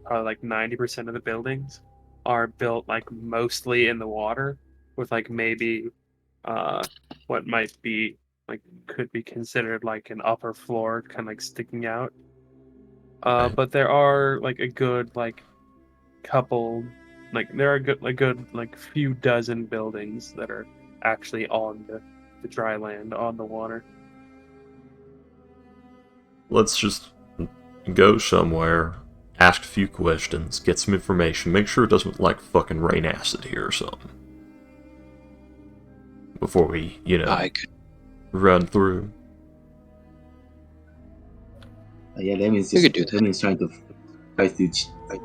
probably like 90% of the buildings are built like mostly in the water, with like maybe uh what might be like could be considered like an upper floor kind of like sticking out. Right. But there are like a good like couple like there are good like few dozen buildings that are actually on the dry land on the water. Let's just go somewhere, ask a few questions, get some information, make sure it doesn't like fucking rain acid here or something. Before we, I could. run through. Yeah, that means We just could do that that. means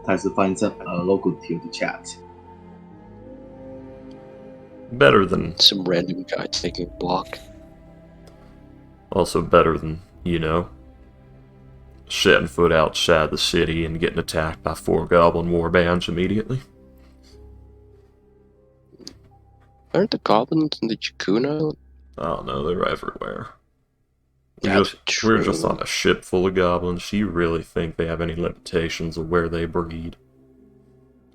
tries to find some local team to chat. Better than, Some random guy taking a block. also better than, setting foot outside the city and getting attacked by 4 goblin warbands immediately. Aren't the goblins in the Jakun Island? I don't know, they're everywhere. That's We're true. just on a ship full of goblins. Do you really think they have any limitations of where they breed?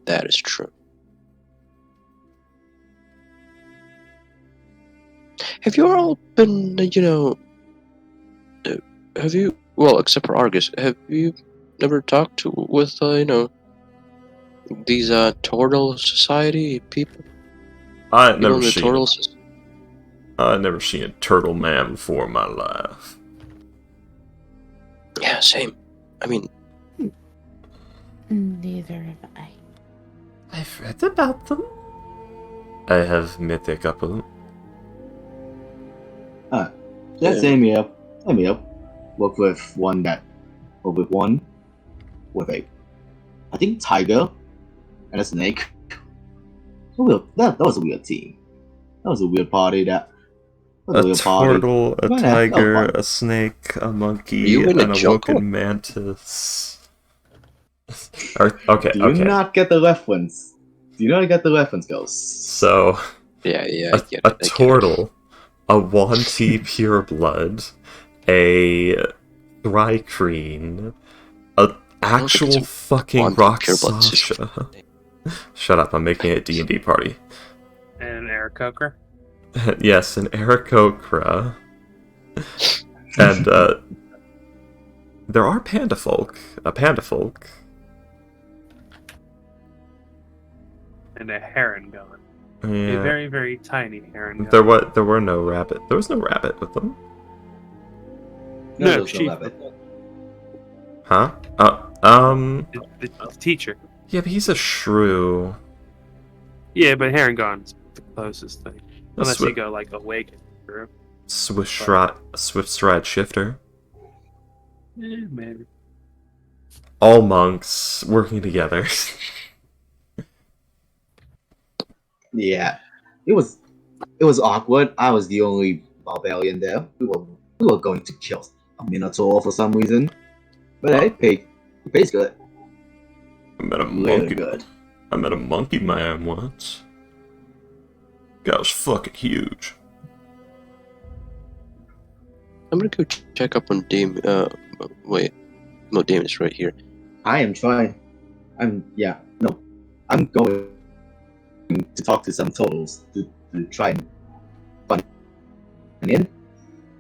That is true. Have you all been, have you, well, except for Argus, have you never talked with, these, Turtle Society people? I had People never in the seen Turtle a, Society? I had never seen a turtle man before in my life. Yeah, same. I mean, Neither have I. I've read about them. I have met a couple. Yeah, Yeah. same here. Same here. Work with one with a, I think, tiger and a snake. That was a weird team. That was a weird party. That was a A weird party. turtle, a Man, that was tiger, fun. a snake, a Were monkey, you in a an jungle? awoken mantis. Okay, Do you okay. not get the reference? Do you not get the reference, Ghost? So, yeah, I get it. a I get it. turtle, a Wanty pureblood, a Thrycreen, a actual it's a fucking Wanty rock pureblood Sasha. Shut up! I'm making it a D&D party. And Eric Coker. Yes, an Aarakocra. And there are panda folk. A panda folk. And a heron gun. A Yeah. very, very tiny heron gun. There were no rabbit. There was no rabbit with them. No, No, there's no she, rabbit. Huh? the teacher. Yeah, but he's a shrew. Yeah, but heron gun's the closest thing. A Unless you swift, go like awaken. Or, swift stride shifter. maybe. All monks working together. Yeah, it was awkward. I was the only barbarian there. We were going to kill a minotaur for some reason, but hey, it pays good. I met a Really monkey. good. I met a monkey man once. Guy was fucking huge. I'm gonna go check up on Dame. Wait, no, Dame is right here. I am trying. I'm going to talk to some totals to try and find in. You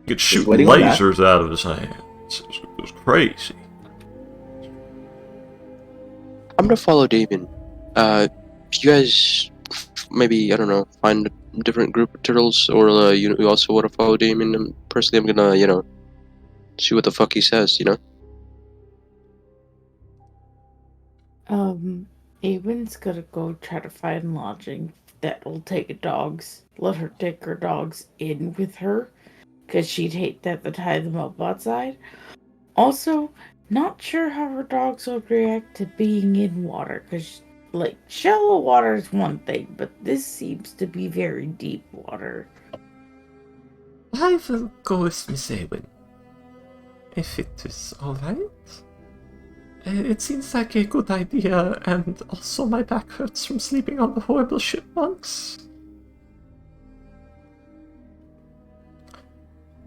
could shoot waiting on that. lasers out of his hands. It was crazy. I'm gonna follow Damien. You guys maybe, I don't know, find a different group of turtles, or you also want to follow Damien? And personally, I'm gonna, see what the fuck he says. Awen's gonna go try to find lodging that will take let her take her dogs in with her, because she'd hate to have to tie them up outside. Also, not sure how her dogs would react to being in water, because, like, shallow water is one thing, but this seems to be very deep water. I will go with Miss Ewen. If it is alright. It seems like a good idea, and also my back hurts from sleeping on the horrible chipmunks.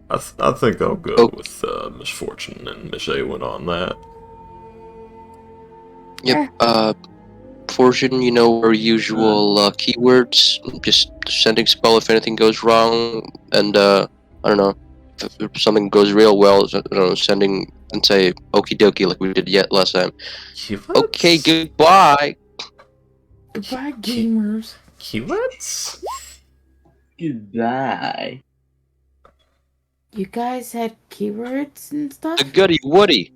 I think I'll go with Miss Fortune and Miss Ewen on that. Yep. Fortune, you know, our usual keywords. Just sending spell if anything goes wrong, and I don't know if something goes real well. I don't know, sending and say okie dokie like we did yet last time. Keywords? Okay, goodbye. Goodbye, gamers. Keywords? Goodbye. You guys had keywords and The stuff? goody woody.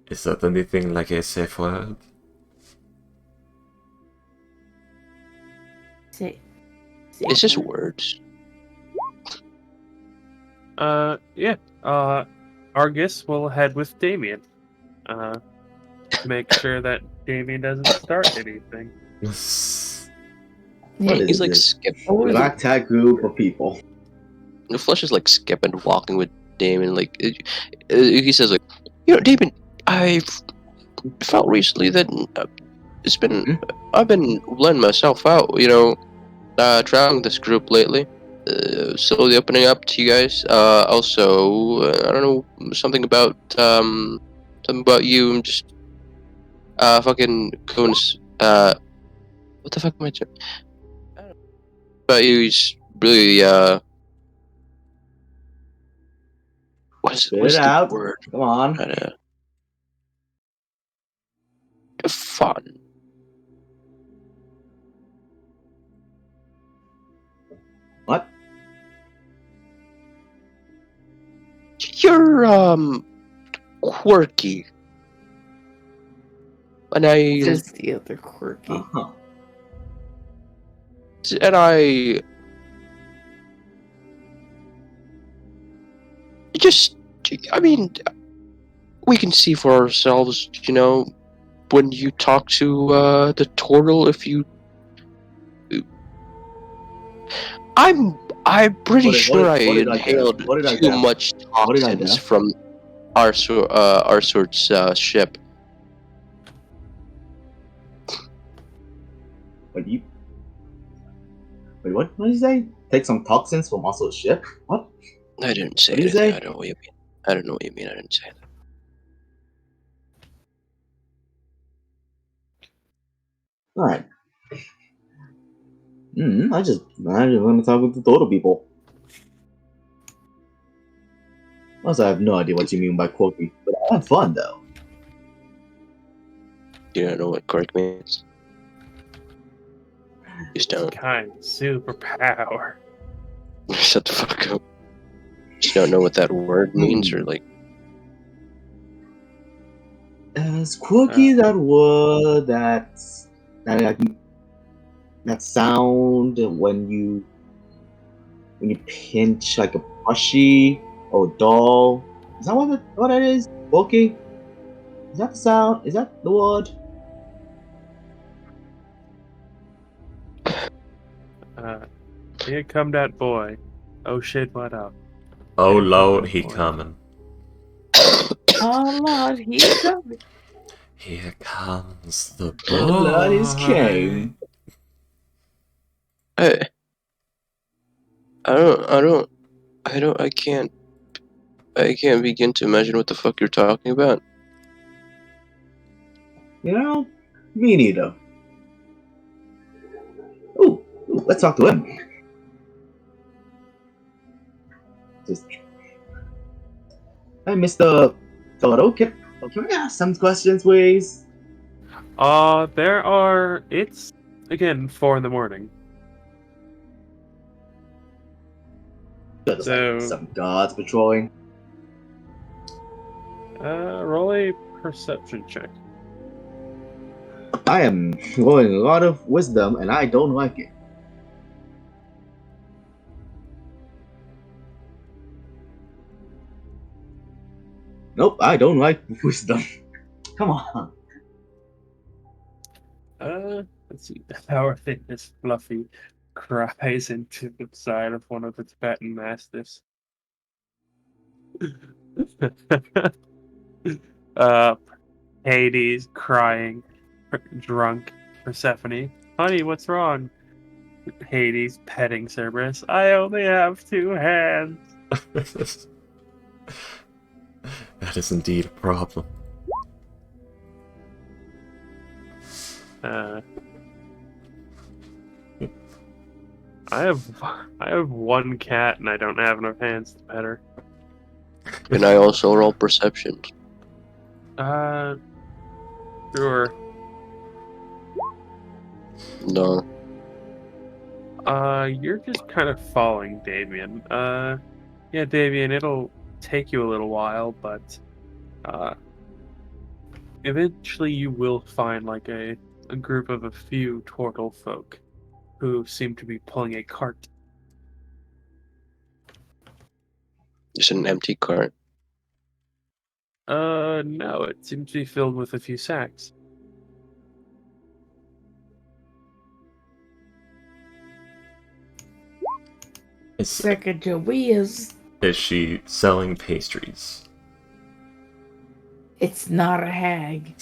Is that anything like a safe word? Say, It's just words. Yeah. Argus will head with Damien. Make sure that Damien doesn't start anything. What is He's like this? skip. Ragtag group of people. The Flush is like skipping, walking with Damon. Like he says, like, you know, Damon, I've felt recently that it's been I've been letting myself out. You know, traveling with this group lately. Slowly opening up to you guys. Also, I don't know, something about you. I'm just fucking going. What the fuck am I doing? I don't know about you. He's really what's Spit the it out. word? Come on. Fun. What? You're quirky. And just the other quirky. Uh-huh. Just, I mean, we can see for ourselves, you know, when you talk to the turtle, if you, I'm pretty sure I inhaled too much toxins from our sort's ship. Wait, what? What did you say? Take some toxins from Oslo's ship? What? I didn't say What did you anything. say? I don't know what you mean. I don't know what you mean. I didn't say that. Alright. I just want to talk with the total people. Also, I have no idea what you mean by quirky, but I had fun though. You don't know what quirk means? You just don't. Kind superpower. Shut the fuck up. You don't know what that word means, or like. Is quirky that word that sound when you pinch like a plushie or a doll? Is that what it is? Quirky? Is that the sound? Is that the word? Here come that boy. Oh shit, what up? Oh Here come lord, that he boy. coming. Oh Lord, he's coming. Here comes the boy. Blood is king. I can't begin to imagine what the fuck you're talking about. You know, me neither. Ooh, let's talk to him. Hey, Mr. Toto, can I ask some questions, please? It's again 4 a.m. There's So- like some guards patrolling. Roll a perception check. I am rolling a lot of wisdom, and I don't like it. Nope, I don't like wisdom. Come on. Let's see. Our fitness Fluffy cries into the side of one of the Tibetan mastiffs. Hades crying, drunk. Persephone, honey, what's wrong? Hades petting Cerberus. I only have 2 hands. That is indeed a problem. Uh, I have one cat and I don't have enough hands to pet her. Can I also roll perception? Sure. No. You're just kind of following Damien. Yeah, Damien, it'll take you a little while, but eventually you will find like a group of a few turtle folk who seem to be pulling a cart. Just an empty cart. No, it seems to be filled with a few sacks. Sacagaweas. Is she selling pastries? It's not a hag.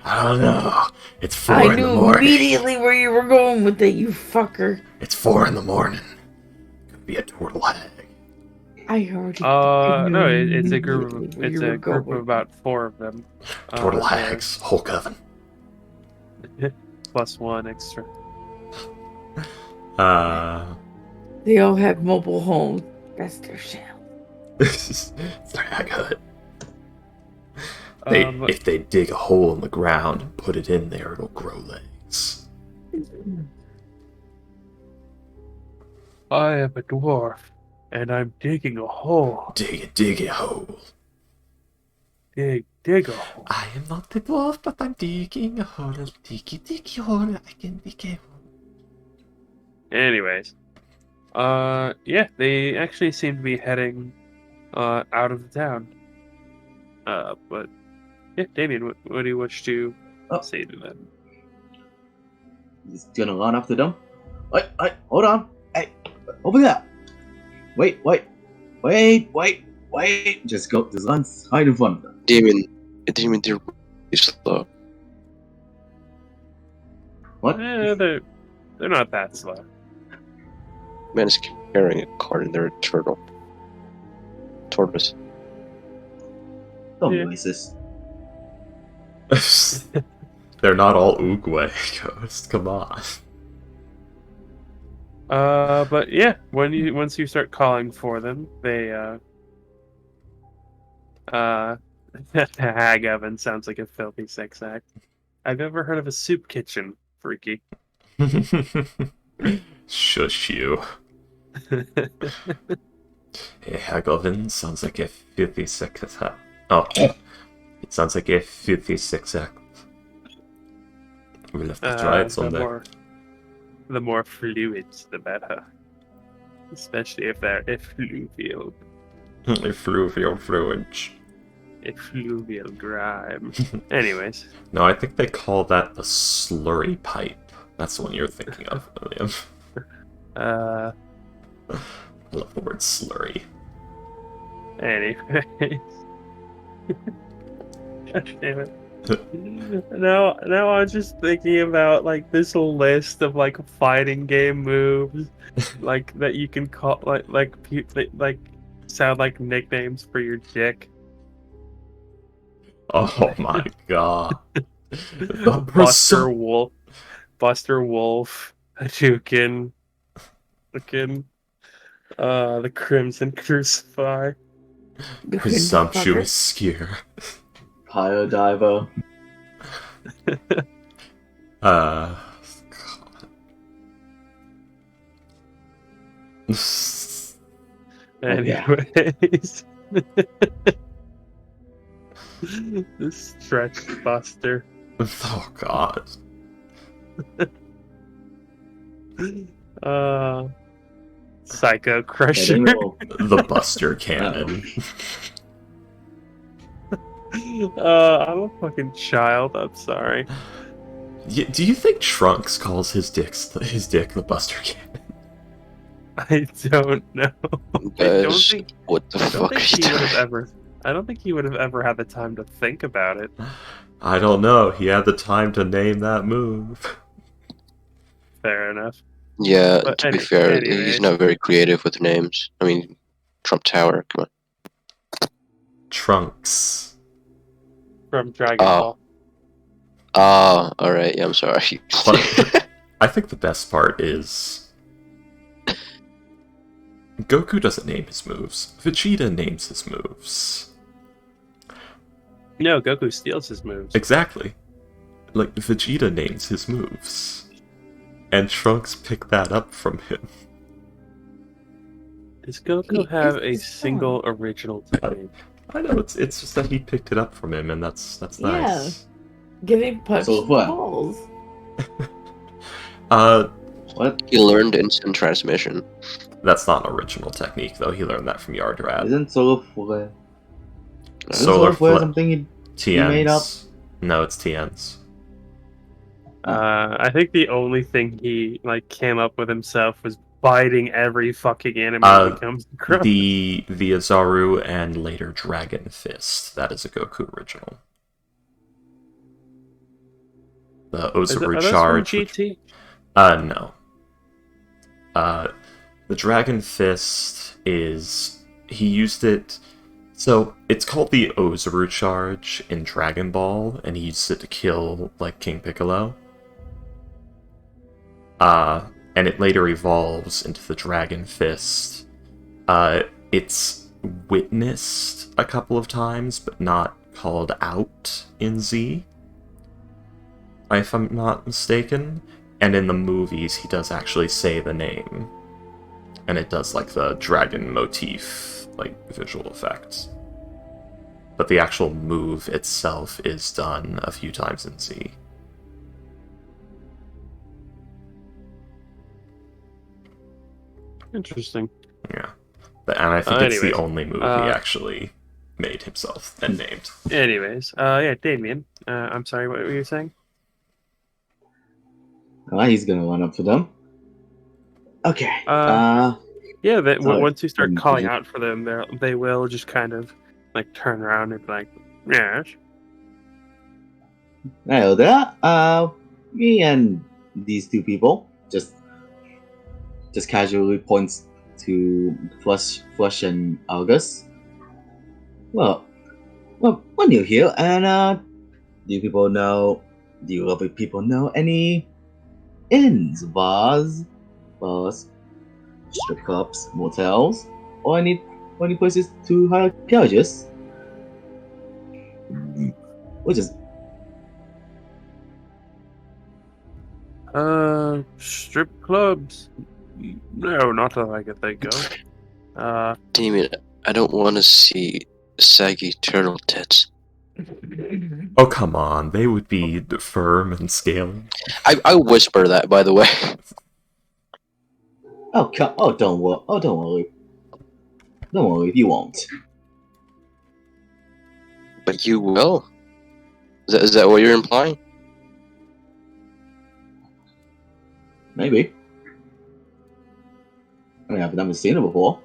I don't know. It's 4 I in the knew morning. immediately where you were going with it, you fucker. It's 4 in the morning. Could be a turtle hag. I already No, it's a group immediately of where it's you were a group of going. about 4 of them. Turtle They're hags, whole coven. plus 1 extra. They all have mobile homes. That's their shell. It's their hag hut. If they dig a hole in the ground and put it in there, it'll grow legs. I am a dwarf, and I'm digging a hole. Dig a hole. Dig a hole. I am not the dwarf, but I'm digging a hole. Diggy hole. I can dig a hole. Anyways, yeah, they actually seem to be heading out of the town. But yeah, Damien, what do you wish to say to them? He's gonna run after them. Wait, hold on. Hey, over there. Wait. Just run right in front of them. Demon, they're really slow. What? They're not that slow. Man is carrying a cart and they're a turtle. Tortoise. Don't Yeah. be racist. They're not all Oogway ghosts. Come on. But yeah, once you start calling for them, they Hag Oven sounds like a filthy sex act. I've never heard of a soup kitchen, freaky. Shush you. Hey, Hagoven sounds like a filthy sex act. Oh, it sounds like a filthy sex act. We'll have to try it someday. The more fluids, the better. Especially if they're effluvial. Effluvial fluids. Effluvial grime. Anyways. No, I think they call that the slurry pipe. That's the one you're thinking of, William. I love the word slurry. Anyways. God damn it. Now I'm just thinking about like this list of like fighting game moves, like that you can call like sound like nicknames for your dick. Oh my god! Buster Wolf, Hadouken, fucking, the Crimson Crucify, Presumptuous Skier. Pyro Diver. Anyways. The Stretch Buster. Oh god. Psycho Crusher. The Buster Cannon. I'm a fucking child. I'm sorry. Do you think Trunks calls his dick the Buster Cannon? I don't know. What the fuck are you doing? I don't think he would have ever had the time to think about it. I don't know. He had the time to name that move. Fair enough. Yeah, but to be fair, he's not very creative with names. I mean, Trump Tower, come on. Trunks. From Dragon Ball. Oh, alright, yeah, I'm sorry. But I think the best part is Goku doesn't name his moves. Vegeta names his moves. No, Goku steals his moves. Exactly. Like, Vegeta names his moves. And Trunks picked that up from him. Does Goku have a single original technique? I know, it's just that he picked it up from him, and that's Yeah. nice. Getting punched So in the what? balls. What? He learned instant transmission. That's not an original technique, though. He learned that from Yardrad. Isn't Solar Flare? Isn't Solar Solar Flare Flare. something he made up? TNs. No, it's TNs. I think the only thing he came up with himself was biting every fucking enemy that comes across. The Azaru and later Dragon Fist. That is a Goku original. The Ozaru Are those charge. from GT? No. The Dragon Fist is he used it. So it's called the Ozaru charge in Dragon Ball, and he used it to kill King Piccolo. And it later evolves into the Dragon Fist. It's witnessed a couple of times, but not called out in Z, if I'm not mistaken. And in the movies, he does actually say the name. And it does, the dragon motif, visual effects. But the actual move itself is done a few times in Z. Interesting. Yeah. And I think it's the anyways, only move he actually made himself and named. Anyways, yeah, Damien. I'm sorry, what were you saying? He's gonna run up to them. Okay. Yeah, sorry. once you start Did calling you- out for them, they will just kind of turn around and be like, yes. Hello there. Me and these two people just casually points to Flush and August. Well, we're new here, and do you lovely people know any inns, bars, strip clubs, motels, or any places to hire carriages? Which is Strip clubs? No, not that I can think of. Damn it, I don't want to see saggy turtle tits. Oh, come on. They would be firm and scaly. I whisper that, by the way. don't worry, you won't. But you will. Is that what you're implying? Maybe. I mean, I've never seen it before.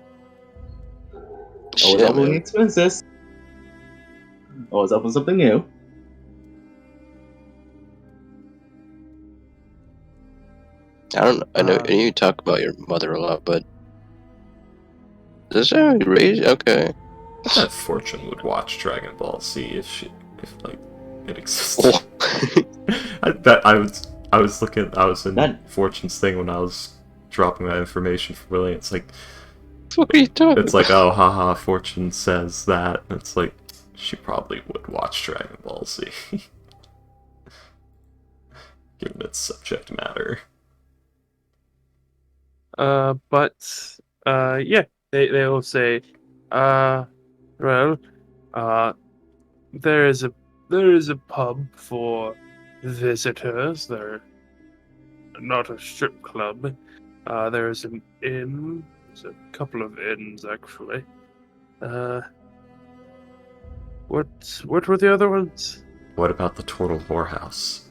Always Shit, offering man. expenses. Always offering something new. I know you talk about your mother a lot, but is that how you raised? Okay. I bet Fortune would watch Dragon Ball Z if it existed. I was in That- Fortune's thing when I was dropping that information for Willie. It's like, What are you talking? oh, haha, Fortune says that. And it's like, she probably would watch Dragon Ball Z. Given its subject matter. Yeah, they will say, well, there is a pub for visitors. They're not a strip club. There is an inn. There's a couple of inns actually. What were the other ones? What about the Turtle Whorehouse?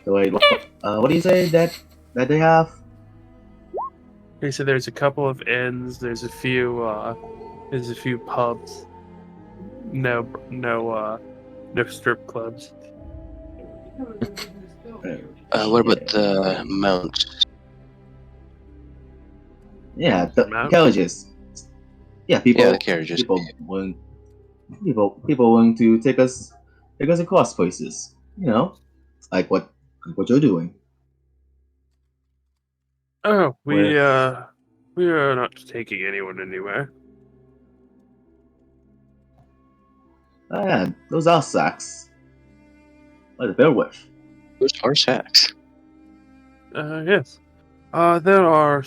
So wait, what do you say that they have? He said there's a couple of inns. There's a few pubs. No strip clubs. What about the mounts? Yeah, the Mount? carriages. Yeah, people. Yeah, the carriages. People willing to take us across places. Like what you're doing. Oh, we Where- are not taking anyone anywhere. Oh yeah, those are sacks. What a bear with. Those are sacks. Yes. There are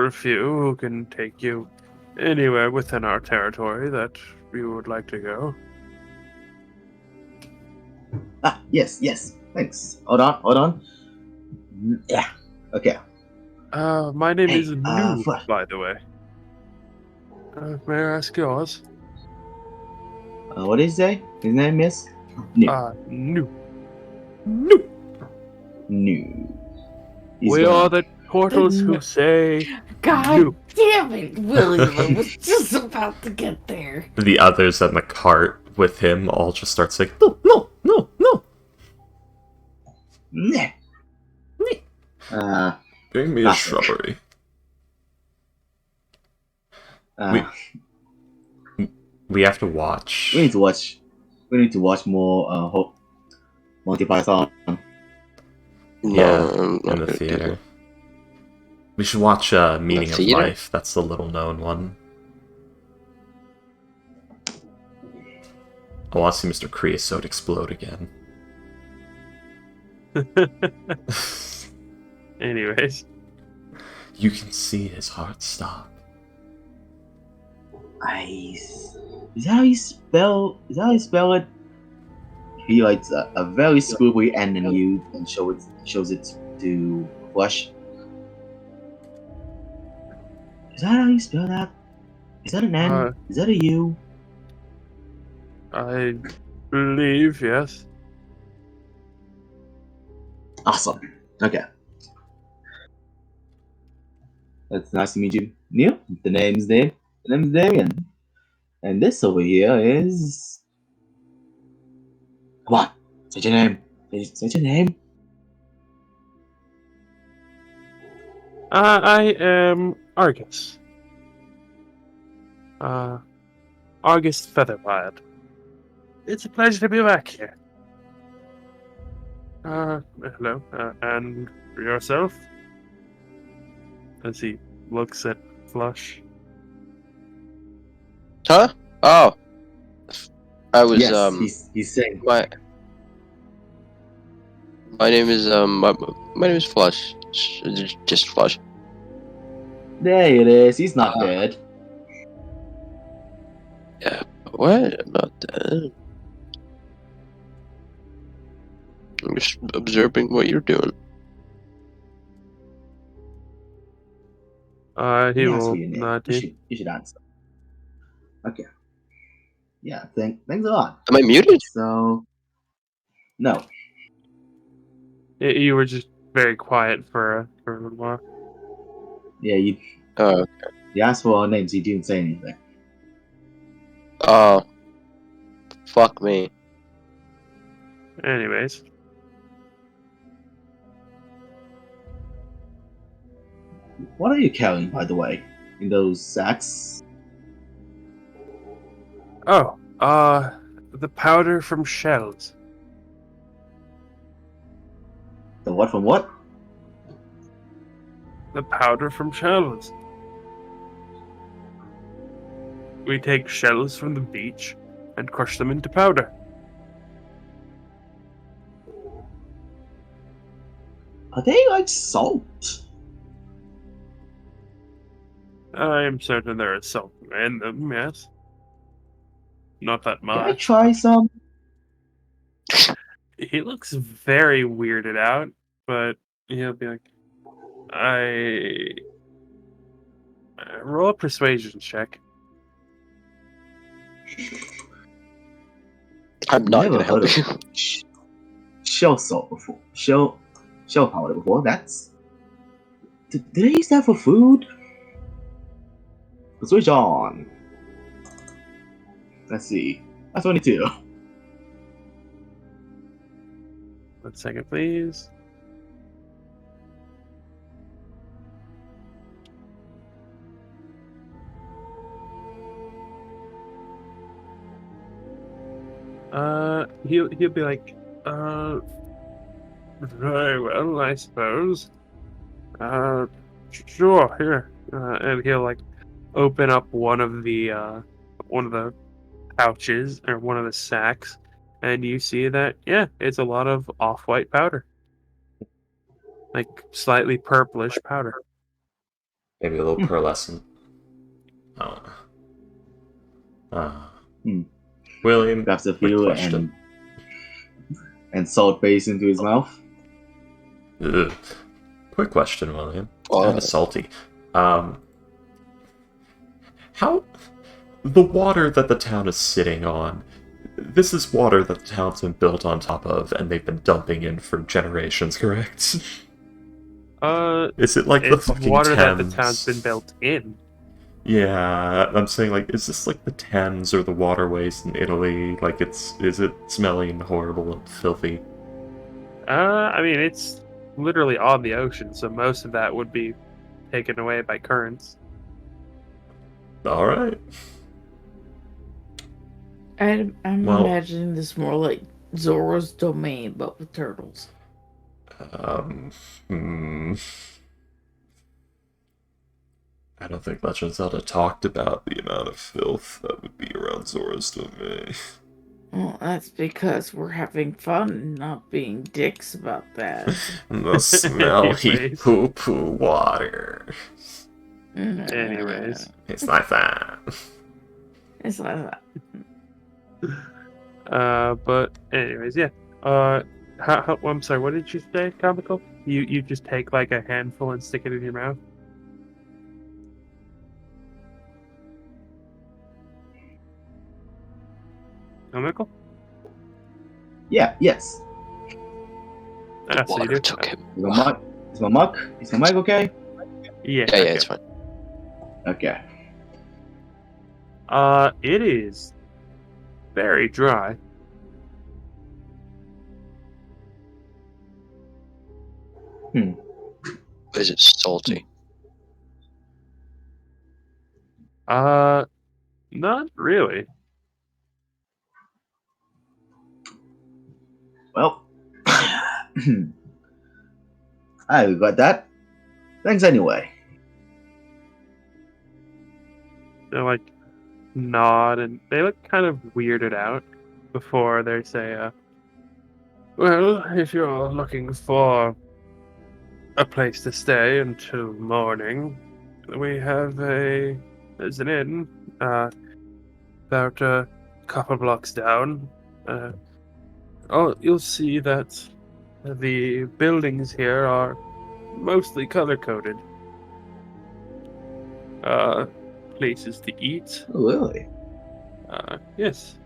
a few who can take you anywhere within our territory that you would like to go. Ah, yes. Thanks. Hold on. Yeah. Okay. My name Hey, is New, Flush. by the way. May I ask yours? What did he say? His name is New. New. New. We are the turtles who say God New. damn it, William! I was just about to get there. The others in the cart with him all just start saying, no, no, no, no. Nah. Bring me a shrubbery. We have to watch. We need to watch. We need to watch more. Monty Python. Yeah, I'm not in the gonna do theater. that. We should watch Meaning of theater? Life. That's the little known one. I want to see Mr. Creosote explode again. Anyways. You can see his heart stop. Nice. Is that how you spell it? He writes a very squiggly N in U and shows it to Flush. Is that how you spell that? Is that an N? Is that a U? I believe, yes. Awesome. Okay. It's nice to meet you, Neil. The name's Damien. And this over here is. Come on, say your name. Say your name. I am Argus. Argus Featherpad. It's a pleasure to be back here. Hello. And yourself? As he looks at Flush. Huh? Oh. I was Yes, he's saying. my name is my name is Flush. Just Flush. There it is. He's not dead. Yeah. What? I'm not dead. I'm just observing what you're doing. He asked will for your name. nod You should answer. Okay. Yeah. Thanks a lot. Am I muted? So. No. You were just very quiet for a little while. Yeah. You Oh. asked for our names. You didn't say anything. Oh. Fuck me. Anyways. What are you carrying, by the way, in those sacks? Oh, the powder from shells. The what from what? The powder from shells. We take shells from the beach and crush them into powder. Are they like salt? I am certain there is salt in them, yes. Not that Can I much. try some? He looks very weirded out, but he'll be like, roll a persuasion check. I'm not Never gonna help heard you. of shell salt before. Shell powder before. That's. Did I use that for food? Switch on. Let's see. That's 22. 1 second, please. He'll be like, very well, I suppose. Sure, here. And he'll like open up one of the pouches or one of the sacks, and you see that it's a lot of off-white powder, like slightly purplish powder. Maybe a little pearlescent. Oh. William, Grabs a quick few question. and salt base into his mouth. Ugh. Quick question, William. Well, Kind of salty. How the water that the town is sitting on? This is water that the town's been built on top of, and they've been dumping in for generations, correct? Is it like the It's fucking water that the Thames? town's been built in. Yeah, I'm saying, like, is this like the Thames or the waterways in Italy? Like, is it smelling horrible and filthy? I mean, it's literally on the ocean, so most of that would be taken away by currents. Alright. I'm Well- imagining this more like Zora's domain, but with turtles. I don't think Legend Zelda talked about the amount of filth that would be around Zora's domain. Well, that's because we're having fun and not being dicks about that. The smelly Anyways. poo-poo water. Anyways. It's like that. It's like that. But anyways, yeah. I'm sorry. What did you say, comical? You just take like a handful and stick it in your mouth. Comical? Yeah, yes. Ah, so you water do? took him. Is my mic okay? Yeah. Yeah, it's fine. Okay. It is very dry. Is it salty? Not really. Well, I got that. Thanks anyway. They like nod and they look kind of weirded out before they say, well, if you're looking for a place to stay until morning, we have there's an inn, about a couple blocks down. You'll see that the buildings here are mostly color-coded. Places to eat. Oh, really? Yes.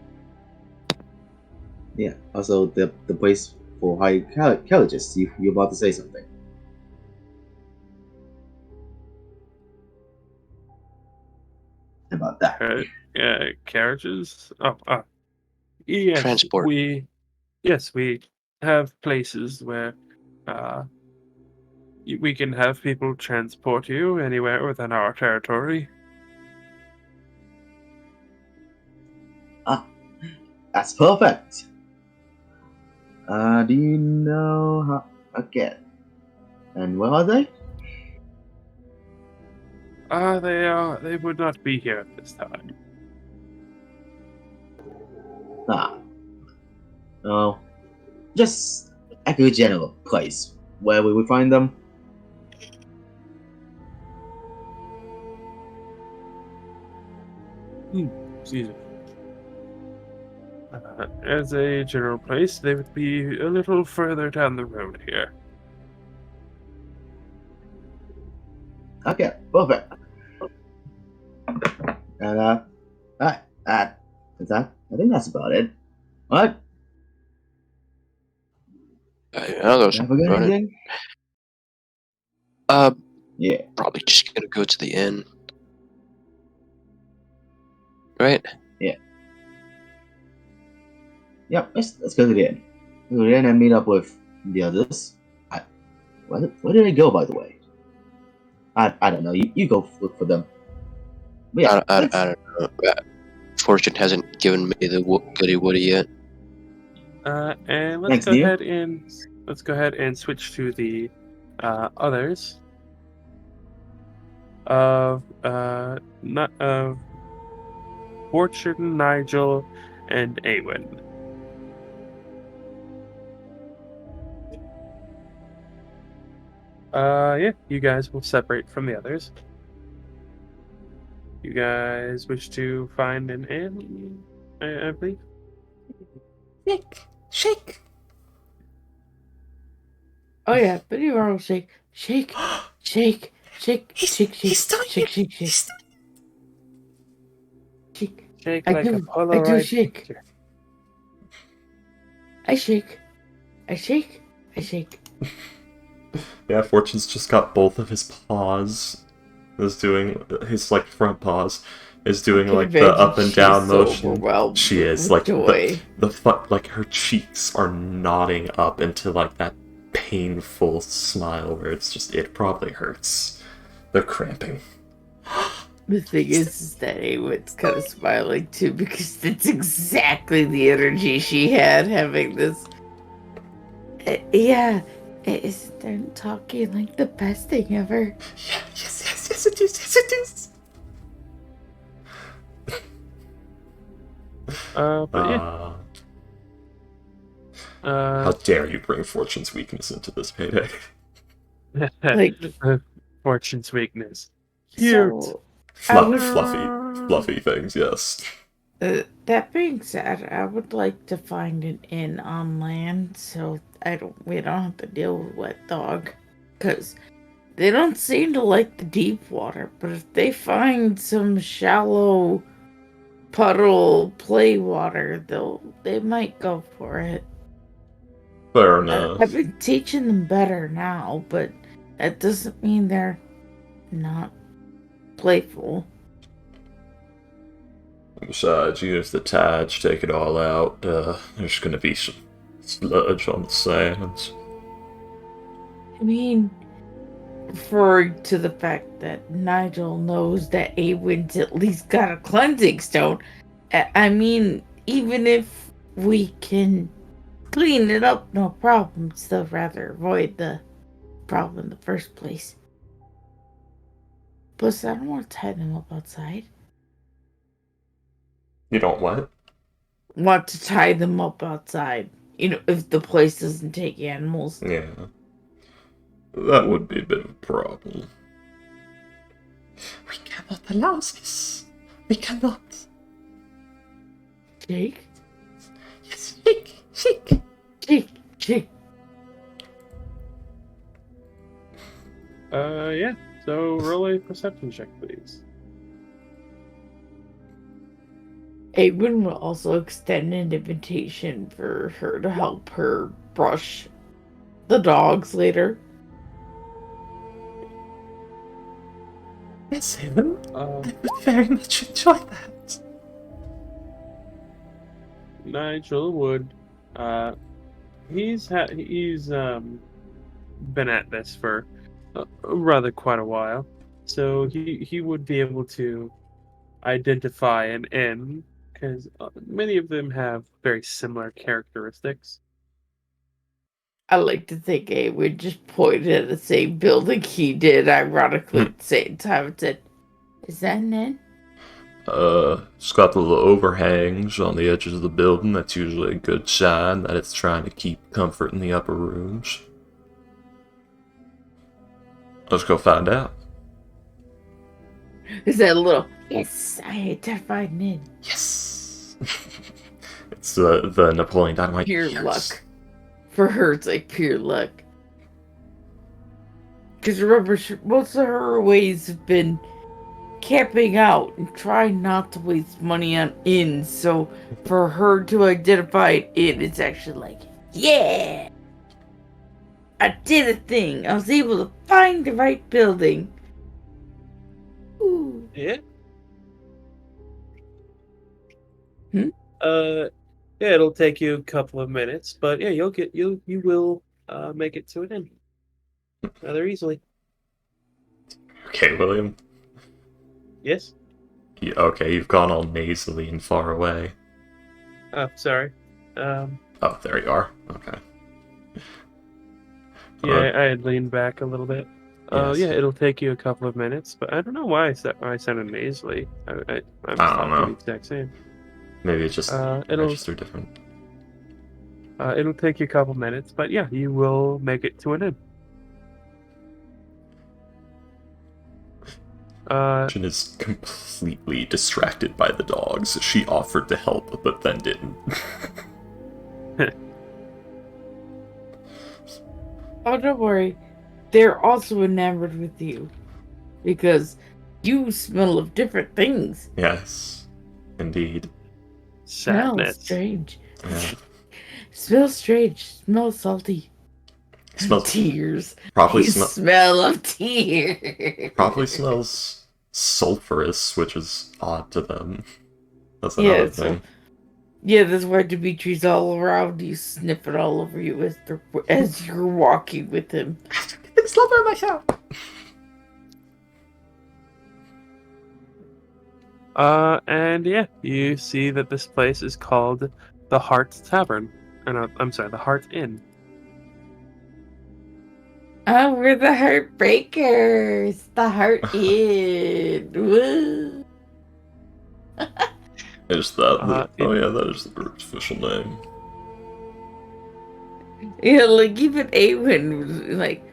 Yeah. Also, the place for high carriages. You're about to say something. About that. Carriages. Yes. Transport. We have places where we can have people transport you anywhere within our territory. That's perfect. Do you know how? Okay. And where are they? They would not be here at this time. No. Just a good general place where we would find them. Excuse me. As a general place, they would be a little further down the road here. Okay, perfect. And alright, I think that's about it. What? I'll go Did I forget run it. anything? Yeah. Probably just gonna go to the inn. Right? Yep, let's go to the inn. Go to the inn and meet up with the others. Where did they go, by the way? I don't know. You go look for them. But yeah, I don't know. Fortune hasn't given me the goody woody yet. And Thanks, Neil. let's go ahead and switch to the others of not of Fortune, Nigel, and Awen. Yeah, you guys will separate from the others. You guys wish to find an inn, I believe. Shake. Oh yeah, but you are all shake, shake, shake, shake, shake, He's shake, doing shake, it. shake, shake, He's shake. Shake I like a do Polaroid shake. picture. I shake, I shake, I shake. Yeah, Fortune's just got both of his paws. Is doing his like front paws. Is doing I can like the imagine up and she's down so motion. overwhelmed She is with like joy. like her cheeks are nodding up into like that painful smile where it probably hurts. They're cramping. The thing is that Awen's kind of smiling too because it's exactly the energy she had having this. Yeah, isn't talking like the best thing ever? Yeah, yes, it is. But yeah. How dare you bring Fortune's weakness into this payday? Like, Fortune's weakness. Cute. so I would, Fluffy things, yes. that being said, I would like to find an inn on land so we don't have to deal with wet dog, because they don't seem to like the deep water. But if they find some shallow puddle play water, they might go for it. Fair enough. I've been teaching them better now, but that doesn't mean they're not playful. Besides, even if the tides take it all out, there's gonna be some sludge on the sands. I mean, referring to the fact that Nigel knows that Awen's at least got a cleansing stone. I mean, even if we can clean it up, no problem. Still rather avoid the problem in the first place. Plus, I don't want to tie them up outside. You don't what? Want to tie them up outside. You know, if the place doesn't take animals. Yeah. That would be a bit of a problem. We cannot allow this. We cannot. Shake? Yes, shake. Shake. Yeah. So roll a perception check, please. Awen will also extend an invitation for her to help her brush the dogs later. Yes, Evan. Uh, I would very much enjoy that. Nigel would. He's been at this for rather quite a while, so he would be able to identify an inn because many of them have very similar characteristics. I like to think Awen just pointed at the same building he did, ironically, at the same time, and said, "Is that an inn?" It's got the little overhangs on the edges of the building. That's usually a good sign that it's trying to keep comfort in the upper rooms. Let's go find out. Is that a little, yes, I identified an inn. Yes! It's the Napoleon Dynamite. Pure yes. luck. For her, it's like pure luck. Because remember, most of her ways have been camping out and trying not to waste money on inns. So for her to identify an inn, it's actually like, yeah! I did a thing. I was able to find the right building. Ooh. Yeah. Hmm? Yeah, it'll take you a couple of minutes, but yeah, you will make it to an inn rather easily. Okay, William. Yes. Okay, you've gone all nasally and far away. Oh, sorry. Oh, there you are. Okay. Yeah, I had leaned back a little bit. Yes. Yeah, it'll take you a couple of minutes, but I don't know why I sounded nasally. I was I don't talking know. the exact same. Maybe it just It'll registered different. it'll take you a couple minutes, but yeah, you will make it to an inn. Jen is completely distracted by the dogs. She offered to help, but then didn't. Oh, don't worry. They're also enamored with you. Because you smell of different things. Yes, indeed. Smells Sadness. strange. Yeah. Smells strange. Smells salty. Smells Tears. probably You smell of tears. probably smells sulfurous, which is odd to them. That's Yeah, another so thing. yeah, that's why Dimitri's all around you, sniffing all over you as you're walking with him. It's slobber in my hair. And yeah, you see that this place is called the Heart Tavern. Or no, I'm sorry, the Heart Inn. Oh, we're the Heartbreakers. The Heart Inn. Woo. Is that it- that is the group's official name. Yeah, like even Awen was like,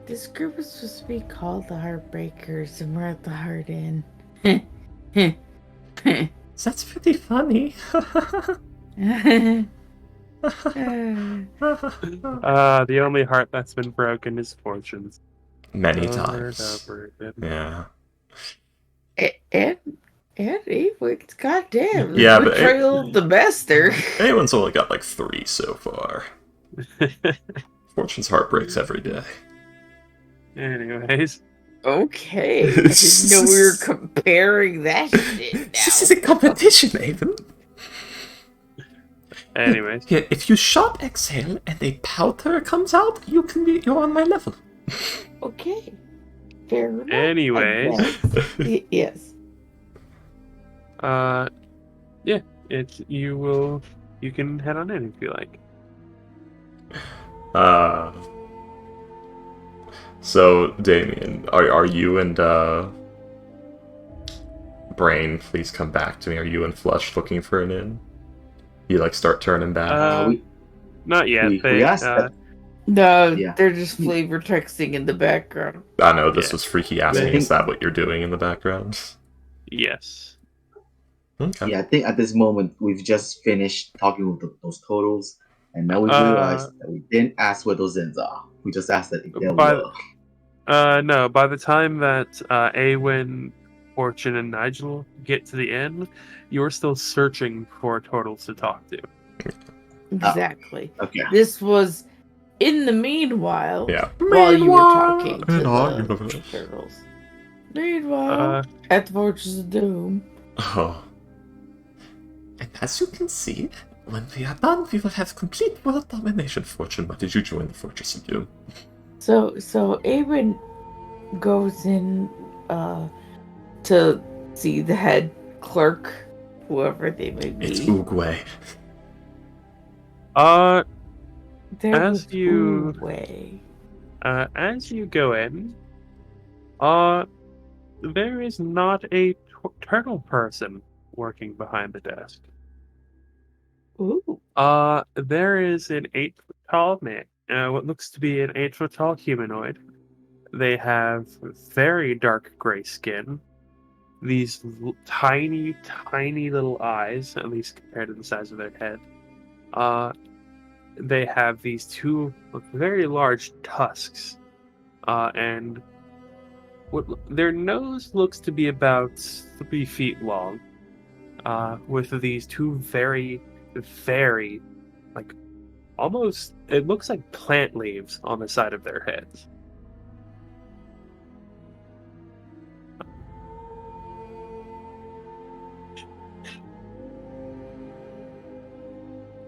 this group is supposed to be called the Heartbreakers, and we're at the Heart Inn. That's pretty funny. the only heart that's been broken is Fortune's. Many Over and times. over again. Yeah. and Awen's goddamn. Yeah, but betrayal of the master. Anyone's only got like 3 so far. Fortune's heartbreaks every day. Anyways, Okay. I didn't know we were comparing that shit now. This is a competition, Avon. anyways, Yeah, if you shot exhale and a powder comes out, you're on my level. Okay. Fair enough. I Anyways. guess. Yes. yeah, you can head on in if you like. So Damien, are you and Brain, please come back to me. Are you and Flush looking for an inn? You like start turning back? Not yet. We asked that. No, Yeah. they're just flavor texting in the background. I know this Yeah. was Freaky asking, think- is that what you're doing in the background? Yes. Okay. Yeah, I think at this moment we've just finished talking with those totals, and now we realized that we didn't ask where those ends are. We just asked that if they By- were. No, by the time that Awen, Fortune, and Nigel get to the inn, you're still searching for totals to talk to. Exactly. Okay. This was in the meanwhile. Yeah. While you were talking to in our the universe. turtles. Meanwhile, at the Fortress of Doom. Oh. And as you can see, when we are done, we will have complete world domination. Fortune, why did you join the Fortress of Doom? So Awen goes in to see the head clerk, whoever they may be. It's Oogway. There as was you- Uwe. as you go in, there is not a turtle person working behind the desk. Ooh. There is an 8-foot tall man, what looks to be an 8-foot tall humanoid. They have very dark gray skin, these tiny, tiny little eyes, at least compared to the size of their head. They have these 2 very large tusks, and their nose looks to be about 3 feet long, with these 2 very, very, like, almost, it looks like plant leaves on the side of their heads.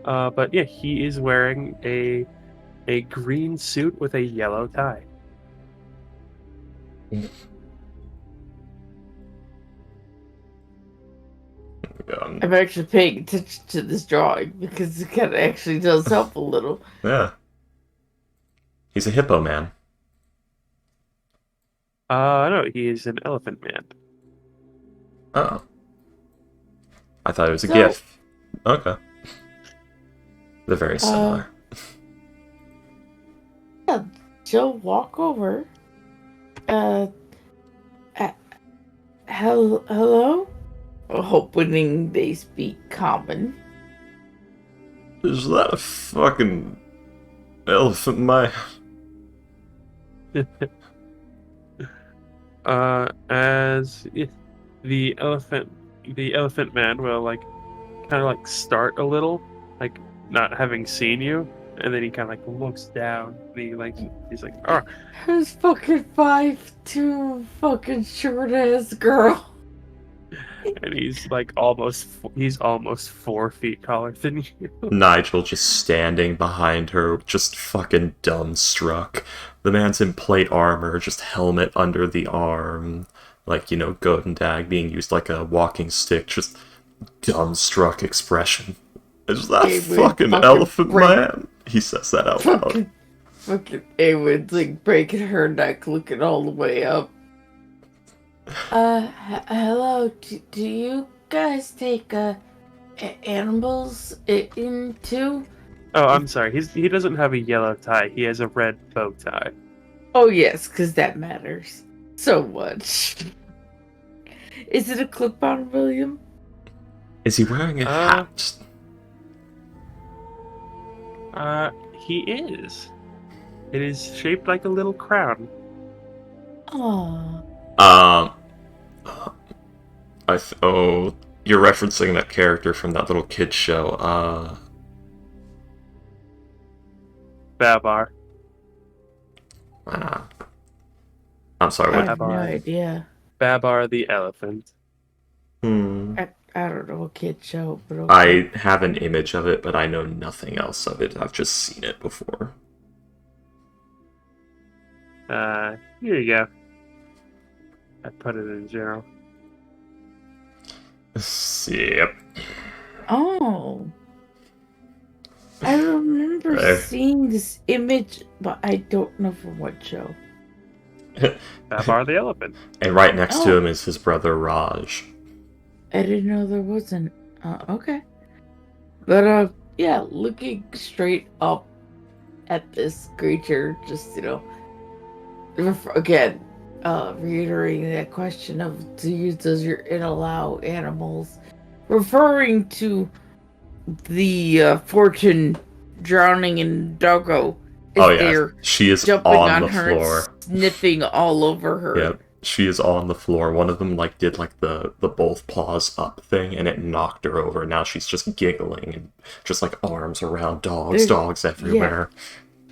But yeah, he is wearing a green suit with a yellow tie. I'm actually paying attention to this drawing because it kind of actually does help a little. Yeah. He's a hippo man. No, he is an elephant man. Oh. I thought it was a So- GIF. Okay. They're very similar. Yeah, she'll walk over. Hello? Hoping they speak common. Is that a fucking elephant man? As if the elephant man will like kind of like start a little, like not having seen you, and then he kind of like looks down. And he's like, oh, Who's fucking 5'2" fucking short ass girl? and he's like almost 4 feet taller than you. Nigel just standing behind her, just fucking dumbstruck. The man's in plate armor, just helmet under the arm. Like, you know, Gotendag being used like a walking stick, just dumbstruck expression. Is that fucking elephant man? He says that out loud. Fucking Awen's like breaking her neck, looking all the way up. Hello, do you guys take, animals in too? Oh, I'm sorry. He doesn't have a yellow tie. He has a red bow tie. Oh yes, because that matters so much. Is it a clip-on, William? Is he wearing a hat? He is. It is shaped like a little crown. Oh. Oh, you're referencing that character from that little kid show. Babar. I'm sorry, I what? have no idea. Babar the elephant. I don't know a kid show, but okay. I have an image of it, but I know nothing else of it. I've just seen it before. Here you go. I put it in general. Yep. Oh. I remember seeing this image, but I don't know from what show. Babar the elephant. And right next to him is his brother Raj. I didn't know there wasn't. Okay. But, yeah, looking straight up at this creature, just, you know, again, reiterating that question of does your inn allow animals, referring to the fortune drowning in Doggo. Oh yeah, she is on the floor, sniffing all over her. Yep, she is on the floor. One of them did the both paws up thing, and it knocked her over. Now she's just giggling and just arms around dogs everywhere.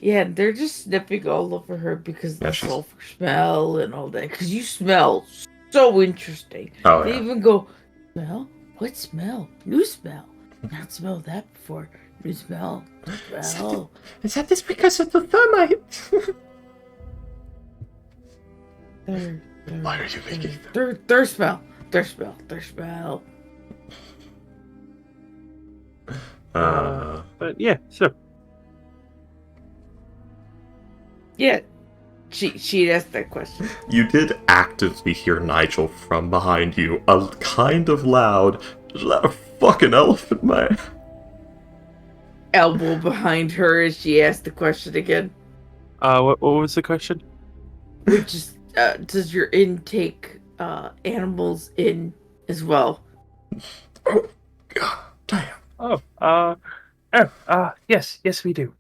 Yeah, they're just sniffing all over her because of the sulfur smell and all that. Because you smell so interesting. Oh, they even go, smell? What smell? New smell. Not smelled that before. New smell. Smell. Is that this because of the thermite? Why are you making their smell? Their smell. Their smell. But yeah, so. Yeah, she asked that question. You did actively hear Nigel from behind you, a kind of loud, is that a fucking elephant man? Elbow behind her as she asked the question again. What was the question? Which is, does your inn take animals in as well? Oh, god damn. Yes, we do.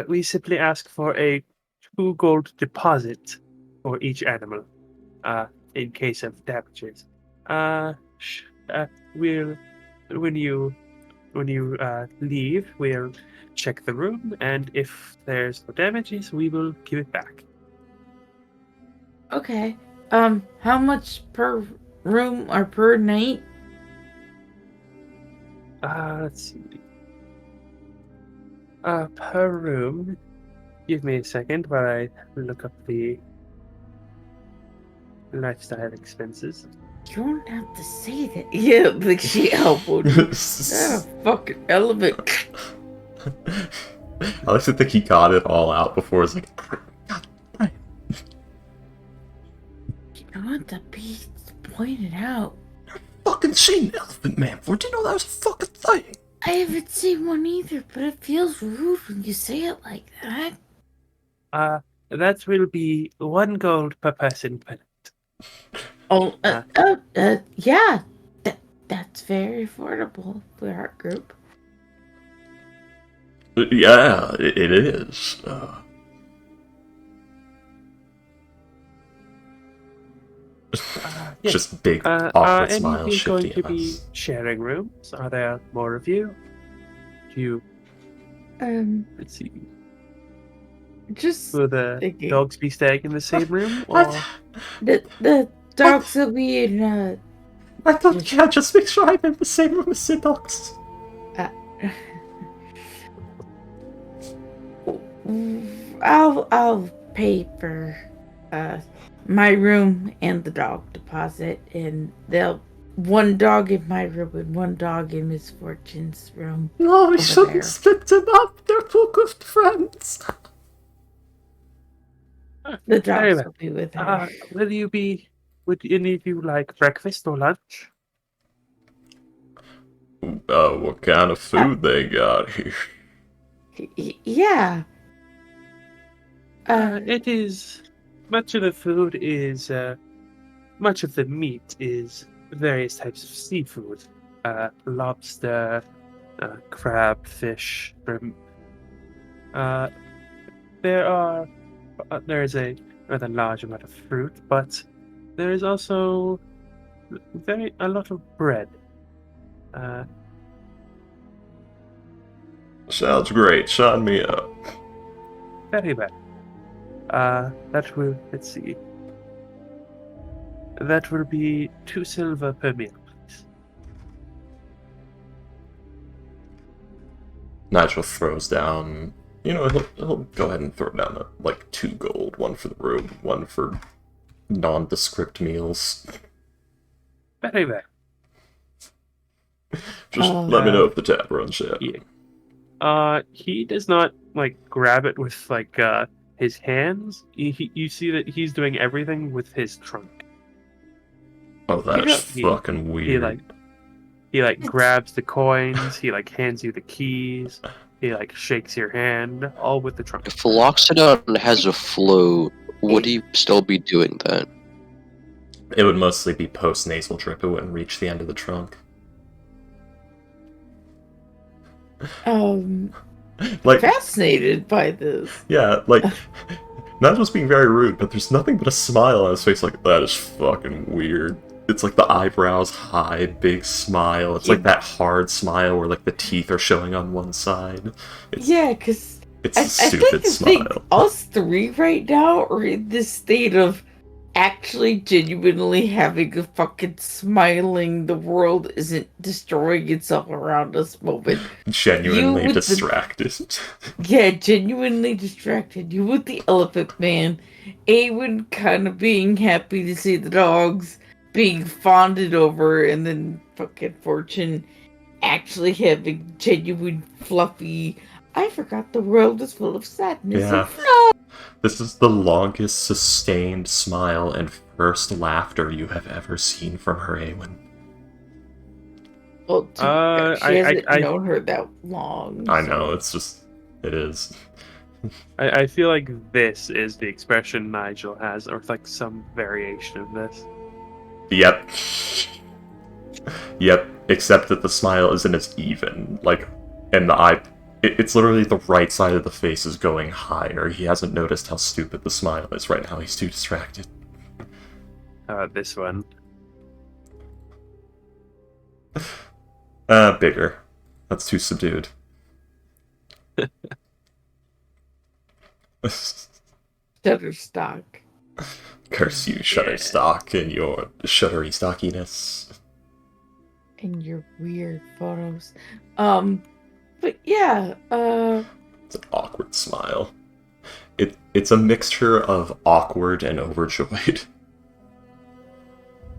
We simply ask for a 2 gold deposit for each animal, in case of damages. When you leave, we'll check the room, and if there's no damages, we will give it back. Okay. How much per room or per night? Let's see. Per room. Give me a second while I look up the lifestyle expenses. You don't have to say that. Yeah, like she elbowed you. That a fucking element. I like to think he got it all out before it's like, God damn. You don't have to be pointed out. Fucking seen Elephant Man before. Didn't know that was a fucking thing. I haven't seen one either, but it feels rude when you say it like that. That will be 1 gold per person per night. Oh, yeah. That's very affordable for our group. Yeah, it is. Yes. Just big, Are awkward any smiles of you going shifting to at be us. sharing rooms? Are there more of you? Do you, let's see, Just will the thinking. dogs be staying in the same room? Or... The dogs will be in I thought, yeah, just make sure I'm in the same room as the dogs. I'll pay for my room and the dog deposit, and they'll 1 dog in my room and 1 dog in Miss Fortune's room. No, we over shouldn't there. split them up. They're two good friends. The Very dogs well. will be with her. Would any of you like breakfast or lunch? What kind of food they got here? Yeah. It is, much of the food is, much of the meat is various types of seafood. Lobster, crab, fish, shrimp. There is a rather large amount of fruit, but there is also a lot of bread. Sounds great. Sign me up. Very well. Let's see. That will be 2 silver per meal, please. Nigel throws down. You know, he'll go ahead and throw down 2 gold, 1 for the room, 1 for nondescript meals. Very well. Just let me know if the tap runs out. Yeah. He does not grab it with his hands. You see that he's doing everything with his trunk. Oh, that's fucking weird. He grabs the coins. He hands you the keys. He shakes your hand, all with the trunk. If Loxodon has a flow, would he still be doing that? It would mostly be post-nasal drip. It wouldn't reach the end of the trunk. Fascinated by this. Yeah, not just being very rude, but there's nothing but a smile on his face. That is fucking weird. It's the eyebrows high, big smile. It's that hard smile where the teeth are showing on one side. Because it's I a stupid smile. think us 3 right now are in this state of actually genuinely having a fucking smiling, the world isn't destroying itself around us moment. Genuinely distracted. Yeah, genuinely distracted. You with the elephant man. Awen kind of being happy to see the dogs being fawned over, and then fucking Fortune actually having genuine fluffy. I forgot the world is full of sadness Yeah. and fluff. This is the longest sustained smile and first laughter you have ever seen from her, Awen. Well, she hasn't known her that long. I know, it is. I feel like this is the expression Nigel has, or some variation of this. Yep. Yep, except that the smile isn't as even. And the eye... It's literally the right side of the face is going higher. He hasn't noticed how stupid the smile is right now. He's too distracted. This one. Bigger. That's too subdued. Shutterstock. Curse you, Shutterstock, and your shuttery stockiness. And your weird photos. But yeah, It's an awkward smile. It's a mixture of awkward and overjoyed.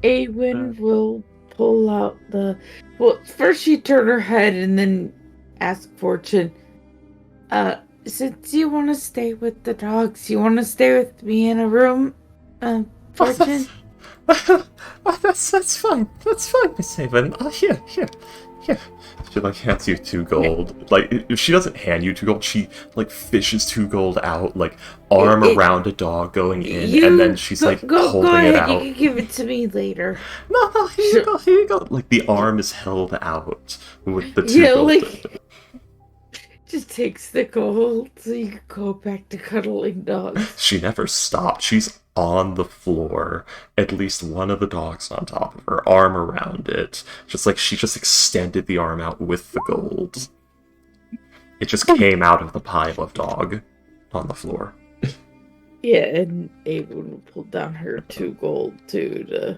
Awen will pull out the. Well, first she turn her head and then ask Fortune. Since you want to stay with the dogs, you want to stay with me in a room, Fortune? That's fine. That's fine, Miss Haven. Here. She like hands you 2 gold. Like if she doesn't hand you 2 gold, she like fishes 2 gold out, like arm around a dog going in, and then she's like holding ahead, it out. You can give it to me later. No, here you go. Like the arm is held out with the 2 Yeah, gold. like just takes the gold so you can go back to cuddling dogs. She never stopped. She's on the floor, at least one of the dogs on top of her, arm around it. Just like she just extended the arm out with the gold. It just came out of the pile of dog on the floor. Yeah, and Awen will pull down her 2 gold too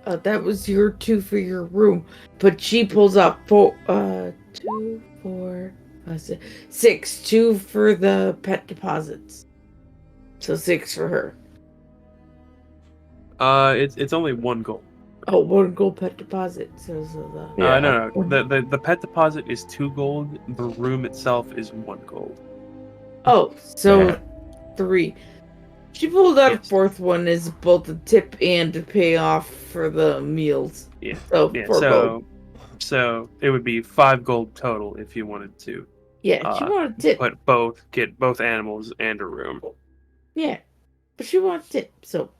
that was your 2 for your room. But she pulls out 2, 4, 6, 2 for the pet deposits. So 6 for her. It's only 1 gold. Oh, 1 gold pet deposit. So the Yeah. No. The pet deposit is 2 gold. The room itself is 1 gold. Oh, so Yeah. 3. She pulled out Yes. a 4th one as both a tip and to pay off for the meals. Yeah. So Yeah. 4 gold. So it would be 5 gold total if you wanted to. Yeah, she wanted a tip. Get both animals and a room. Yeah, but she wanted a tip. So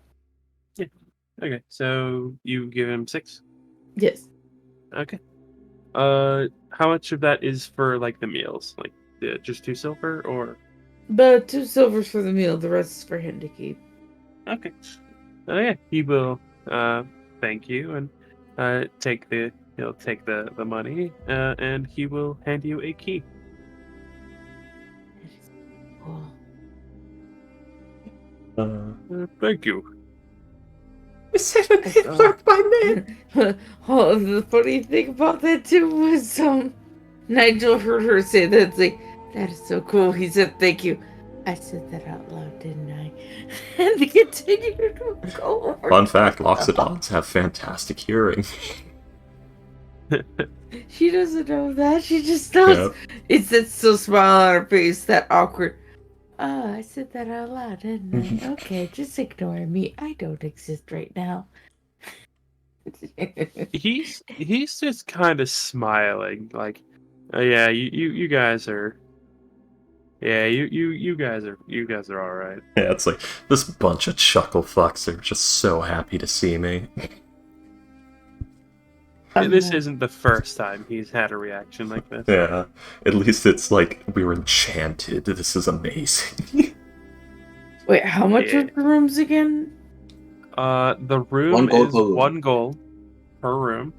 Okay, so you give him 6. yes, Okay. How much of that is for like the meals? Like just 2 silver or? but 2 silvers for the meal. The rest is for him to keep. Okay. Oh yeah, he will. Thank you and he'll take the money and he will hand you a key. Cool. Thank you. Miss Haven, he learned my name! Oh, the funny thing about that too was Nigel heard her say that. It's like, that is so cool. He said thank you. I said that out loud, didn't I? And he continued to go over. Fun fact, Loxodons have fantastic hearing. She doesn't know that. She just knows. Yeah. It's that still smile on her face, that awkward. Oh, I said that out loud, didn't I? Okay, just ignore me. I don't exist right now. He's just kind of smiling, like, yeah, you guys are, yeah, you guys are all right. Yeah, it's like, this bunch of chuckle fucks are just so happy to see me. This isn't the first time he's had a reaction like this. Yeah, at least it's like, we're enchanted. This is amazing. Wait, how much Yeah. are the rooms again? The room 1 gold is per room. 1 gold per room.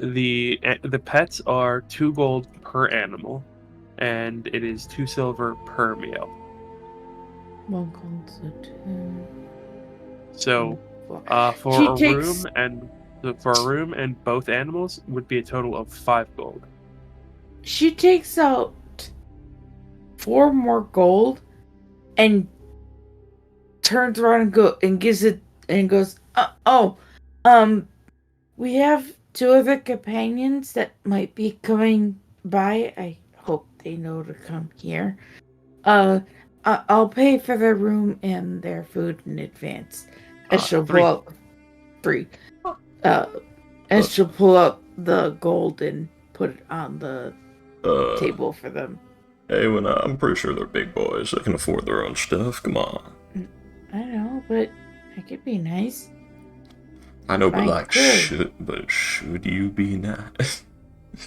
The pets are 2 gold per animal, and it is 2 silver per meal. 1 gold, so 2. So, for She a takes- room and both animals would be a total of 5 gold. She takes out 4 more gold and turns around and gives it and goes, we have 2 other companions that might be coming by. I hope they know to come here. I'll pay for their room and their food in advance. As she'll 3. pull out 3. As she'll pull out the gold and put it on the table for them. Hey, I'm pretty sure they're big boys. They can afford their own stuff. Come on. I know, but I could be nice. I know, but I like, could. should you be nice?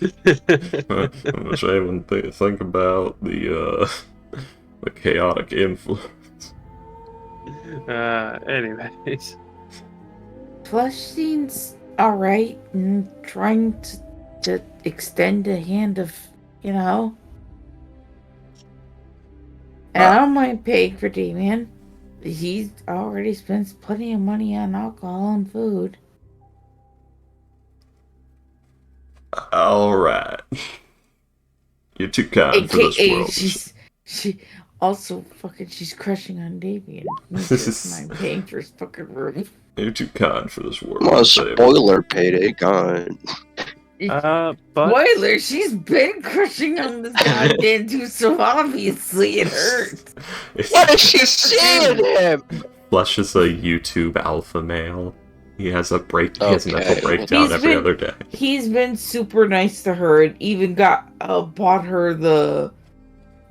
I'm just having to think about the chaotic influence. Anyways. Flesh seems alright, and trying to extend a hand of, you know. And I don't mind paying for Damien. He already spends plenty of money on alcohol and food. All right, you're too kind for this world. Also, fucking, she's crushing on Damien. Doesn't mind paying for his fucking room. You're too kind for this world. Come on, Miss Abel. spoiler payday, God. But Spoiler, she's been crushing on this goddamn dude, so obviously it hurts. What is she saying him? Flesh is a YouTube alpha male. He has a he has a mental Okay. breakdown He's every been- other day. He's been super nice to her and even bought her the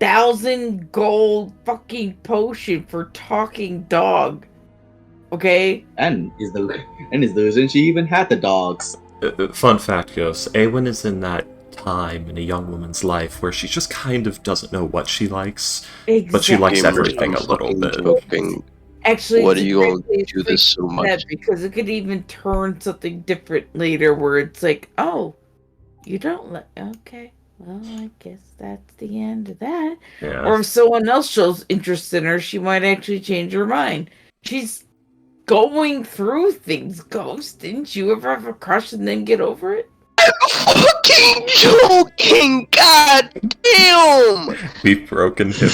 1,000 gold fucking potion for talking dog. Okay? And is the reason she even had the dogs. Fun fact goes, Awen is in that time in a young woman's life where she just kind of doesn't know what she likes, but she likes Gamers, everything I'm a little fucking bit. joking. Actually, What it's are a you great gonna way do to this so think much? that because it could even turn something different later where it's like, oh, you don't like, okay, well, I guess that's the end of that. Yeah. Or if someone else shows interest in her, she might actually change her mind. She's going through things, Ghost. Didn't you ever have a crush and then get over it? Fucking joking! God damn! We've broken him.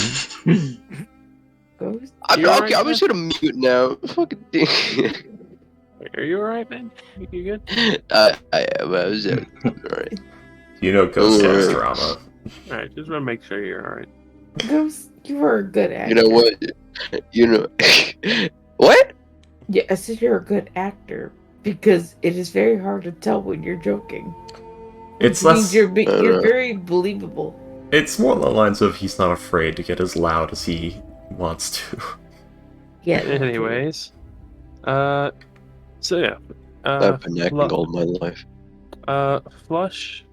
Ghost? I'm You okay. alright, I'm just gonna mute now. Fucking damn. are you alright, man? You good? I am. I was alright. You know Ghost Ooh. loves drama. Alright, just want to make sure you're alright. Ghost, you are a good actor. You know what? You know what? Yeah, I said you're a good actor because it is very hard to tell when you're joking. It's Which means less. you're very believable. It's more along the lines of he's not afraid to get as loud as he wants to. Yeah. Anyways, so yeah, I've been acting all my life. Flush,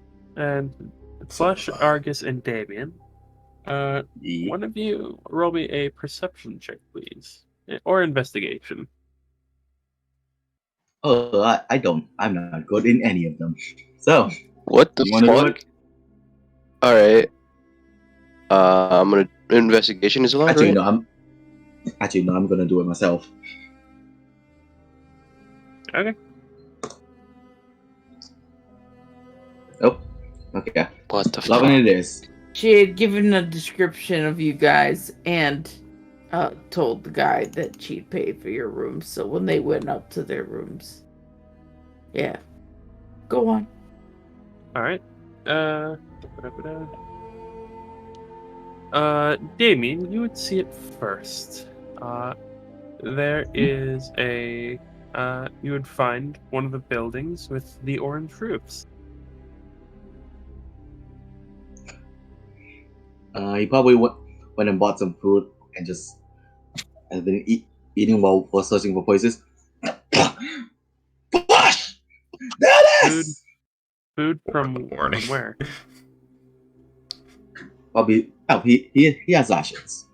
Argus, and Damien. Yeah. One of you roll me a perception check, please, or investigation. Oh, I don't. I'm not good in any of them. So, What the you want to do fuck? it? Alright. I'm gonna. Investigation is allowed, Actually, right? no. I'm gonna do it myself. Okay. Oh, okay. What the fuck? Loving it is. She had given a description of you guys and told the guy that she'd pay for your rooms. So when they went up to their rooms, yeah, go on. All right. Damien, you would see it first. There is a. You would find one of the buildings with the orange roofs. He probably went and bought some food and just has been eating while searching for places. Flush! There it is! Food from Warning. where? Probably. Oh, he has rations.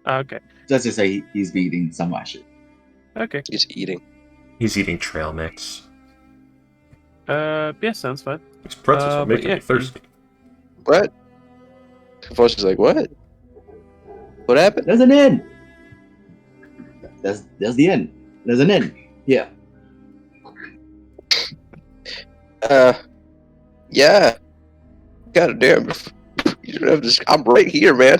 Okay. Let's just say he's been eating some ration. Okay. He's eating. He's eating trail mix. Yeah, sounds fine. These pretzels are but making yeah. me thirsty. What? Flush is like, what? What happened? There's an inn. There's the inn. There's an inn. Yeah. Yeah. God damn. You don't have to. I'm right here, man.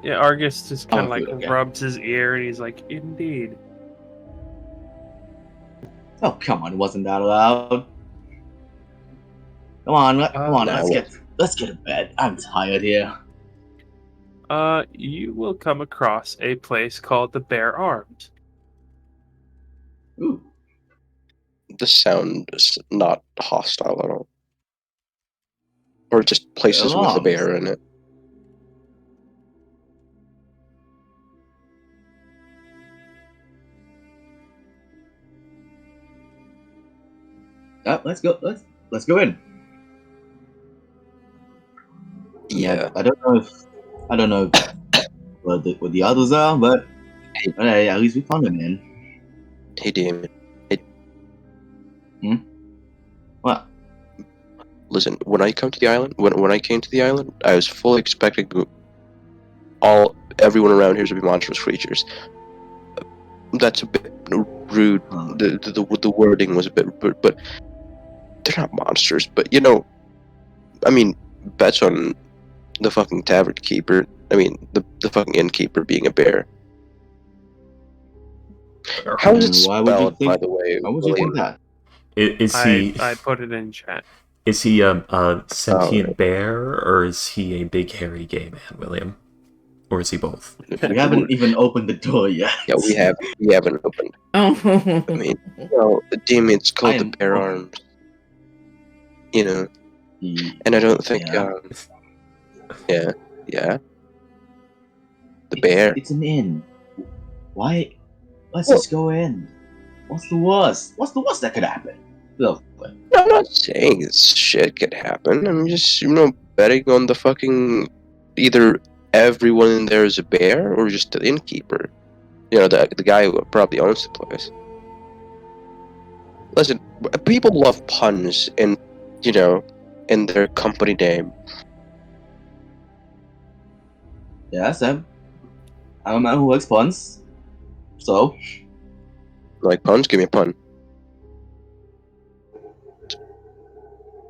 Yeah, Argus just kind of like okay. rubs his ear and he's like, indeed. Oh, come on, it wasn't that loud. Come on, no. let's get to bed. I'm tired here. You will come across a place called the Bare Arms. Ooh. The sound is not hostile at all. Or just places with a bear in it. Let's go. Let's go in. Yeah. I don't know what the others are, but hey, at least we found them in. Hey, Damon. What? Listen, when I come to the island, when I came to the island, I was fully expecting everyone around here to be monstrous creatures. That's a bit rude. The wording was a bit, but they're not monsters. But I mean, bets on the fucking tavern keeper. I mean, the fucking innkeeper being a bear. How is it Why would you spelled, by think? the way, Why would you think William? that? Is he I put it in chat. is he a sentient right. bear, or is he a big hairy gay man, William? Or is he both? We haven't even opened the door yet. Yeah, we haven't opened. I mean, damn, it's I called the am Bear open. Arms. And I don't think, Yeah. yeah, the bear. It's an inn. Why? Let's Well- just go in. What's the worst? What's the worst that could happen? Look, I'm not saying this shit could happen. I'm just, betting on the fucking either everyone in there is a bear or just the innkeeper. The guy who probably owns the place. Listen, people love puns in their company name. yes, I'm a man who likes puns. So, Like puns? Give me a pun.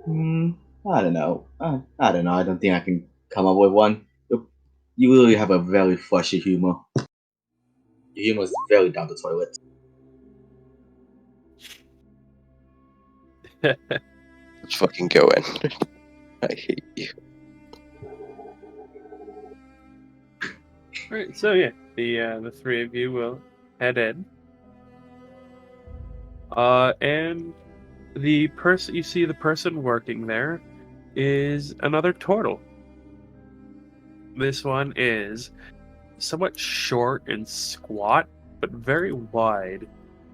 I don't know. I don't know. I don't think I can come up with one. You really have a very flashy humor. Your humor is very down the toilet. Let's fucking go in. I hate you. Right, so yeah, the three of you will head in. And the person working there is another turtle. This one is somewhat short and squat, but very wide.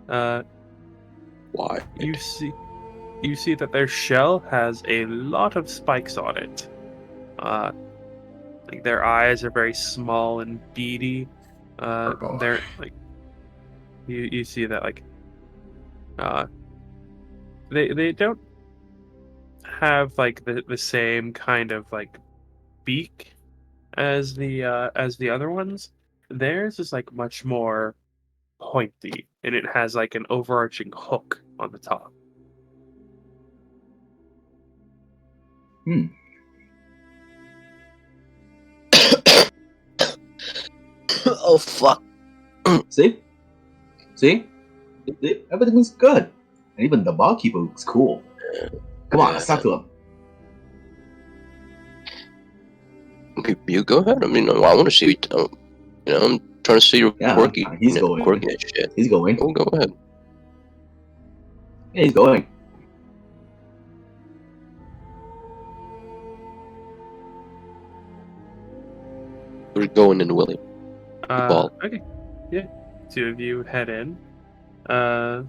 Why? You see that their shell has a lot of spikes on it. Like their eyes are very small and beady. Purple. They're like you see that they don't have like the same kind of like beak as the other ones. Theirs is like much more pointy, and it has like an overarching hook on the top. Oh fuck. See? See? Everything's good. And even the barkeeper looks cool. Come on, let's talk to him. You go ahead. I mean, I want to see. I'm trying to see your Yeah, quirky, he's going. quirky as shit. He's going. Oh, go ahead. Yeah, he's going. We're going in, William. Ball. Okay, yeah. Two of you head in. Yeah.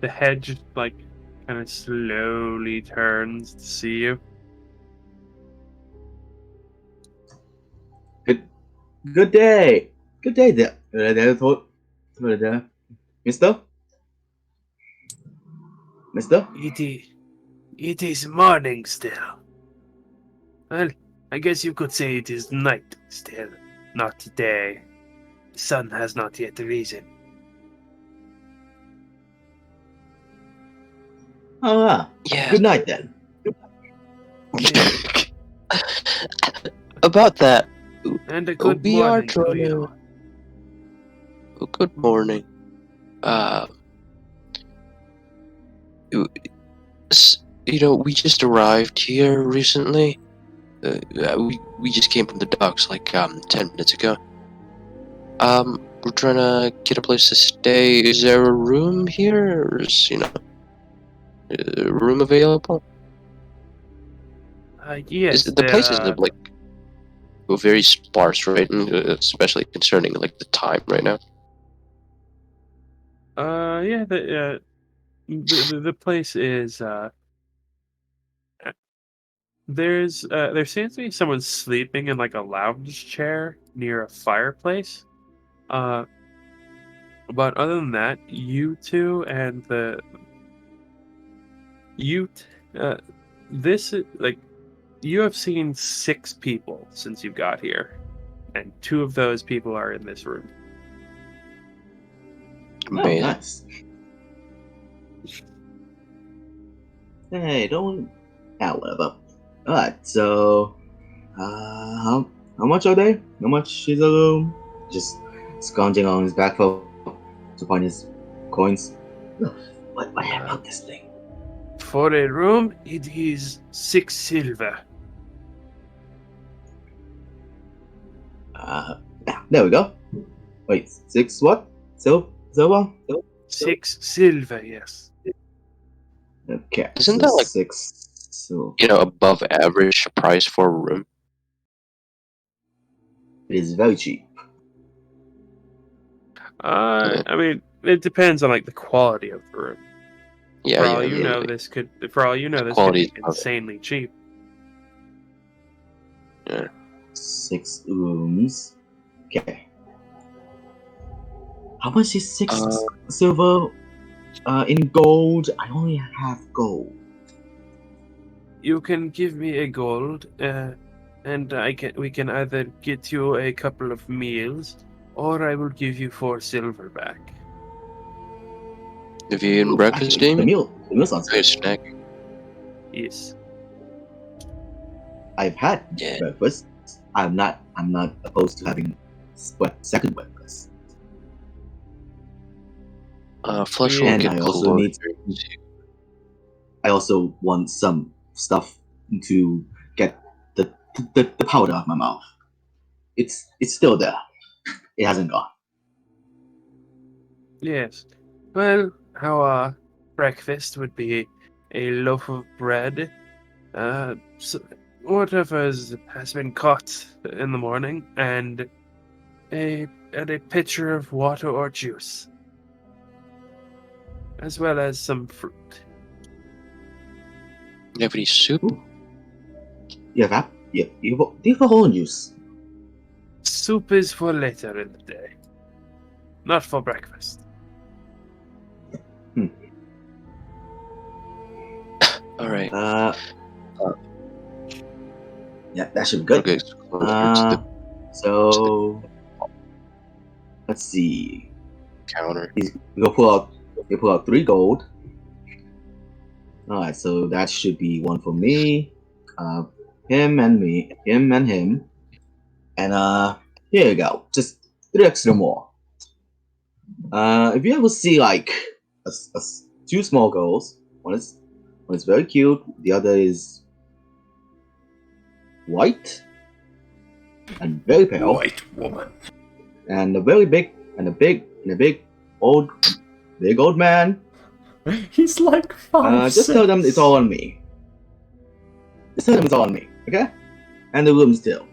The head just like kind of slowly turns to see you. Good day. Good day there. Mister? Mister? It is morning still. Well, I guess you could say it is night still, not day. The sun has not yet risen. Ah, Yeah. good night then. About that. And a good We are morning to trying you. to. Good morning. We just arrived here recently. We just came from the docks like 10 minutes ago. We're trying to get a place to stay. Is there a room here, or is a room available? Yes, The place is like very sparse, right? And especially concerning like the time right now. yeah, the place is there seems to be someone sleeping in like a lounge chair near a fireplace. But other than that, you two and this is like you have seen 6 people since you got here, and 2 of those people are in this room. Oh, Amazing. nice. Hey, don't. However. Alright, so. How much are they? How much is a room? Just scrounging on his back for to find his coins. Ugh, what about this thing? For a room, it is 6 silver. There we go. Wait, 6 what? Silver? 6 silver, yes. Okay. Isn't so that like 6 silver? above average price for a room? It is very cheap. I mean, it depends on like the quality of the room. Yeah, For yeah. all you know, Like, this could quality be is above it. insanely cheap. 6 rooms. Okay. How much is 6 silver? In gold, I only have gold. You can give me a gold, and we can either get you a couple of meals, or I will give you 4 silver back. Have you eaten Ooh, breakfast, actually, Damien? the meal sounds Or a good. snack? Yes. I've had Yeah. breakfast. I'm not opposed to having second breakfast. Flesh Yeah. will And get I a also little need. I also want some stuff to get the powder out of my mouth. It's still there. It hasn't gone. Yes. Well, our breakfast would be a loaf of bread, whatever has been caught in the morning, and a pitcher of water or juice, as well as some fruit. You have any soup? Ooh. You have do you have a whole juice? Soup is for later in the day, not for breakfast. All right. Yeah, that should be good. Okay. So closer to So let's see. the counter. You'll pull out 3 gold. Alright, so that should be 1 for me, him and him. And here you go. Just 3 extra more. If you ever see like 2 small girls, one is very cute, the other is white and very pale, White woman. and a very big old man. He's like 5'6". Just tell them it's all on me. Just tell them it's all on me, okay? And the room's still.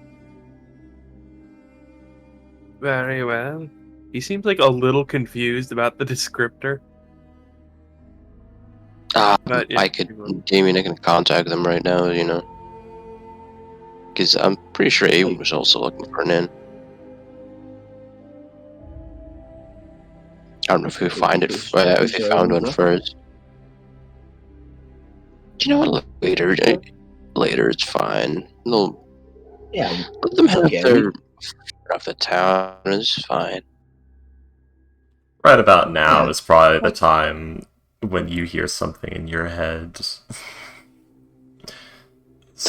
Very well. He seems like a little confused about the descriptor. But, yeah, I can contact them right now, because I'm pretty sure Abe was also looking for an inn. I don't know if we find it, if they found one first. You know what? Later it's fine. No, Yeah, let them have okay. their off the town. It's fine. Right about now Yeah. is probably the time when you hear something in your head.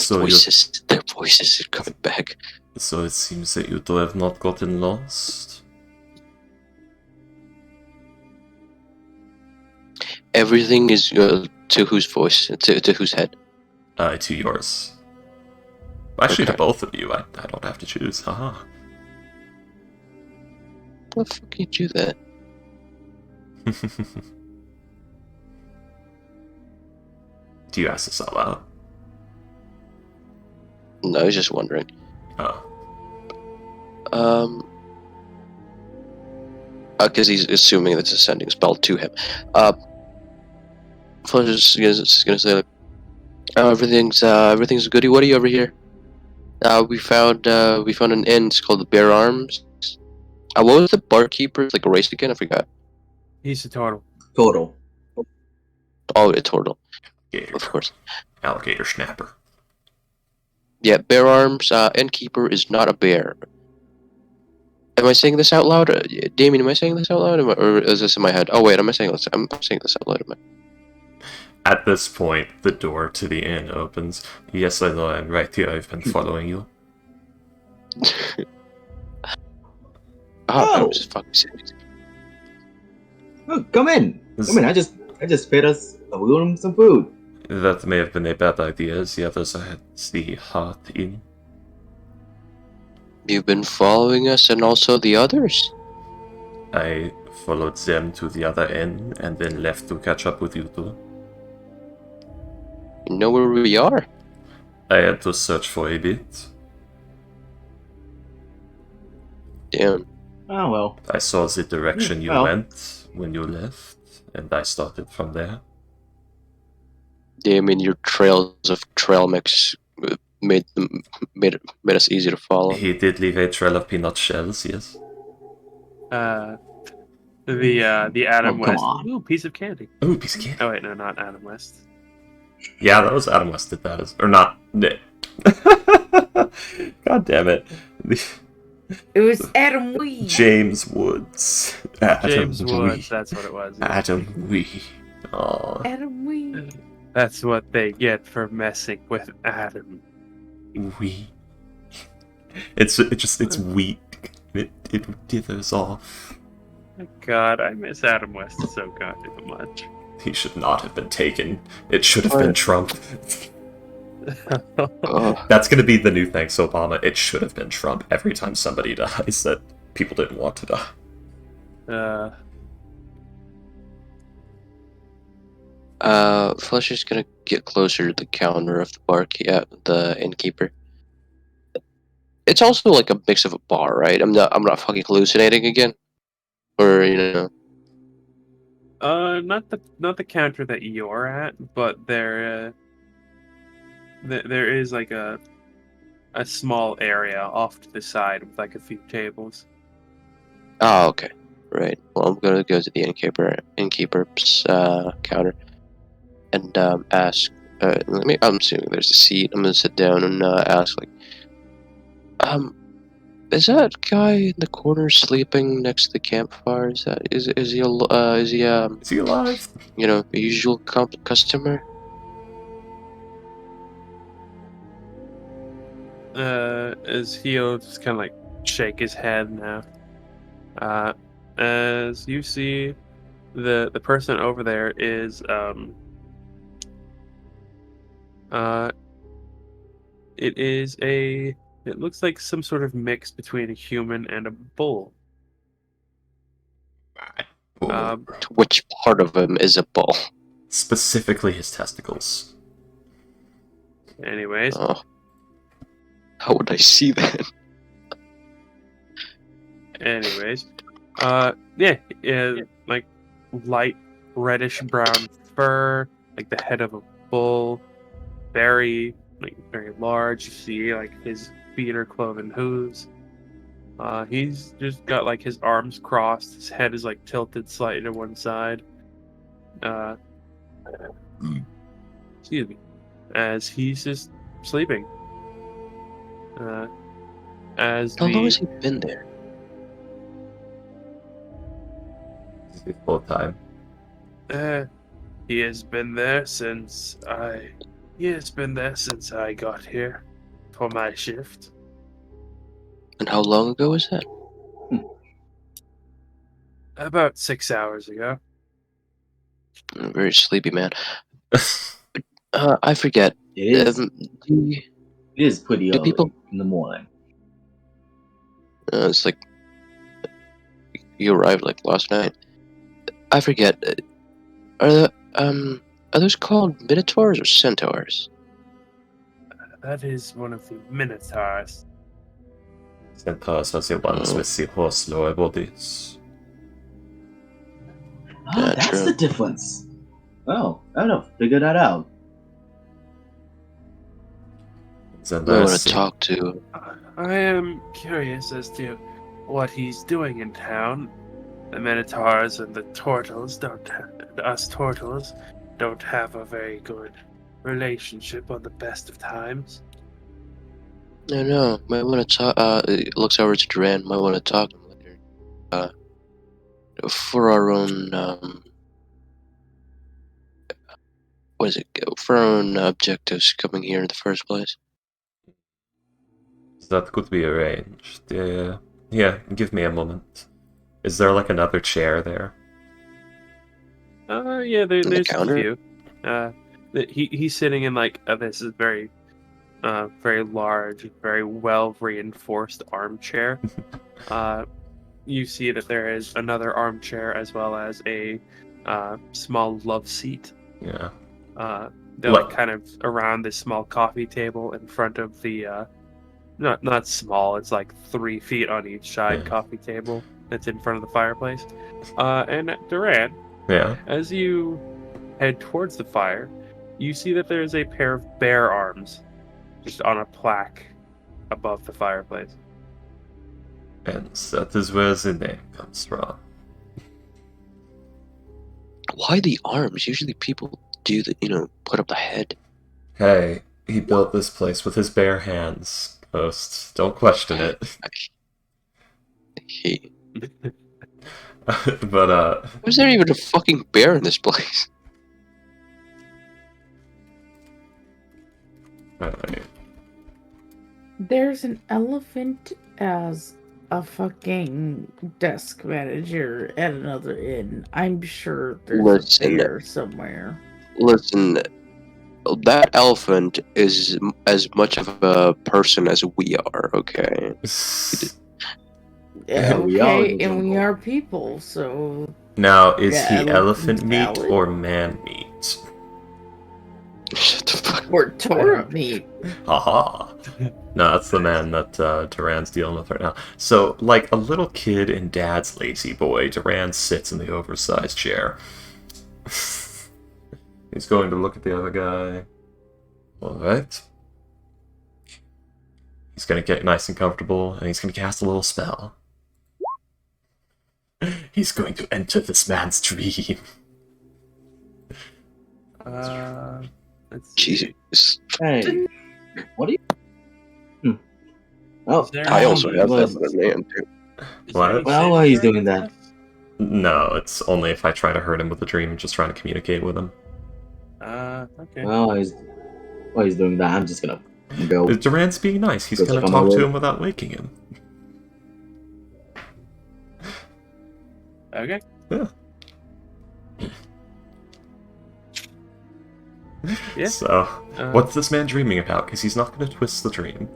Their voices are coming back. So it seems that you two have not gotten lost. Everything is to whose voice? To whose head? To yours. Actually, Okay. to both of you. I don't have to choose. Haha. How the fuck can you do that? Do you ask this out loud? No, I was just wondering. Oh. Because he's assuming that's a sending spell to him. Fletcher's just gonna say, like, everything's goody woody over here. We found an inn. It's called the Bear Arms. What was the barkeeper's like race again? I forgot. he's a turtle. Total. Oh, it's Tortle. Gator. Of course. Alligator snapper. Yeah, Bear Arms. Innkeeper is not a bear. Am I saying this out loud? Damien, am I saying this out loud? Or is this in my head? Oh wait, I'm saying this out loud. At this point, the door to the inn opens. Yes, I know, I'm right here. I've been following you. I'm Oh, just fucking serious. oh, come in. Come in. I just fed us a room some food. That may have been a bad idea, as the others had the heart in. You've been following us and also the others? I followed them to the other end and then left to catch up with you two. You know where we are? I had to search for a bit. Damn. Oh well. I saw the direction you Well. went when you left, and I started from there. Damn, in your trails of trail mix made us easy to follow. He did leave a trail of peanut shells, yes. The Adam Oh, come West. on. Ooh, piece of candy. Ooh, piece of candy. Oh wait, no, not Adam West. Yeah, that was Adam West did that. Or not. God damn it. It was Adam Wee. James Woods. James Wee. Woods. That's what it was. yeah. Adam Wee. Aw. Adam Wee. That's what they get for messing with Adam. Wee. It's weak. It dithers off. God, I miss Adam West so goddamn much. He should not have been taken. It should have been Trump. Oh, That's gonna be the new thanks Obama. It should have been Trump every time somebody dies that people didn't want to die. Fletcher's gonna get closer to the counter of the the innkeeper. It's also like a mix of a bar, right? I'm not fucking hallucinating again, or not the counter that you're at, but there is like a small area off to the side with like a few tables. Oh, okay, right. Well, I'm gonna go to the innkeeper's counter and ask. I'm assuming there's a seat. I'm gonna sit down and ask, like, is that guy in the corner sleeping next to the campfire? Is he Is he alive? a usual customer? As he'll just kind of like shake his head now. As you see, the person over there is it looks like some sort of mix between a human and a bull. Which part of him is a bull? Specifically his testicles. Anyways, Oh, how would I see that? like light reddish brown fur, like the head of a bull, very large. You see like his feet are cloven hooves. He's just got like his arms crossed. His head is like tilted slightly to one side. Excuse me. As he's just sleeping. As How long the has he been there? Full time. he has been there since I got here for my shift. And how long ago was that? About 6 hours ago. I'm very sleepy, man. I forget. It is. Do It is pretty do early people- in the morning. It's like you arrived like last night. I forget. Are those called minotaurs or centaurs? That is one of the minotaurs. Centaurs are the ones with the horse lower bodies. Ah, Yeah, that's true. the difference. Oh, I don't figure that out. Then I want there's to talk to. I am curious as to what he's doing in town. The minotaurs and the turtles don't have a very good relationship on the best of times. I know. Might want to talk. Looks over to Duran. Might want to talk to him later. For our own. What is it? For our own objectives coming here in the first place. that could be arranged. Yeah, give me a moment. Is there like another chair there? Yeah, the there's a counter? few. He's sitting in like this is very large, very well reinforced armchair. You see that there is another armchair as well as a small love seat. Yeah. They're like kind of around this small coffee table in front of the not small. It's like 3 feet on each side coffee table that's in front of the fireplace. And Duran, Yeah. as you head towards the fire, you see that there is a pair of bear arms just on a plaque above the fireplace. And that is where the name comes from. Why the arms? Usually people do the, put up the head. Hey, he built this place with his bare hands, Ghost. Don't question it. He... But, Was there even a fucking bear in this place? Alright. There's an elephant as a fucking desk manager at another inn. I'm sure there's a bear somewhere. Listen, that elephant is as much of a person as we are, okay? Yeah, we are in okay, the and we jungle. are people, so... Now, is Yeah, he elephant elephant meat salad? or man meat? Shut the fuck up. Or Torah meat. Haha. No, that's the man that Duran's dealing with right now. So, like a little kid in Dad's lazy boy, Duran sits in the oversized chair. He's going to look at the other guy. Alright. He's going to get nice and comfortable, and he's going to cast a little spell. He's going to enter this man's dream. Let's see. Jesus. Hey, what are you? Oh, Is there I also any- have that was- in a name, too. is What? there any Well, while he's saving doing throws? No, it's only if I try to hurt him with a dream, just trying to communicate with him. Okay. While he's doing that, I'm just gonna go. Duran's being nice. He's Go going check to on my talk to room. him without waking him. Okay. Yeah. Yeah. So, what's this man dreaming about? Because he's not going to twist the dream.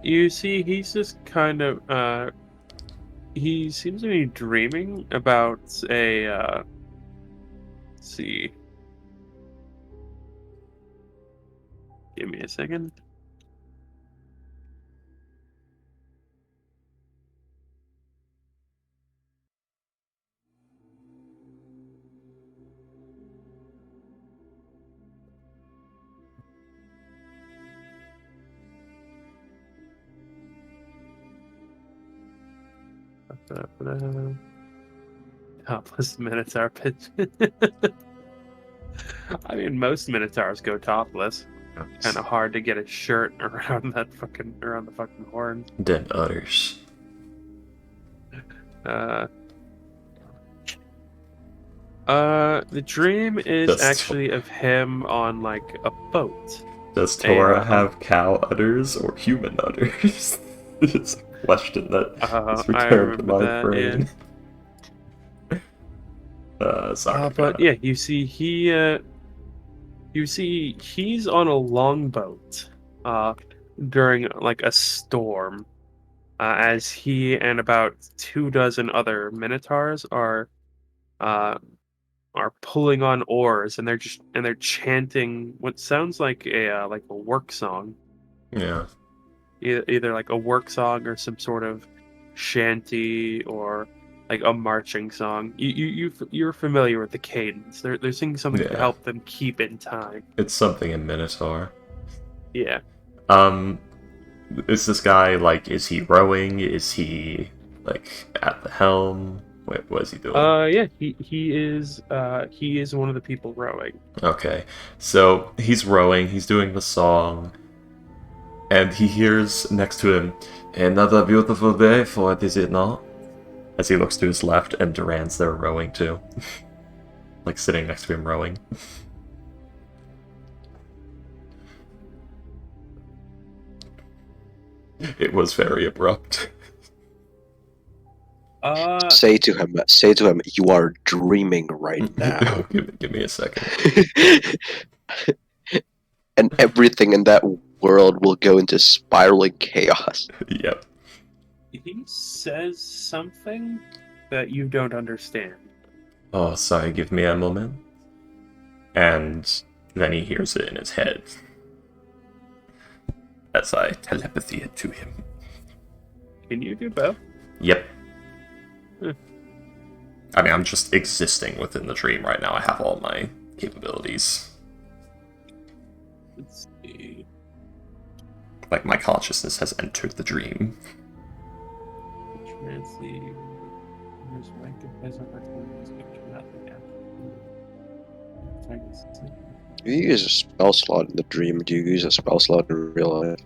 You see, he's just kind of, he seems to be dreaming about let's see. Give me a second. Topless Minotaur pitch. I mean, most Minotaurs go topless. Kind of hard to get a shirt around the fucking horn. Then others. The dream is That's actually of him on like a boat. Does Torah Yeah. have cow udders or human udders? It's a question that is I returned to remember my that, brain. Sorry. But yeah, you see he's on a longboat during like a storm, as he and about 24 other minotaurs are pulling on oars, and they're chanting what sounds like a work song. Yeah. Either like a work song or some sort of shanty or like a marching song. You're familiar with the cadence. They're singing something to Yeah. help them keep in time. It's something in Minotaur. Yeah. Is this guy, like, is he rowing? Is he, like, at the helm? Wait, what is he doing? Yeah, he is one of the people rowing. Okay, so he's rowing, he's doing the song, and he hears next to him, "Another beautiful day for it, is it not?" As he looks to his left, and Duran's there rowing too. Like, sitting next to him rowing. It was very abrupt. Say to him, you are dreaming right now. give me a second. And everything in that world will go into spiraling chaos. Yep. he says something that you don't understand. Oh, sorry, give me a moment. And then he hears it in his head. As I telepathy it to him. Can you do both? Yep. Hmm. I mean, I'm just existing within the dream right now. I have all my capabilities. Let's see. Like, my consciousness has entered the dream. Transy. Here's my comparison opportunities, but nothing Do you use a spell slot in the dream? Do you use a spell slot in real life?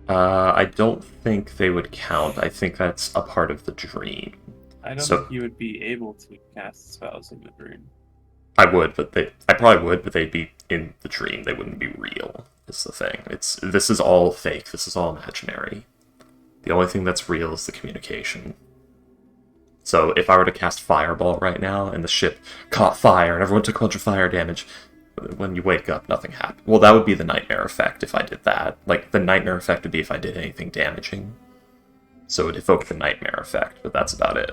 I don't think they would count. I think that's a part of the dream. I don't So- think you would be able to cast spells in the dream. I probably would, but they'd be in the dream. They wouldn't be real. Is the thing. This is all fake. This is all imaginary. The only thing that's real is the communication. So if I were to cast Fireball right now and the ship caught fire and everyone took a bunch of fire damage, when you wake up, nothing happened. Well, that would be the nightmare effect if I did that. Like, the nightmare effect would be if I did anything damaging. So it would evoke the nightmare effect, but that's about it.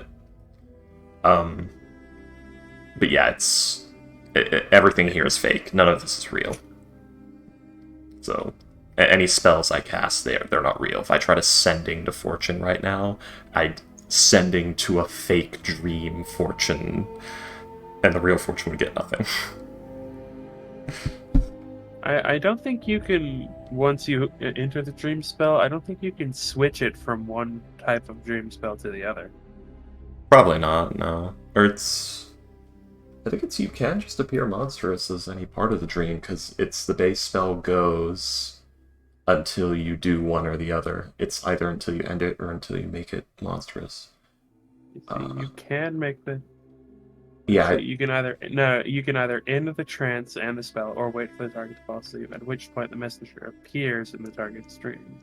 But yeah, everything here is fake. None of this is real. So, any spells I cast, they're not real. If I try to sending to Fortune right now, I'd sending to a fake dream Fortune, and the real Fortune would get nothing. I don't think you can, once you enter the dream spell, I don't think you can switch it from one type of dream spell to the other. Probably not, no. Or I think you can just appear monstrous as any part of the dream, because it's the base spell goes until you do one or the other. It's either until you end it or until you make it monstrous. You see, you can make the... Yeah, So you can either end the trance and the spell, or wait for the target to fall asleep, at which point the messenger appears in the target's dream.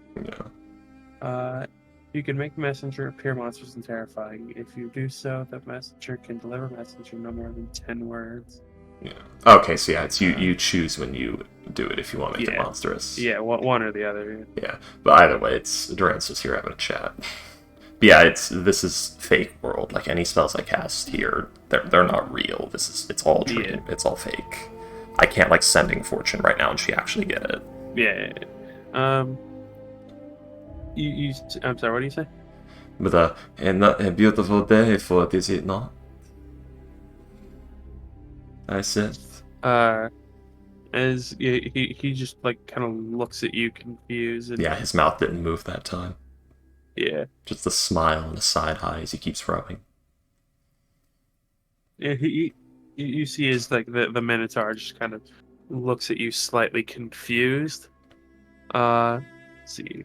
yeah. You can make the messenger appear monstrous and terrifying. If you do so, the messenger can deliver messenger no more than 10 words. Yeah. Okay, so yeah, it's you choose when you do it if you want to make it monstrous. Yeah, one or the other. Yeah, but either way, Duran's just here having a chat. But yeah, this is fake world. Like, any spells I cast here, they're not real. It's all dream. Yeah. It's all fake. I can't like sending Fortune right now and she actually get it. Yeah. I'm sorry. What do you say? But a beautiful day for it, is it not? I said. As he just like kind of looks at you confused. And, Yeah, his mouth didn't move that time. Yeah. Just a smile and a side eye as he keeps rowing. Yeah. You see his like the Minotaur just kind of looks at you slightly confused. Let's see.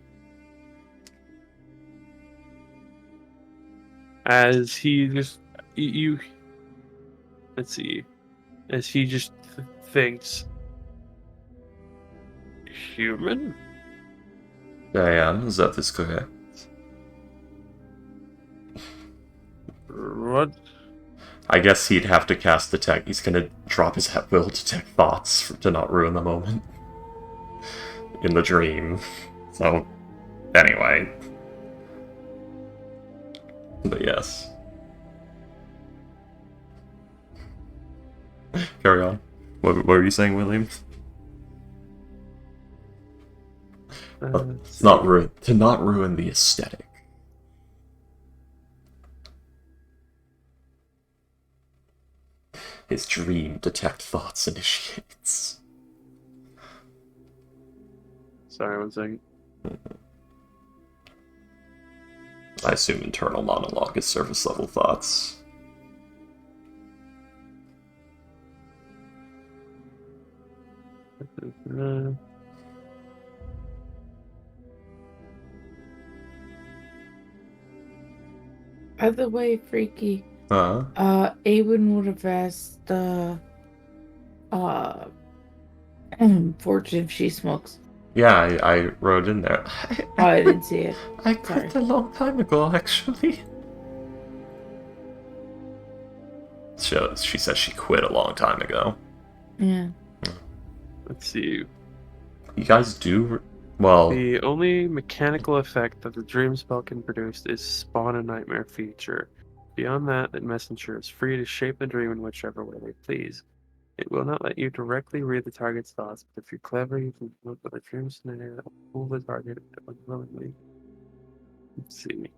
As he just let's see, as he just thinks, human? I am, that is correct. What? I guess he'd have to cast detect. He's gonna drop his will detect thoughts to not ruin the moment in the dream. So, anyway. But yes. Carry on. What were you saying, William? Not ruin the aesthetic. His dream detect thoughts initiates. Sorry, one second. I assume internal monologue is surface level thoughts. By the way, Freaky, Huh? Awen would have asked Fortune if she smokes. Yeah, I wrote in there. Oh, I didn't see it. I quit Sorry. a long time ago, actually. She says she quit a long time ago. Yeah. Let's see. You guys do... Well, The only mechanical effect that the dream spell can produce is spawn a nightmare feature. Beyond that, the messenger is free to shape the dream in whichever way they please. It will not let you directly read the target's thoughts, but if you're clever, you can come up with a dream scenario that will fool the target willingly. Let's see.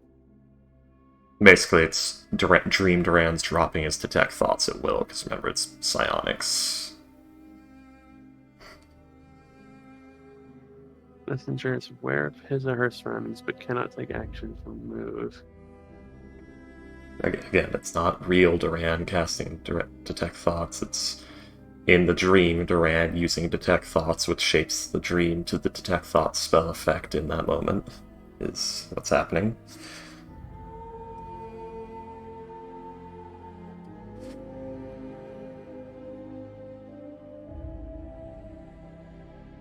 basically it's Dream Duran's dropping his detect thoughts at will, because remember, it's psionics. Messenger is aware of his or her surroundings, but cannot take action to move. Again, it's not real Duran casting detect thoughts, it's in the dream Duran using detect thoughts, which shapes the dream to the detect thoughts spell effect in that moment, is what's happening.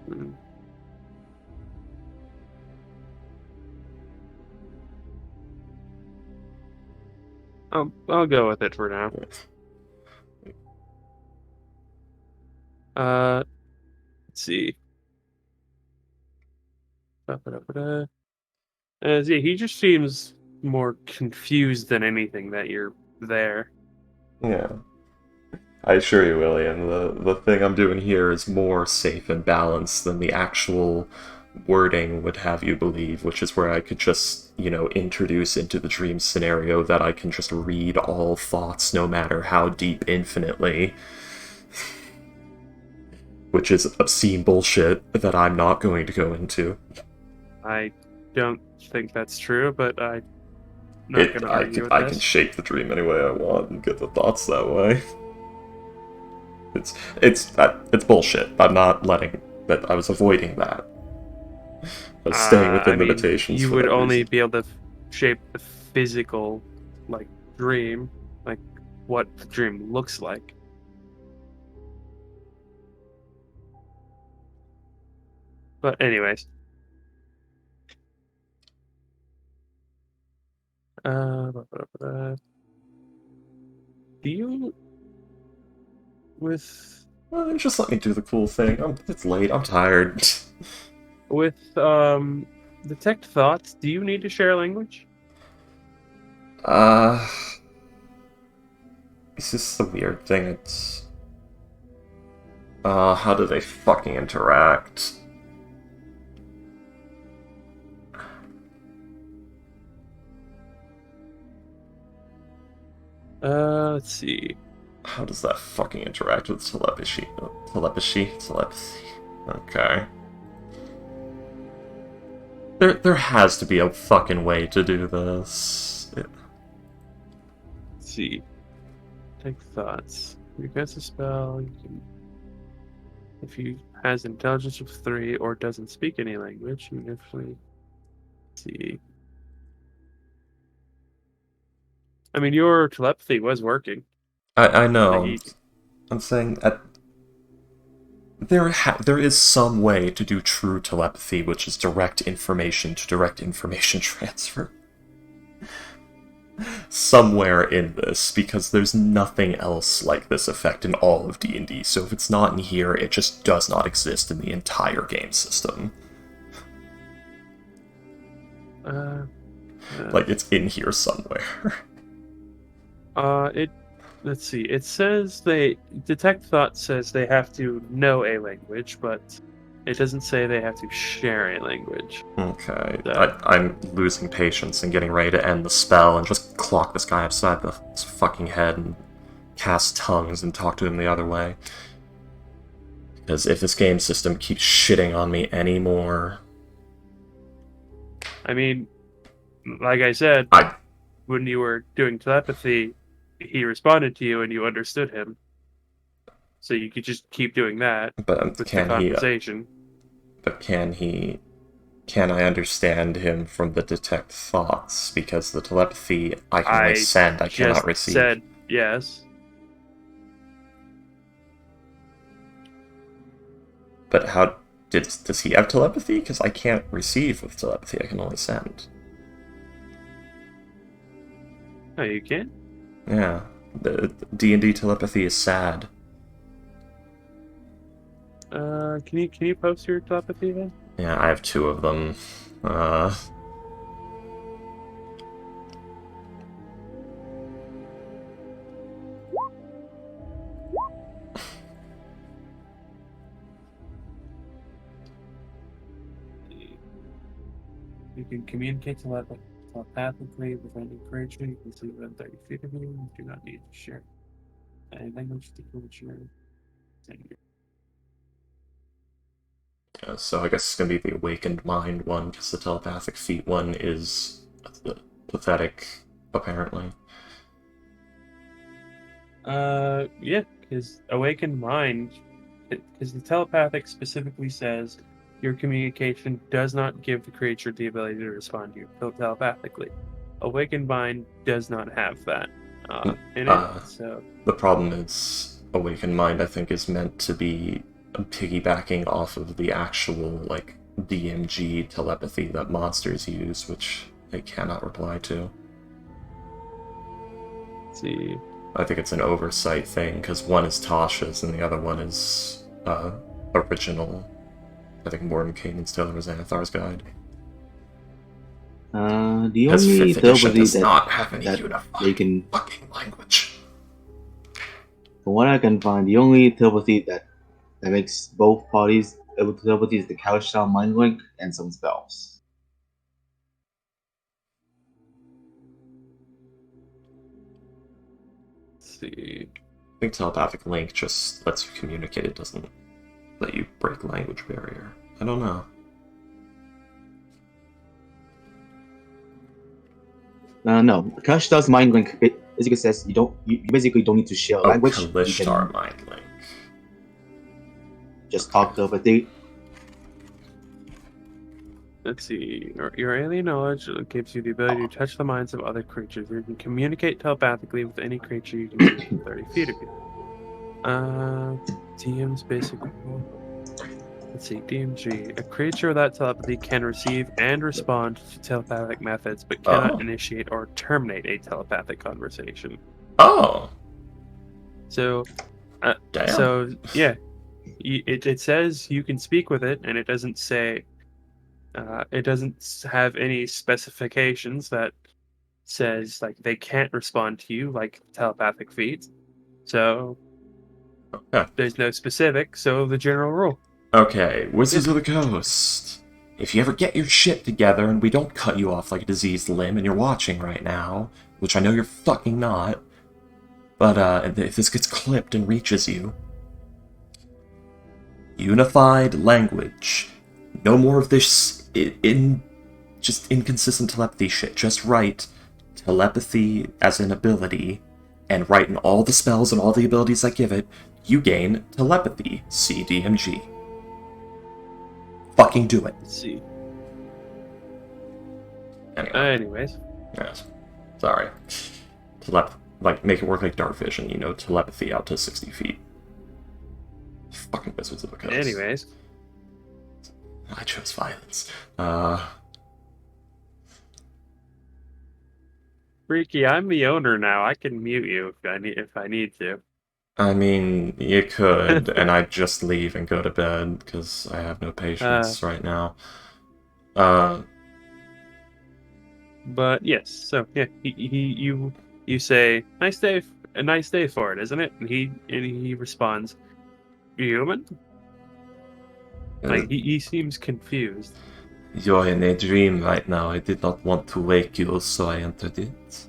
Hmm. I'll go with it for now. Let's see. Yeah, he just seems more confused than anything that you're there. Yeah. I assure you, William, the thing I'm doing here is more safe and balanced than the actual wording would have you believe, which is where I could just, introduce into the dream scenario that I can just read all thoughts no matter how deep infinitely. Which is obscene bullshit that I'm not going to go into. I don't think that's true, but I'm not going to argue with I this. can shape the dream any way I want and get the thoughts that way. It's bullshit. I'm not letting that. I was avoiding that. I was staying within limitations. You for would that only reason. be able to shape the physical, dream, what the dream looks like. But anyways, do you with Well, just let me do the cool thing. It's late. I'm tired. detect thoughts? Do you need to share language? It's just the weird thing. It's how do they fucking interact? Let's see. How does that fucking interact with telepathy? Telepathy? Okay. There has to be a fucking way to do this. Let's see. Take thoughts. You cast a spell. You can, if he has intelligence of 3 or doesn't speak any language, you definitely see. I mean, your telepathy was working. I know. I'm saying there is some way to do true telepathy, which is direct information to direct information transfer. Somewhere in this, because there's nothing else like this effect in all of D&D, so if it's not in here, it just does not exist in the entire game system. Like, it's in here somewhere. Let's see. It says detect thought says they have to know a language, but it doesn't say they have to share a language. Okay, I'm losing patience and getting ready to end the spell and just clock this guy upside his fucking head and cast tongues and talk to him the other way. Because if this game system keeps shitting on me anymore... I mean, like I said, when you were doing telepathy, he responded to you and you understood him. So you could just keep doing that with the conversation. Can I understand him from the detect thoughts? Because the telepathy I can only send, I cannot receive. I said yes. But how... Does he have telepathy? Because I can't receive with telepathy, I can only send. Oh, you can? Yeah, the D&D telepathy is sad. Can you post your telepathy then? Yeah, I have 2 of them. You can communicate telepathically with any creature you can see within 30 feet of you. You do not need to share any language to creature. Yeah, so I guess it's gonna be the awakened mind one, because the telepathic feet one is pathetic, apparently. Yeah, because awakened mind, because the telepathic specifically says your communication does not give the creature the ability to respond to you telepathically. Awakened mind does not have that in it, so The problem is, awakened mind, I think, is meant to be piggybacking off of the actual, like, DMG telepathy that monsters use, which they cannot reply to. let's see. I think it's an oversight thing, because one is Tasha's and the other one is original. I think Mordenkainen's Taylor Xanathar's Guide. The Because only 5th edition telepathy does not have any that unified they can, fucking language. from what I can find, the only telepathy that makes both parties able to telepathy is the couch style mind link and some spells. Let's see. I think telepathic link just lets you communicate, it doesn't let you break language barrier. I don't know. No, couch style mind link basically says you basically don't need to share language. You Kalishtar can mind link. just talk telepathy. Let's see. Your alien knowledge gives you the ability to touch the minds of other creatures. You can communicate telepathically with any creature you can see within 30 feet of you. DM's basic rule. Let's see. DMG. A creature without telepathy can receive and respond to telepathic methods, but cannot initiate or terminate a telepathic conversation. Oh! So, Damn. so yeah, it says you can speak with it, and it doesn't say. It doesn't have any specifications that says like they can't respond to you like telepathic feeds. So there's no specific. So the general rule. Okay, Wizards of the Coast. If you ever get your shit together and we don't cut you off like a diseased limb and you're watching right now, which I know you're fucking not, but if this gets clipped and reaches you, unified language. No more of this just inconsistent telepathy shit. Just write telepathy as an ability, and write in all the spells and all the abilities I give it, you gain telepathy, CDMG. Fucking do it. Let's see. Anyway. Anyways. Yes. Sorry. Like, make it work like dark vision, telepathy out to 60 feet. Fucking Wizards of the Coast. Anyways. I chose violence. Freaky, I'm the owner now. I can mute you if I need to. I mean, you could, and I'd just leave and go to bed, because I have no patience right now. But yes, so yeah, you say a nice day for it, isn't it? And he responds, human? Like he seems confused. You're in a dream right now. I did not want to wake you, so I entered it.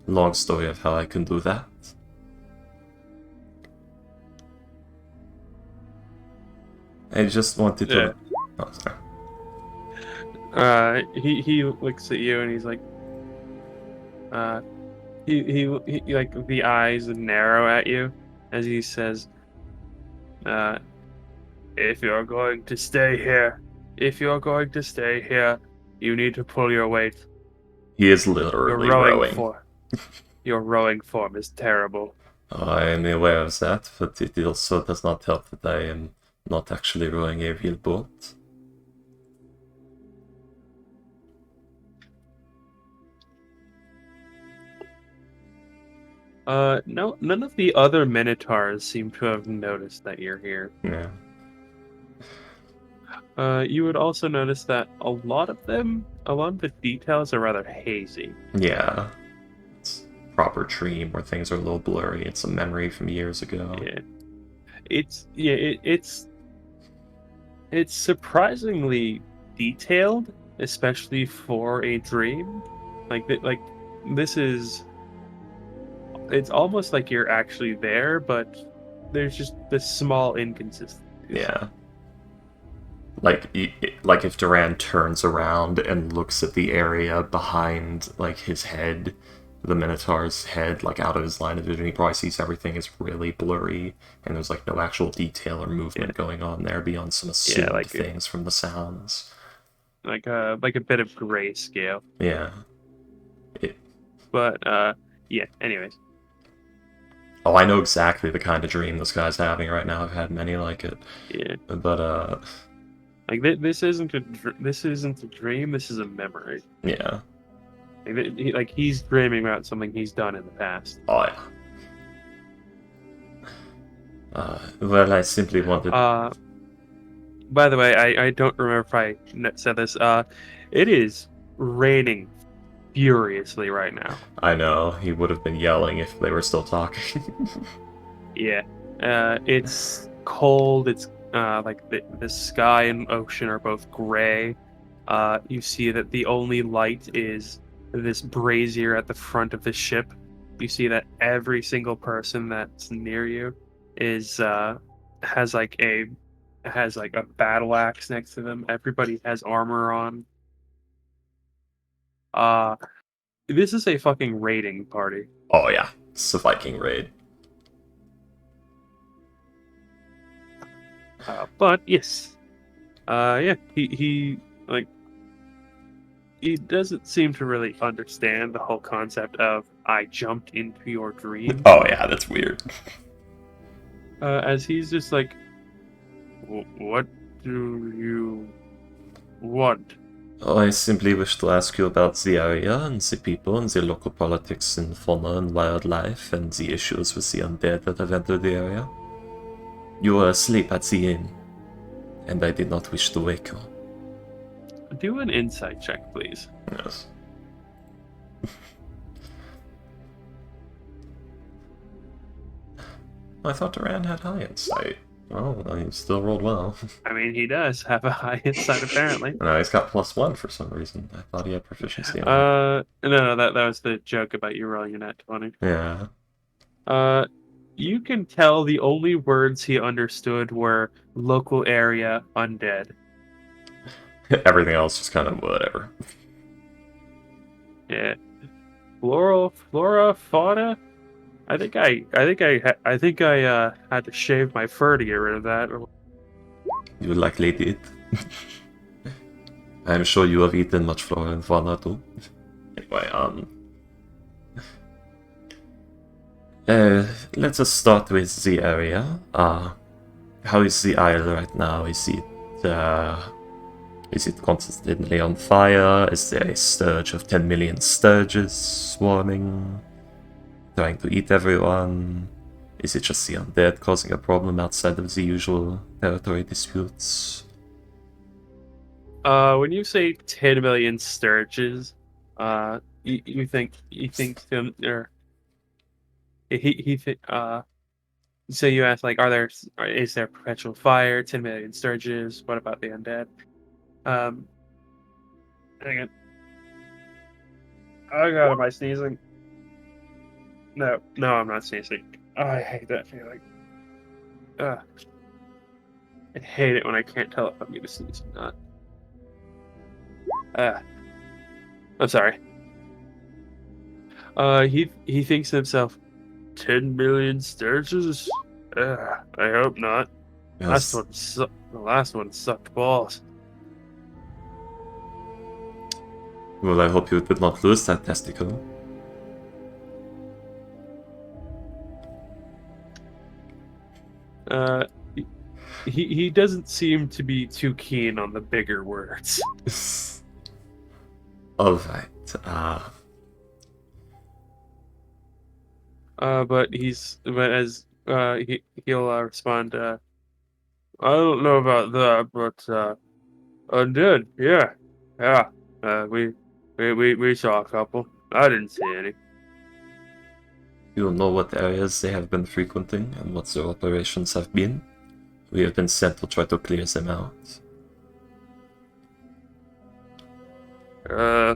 Long story of how I can do that. I just wanted to... Oh, sorry. He looks at you and he's like... He like, the eyes narrow at you as he says, if you're going to stay here, you need to pull your weight. He is literally rowing. Your rowing form is terrible. I am aware of that, but it also does not help that I am not actually rowing a real boat. No, none of the other Minotaurs seem to have noticed that you're here. Yeah. You would also notice that a lot of the details are rather hazy. Yeah. It's proper dream where things are a little blurry. It's a memory from years ago. Yeah, it's surprisingly detailed, especially for a dream. This is. It's almost like you're actually there, but there's just this small inconsistency. Yeah. Like if Duran turns around and looks at the area behind like his head, the Minotaur's head, like out of his line of vision, he probably sees everything is really blurry, and there's like no actual detail or movement going on there beyond some assumed things from the sounds. Like a bit of grayscale. Yeah. But yeah. Anyways. Oh, I know exactly the kind of dream this guy's having right now. I've had many like it. Yeah. But like this isn't a dream. This is a memory. Yeah. Like he's dreaming about something he's done in the past. Oh yeah. Well, I simply wanted. By the way, I don't remember if I said this. It is raining furiously right now. I know, he would have been yelling if they were still talking. Yeah. It's cold. It's like the sky and ocean are both gray. You see that the only light is this brazier at the front of the ship. You see that every single person that's near you has like a battle axe next to them. Everybody has armor on. This is a fucking raiding party. Oh yeah, it's a Viking raid. But yes, yeah, he doesn't seem to really understand the whole concept of I jumped into your dream. Oh yeah, that's weird. As he's just like, what do you want? Oh, I simply wish to ask you about the area and the people and the local politics and fauna and wildlife and the issues with the undead that have entered the area. You were asleep at the inn, and I did not wish to wake you. Do an insight check, please. Yes. I thought Duran had high insight. Oh, he still rolled well. I mean, he does have a high insight, apparently. No, he's got +1 for some reason. I thought he had proficiency on it. No, that was the joke about you rolling a nat 20. Yeah. You can tell the only words he understood were local area, undead. Everything else just kind of whatever. Yeah. Flora, fauna. I think I had to shave my fur to get rid of that. You likely did. I'm sure you have eaten much flora and fauna too. Anyway, let us start with the area. How is the isle right now? Is it constantly on fire? Is there a scourge of 10 million sturges swarming, trying to eat everyone? Is it just the undead causing a problem outside of the usual territory disputes? When you say 10 million sturges, you think him or so you ask like, is there perpetual fire? 10 million sturges. What about the undead? Hang on. Oh god, am I sneezing? No, I'm not sneezing. Oh, I hate that feeling. I hate it when I can't tell if I'm gonna sneeze or not. I'm sorry. He thinks to himself, 10 million sturges? I hope not. Yes. The last one sucked balls. Well, I hope you did not lose that testicle. he doesn't seem to be too keen on the bigger words. Alright, But as he'll respond, I don't know about that, but I did, yeah, yeah. We saw a couple. I didn't see any. you know what areas they have been frequenting and what their operations have been. We have been sent to try to clear them out. Uh,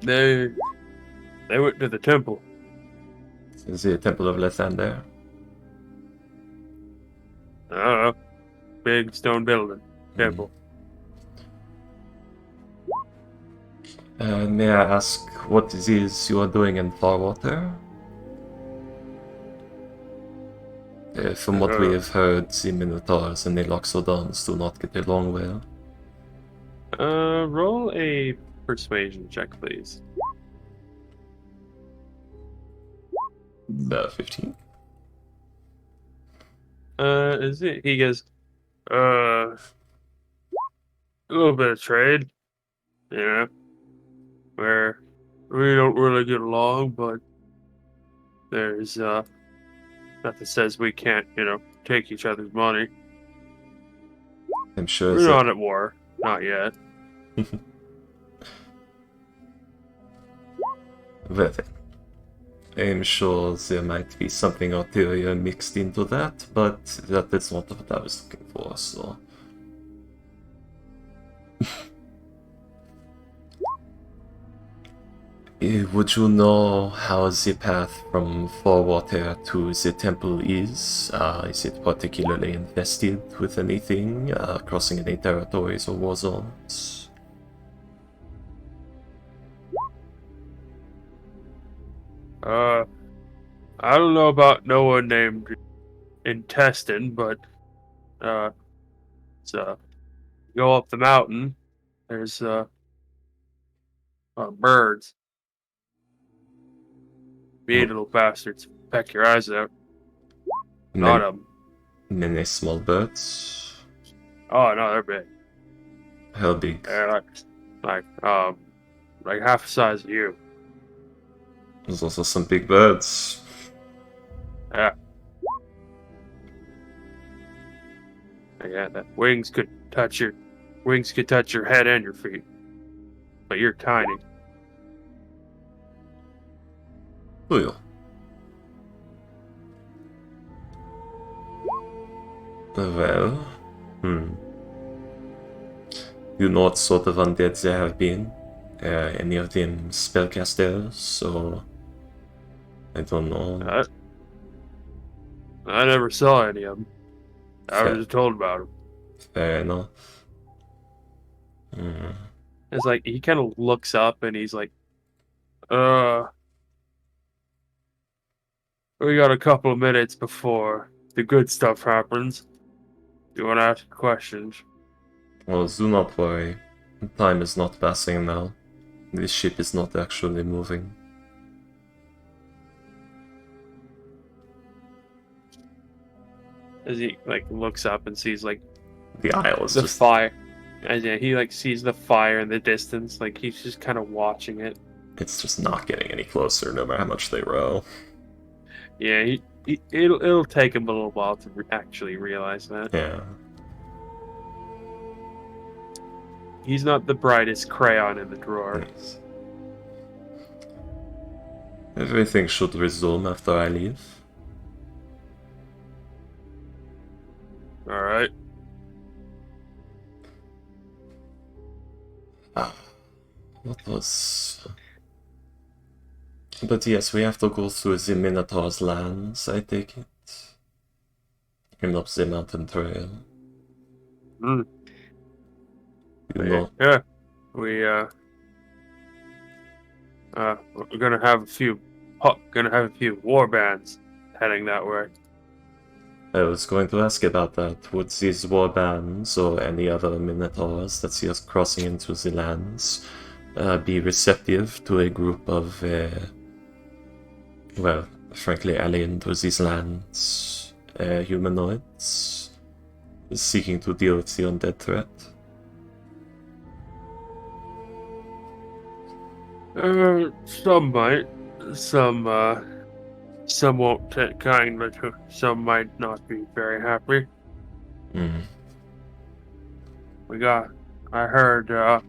they went to the temple. Is the Temple of Lethan there? I don't know, big stone building, temple. May I ask what it is you are doing in Farwater? From what we have heard, the Minotaurs and the Loxodons do not get along well. Roll a persuasion check, please. 15. Is it? He goes, a little bit of trade, you know, where we don't really get along, but there's nothing says we can't, take each other's money. I'm sure We're not at war, not yet. Well then, I'm sure there might be something ulterior mixed into that, but that is not what I was looking for, so... Would you know how the path from Farwater to the temple is? Is it particularly infested with anything, crossing any territories or war zones? I don't know about no one named Intestine, but so go up the mountain. There's birds. Mean little bastards. Peck your eyes out. Not them. Many small birds? Oh no, they're big. How big? They're like half the size of you. There's also some big birds. Yeah. Yeah, that wings could touch your head and your feet. But you're tiny. Well. Well, You know what sort of undead there have been? Any of them spellcasters, or... I don't know. I never saw any of them. I was Fair. just told about them. Fair enough. It's like, he kind of looks up and he's like, we got a couple of minutes before the good stuff happens. Do you want to ask questions? Well, do not worry. Time is not passing now. This ship is not actually moving. As he looks up and sees The Isle is the just... fire. And yeah, he sees the fire in the distance. He's just kind of watching it. It's just not getting any closer, no matter how much they row. Yeah, it'll take him a little while to actually realize that. Yeah. He's not the brightest crayon in the drawer. Yes. Everything should resume after I leave. Alright. What was... But yes, we have to go through the Minotaur's lands, I take it. And up the mountain trail. Mm. You know, Yeah. We're gonna have a few war bands heading that way. I was going to ask about that. Would these war bands or any other Minotaurs that see us crossing into the lands be receptive to a group of, well, frankly alien to these lands humanoids? seeking to deal with the undead threat? Some might. Some won't take kindly to it. Some might not be very happy. Hmm. I heard the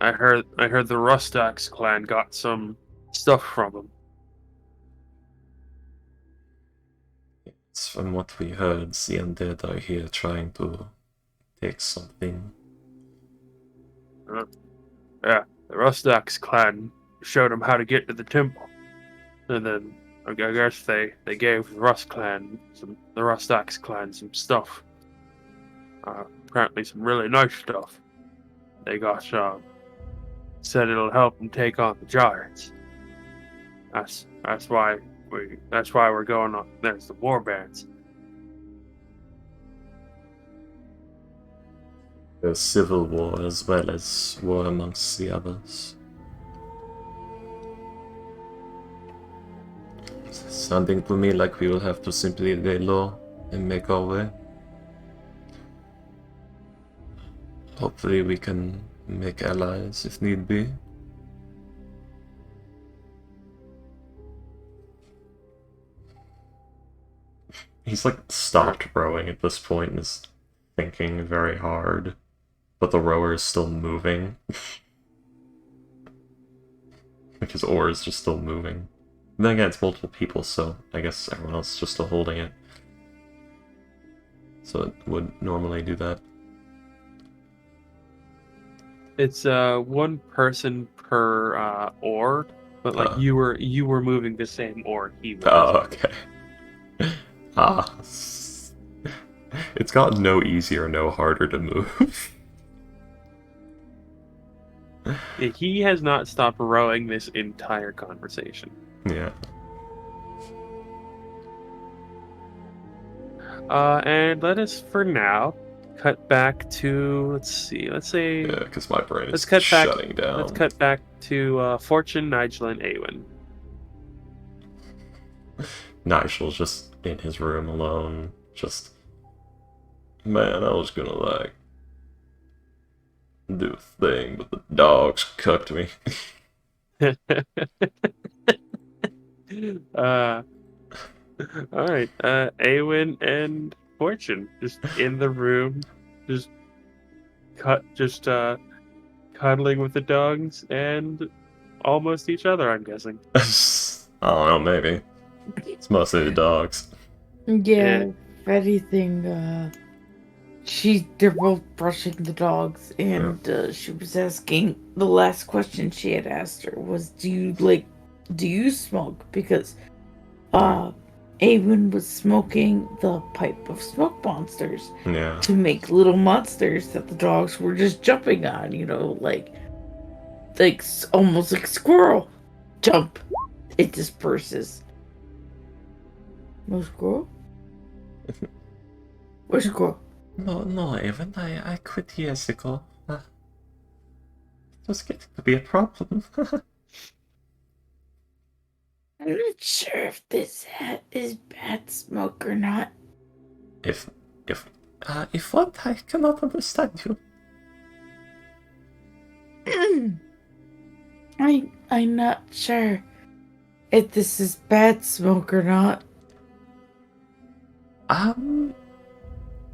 Rustax clan got some stuff from them. It's from what we heard, the undead are here trying to take something. Yeah, the Rustax clan showed them how to get to the temple. And then I guess they gave the Rustax clan some stuff. Apparently some really nice stuff. They got said it'll help them take on the giants. That's why we're going on. There's the war bands. There's civil war as well as war amongst the others. It's sounding to me like we will have to simply lay low and make our way. Hopefully we can make allies if need be. He's like stopped rowing at this point and is thinking very hard, but the rower is still moving. Like his oar is just still moving. And then again, it's multiple people, so I guess everyone else is just still holding it. So it would normally do that. It's one person per oar, but like you were moving the same oar he was. Oh, okay. It's gotten no easier, no harder to move. He has not stopped rowing this entire conversation. Yeah. And let us, for now, cut back to, let's say... Yeah, because my brain is cut back, shutting down. Let's cut back to Fortune, Nigel, and Awen. Nigel's just in his room alone, just... Man, I was gonna, like... do a thing, but the dogs cooked me. Alright, Awen and Fortune, just in the room, just cuddling with the dogs and almost each other, I'm guessing. I don't know, maybe. It's mostly the dogs. Yeah, if anything, they're both brushing the dogs, and she was asking, the last question she had asked her was, do you smoke? Because, Avon was smoking the pipe of smoke monsters to make little monsters that the dogs were just jumping on, like almost like squirrel. Jump. It disperses. No squirrel? Where's squirrel? No, Evan, I quit years ago. It was getting to be a problem. I'm not sure if this hat is bad smoke or not. If what? I cannot understand you. I'm not sure if this is bad smoke or not.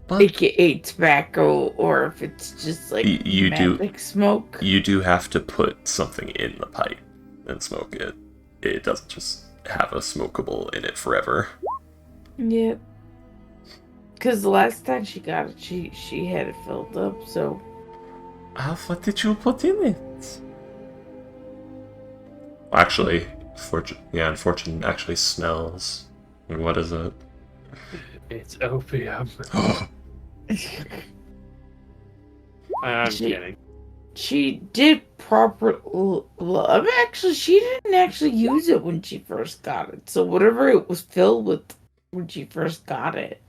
But AKA tobacco, or if it's just like magic smoke. You do have to put something in the pipe and smoke it. It doesn't just have a smokable in it forever. Yep. Because the last time she got it, she had it filled up, so... What did you put in it? Actually, Fortune actually smells. What is it? It's opium. I'm kidding. She did she didn't actually use it when she first got it. So whatever it was filled with when she first got it.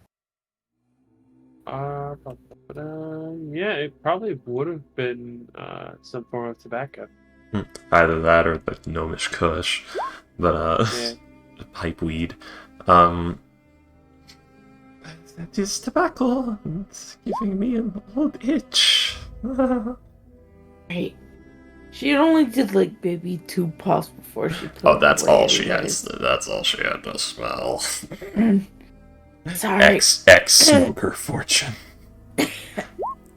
Yeah, it probably would have been some form of tobacco. Either that or the gnomish kush. But, pipe weed. That is tobacco and giving me an old itch. Right. She only did like maybe 2 puffs before she put Oh, it that's away all she anyways. has. That's all she had to smell. Sorry. Ex smoker fortune.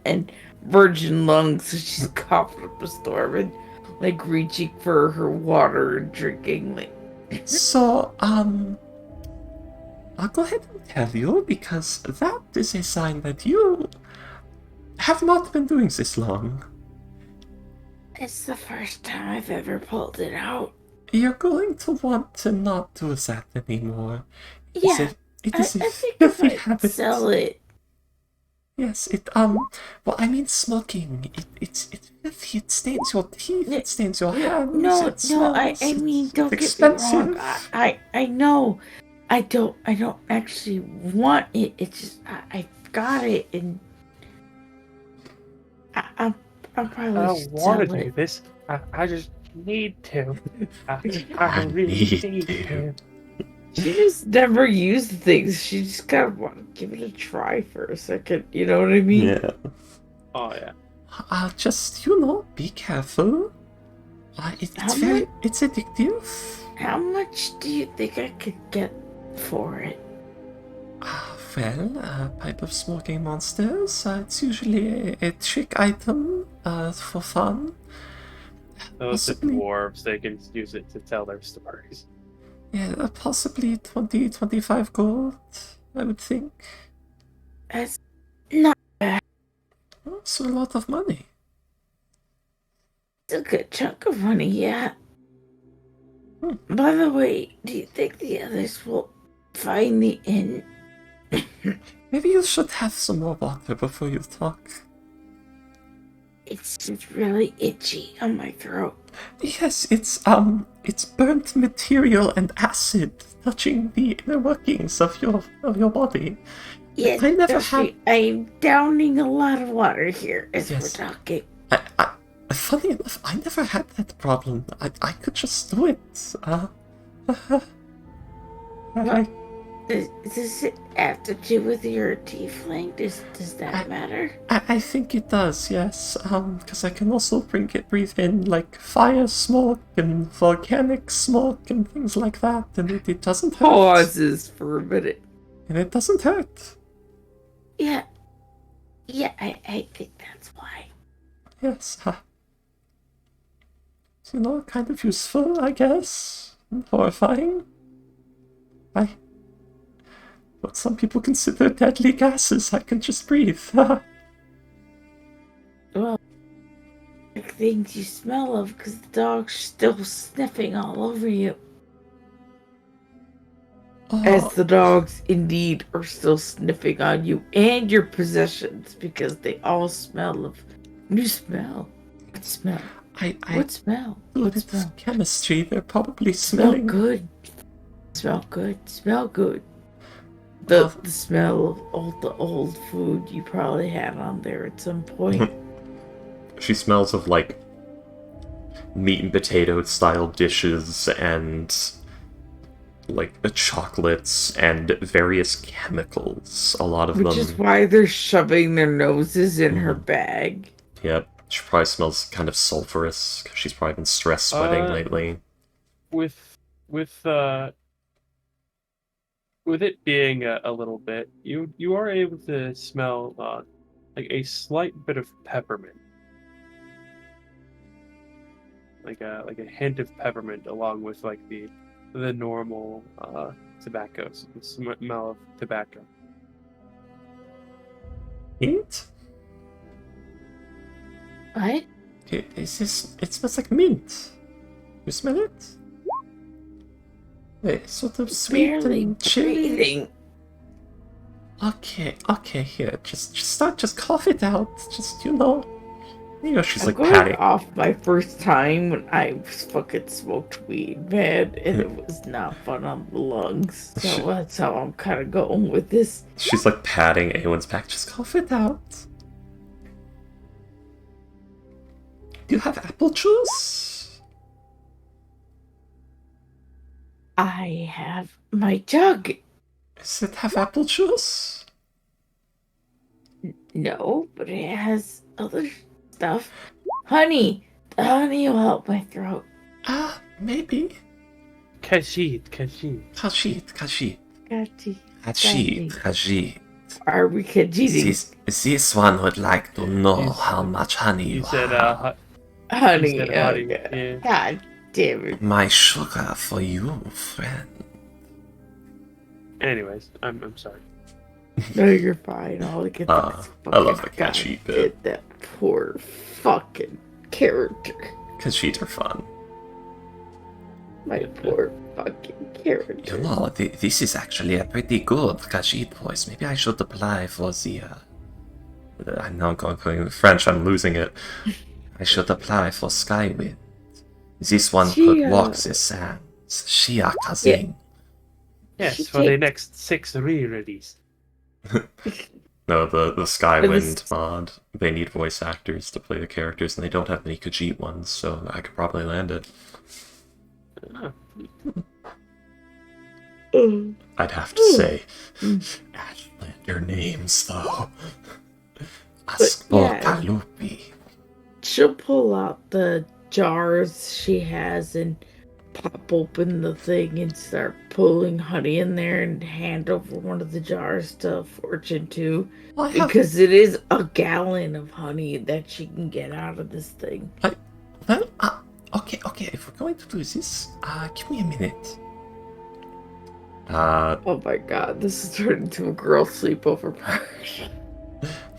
And virgin lungs, so she's coughing up a storm and like reaching for her water and drinking. Like, So, I'll go ahead and tell you because that is a sign that you have not been doing this long. it's the first time I've ever pulled it out. You're going to want to not do that anymore. Yeah, It I is a think if filthy I habit. sell it, Yes, well, I mean smoking. It's filthy. It stains your teeth. It stains your hands. no, It I smells. mean, It's don't get me expensive. wrong. I know, I don't actually want it. It's just I got it and I'm probably I don't want sell to do it. this. I just need to. I I really need need to. to. She just never used things. She just kind of want to give it a try for a second. You know what I mean? Yeah. Oh yeah. Just be careful. How much? It's addictive. How much do you think I could get for it? Well, a pipe of smoking monsters. It's usually a trick item for fun. Those are Possibly. dwarves. They can use it to tell their stories. Yeah, possibly 20, 25 gold, I would think. That's not So a lot of money. a good chunk of money, yeah. Hmm. By the way, do you think the others will find the inn? Maybe you should have some more water before you talk. It's just really itchy on my throat. Yes, it's burnt material and acid touching the inner workings of your body. Yes, I never had. I'm downing a lot of water here as Yes. we're talking. Funny enough, I never had that problem. I could just do it. Does it have to do with your tiefling? Does that matter? I think it does, yes. Because I can also breathe in like fire smoke and volcanic smoke and things like that, and it doesn't hurt. Pauses for a minute. And it doesn't hurt. Yeah, I think that's why. Yes. Kind of useful, I guess. And horrifying. What some people consider deadly gases, I can just breathe. Well, like things you smell of because the dog's still sniffing all over you. As the dogs indeed are still sniffing on you and your possessions because they all smell of new smell. What smell? What smell? What It's smell? chemistry, they're probably Smell smelling. good. Smell good. Smell good. The smell of all the old food you probably had on there at some point. She smells of like meat and potato style dishes and like chocolates and various chemicals. A lot of Which them. is why they're shoving their noses in her bag. Yep. She probably smells kind of sulfurous because she's probably been stress sweating lately. With it being a little bit, you are able to smell like a slight bit of peppermint, like a hint of peppermint, along with like the normal tobacco, the smell of tobacco. Mint? What? It smells like mint. You smell it? It's sort of sweet Barely and chilly. breathing. Okay, here. Just cough it out. Just, she's I'm like going patting. off my first time when I fucking smoked weed, man, and it was not fun on the lungs. So that's how I'm kind of going with this. She's like patting Awen's back. Just cough it out. Do you have apple juice? I have my jug. Does it have apple juice? No, but it has other stuff. Honey! The honey will help my throat. Maybe. Khajiit. Khajiit. Gotcha. Are we Khajiiting? This one would like to know You how much honey You you said, have. Honey. you said honey. Okay. Yeah. God damn it. My sugar for you, friend. Anyways, I'm sorry. No, you're fine. All I get I love the Khajiit bit. That poor fucking character. Khajiit are fun. My poor fucking character. You know, this is actually a pretty good Khajiit voice. Maybe I should apply for the... I'm now going French, I'm losing it. I should apply for Skywind. This one could walk the sands. Shia Kazin. Yes, for the next 6 re-release. No, the Skywind mod. They need voice actors to play the characters, and they don't have any Khajiit ones, so I could probably land it. I'd have to say, Ashland names though. Kalupi. She'll pull out the jars she has and pop open the thing and start pulling honey in there and hand over one of the jars to Fortune too. Because it is a gallon of honey that she can get out of this thing. Okay, if we're going to do this, give me a minute. Oh my god, this is turning into a girl sleepover party.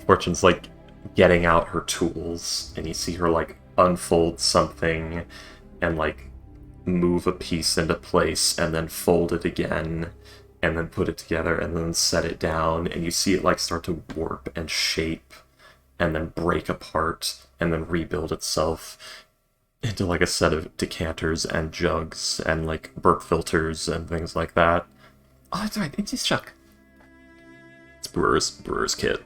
Fortune's like getting out her tools, and you see her like unfold something and like move a piece into place and then fold it again and then put it together and then set it down, and you see it like start to warp and shape and then break apart and then rebuild itself into like a set of decanters and jugs and like burp filters and things like that. Oh, that's right, it's his chuck. It's Brewer's kit.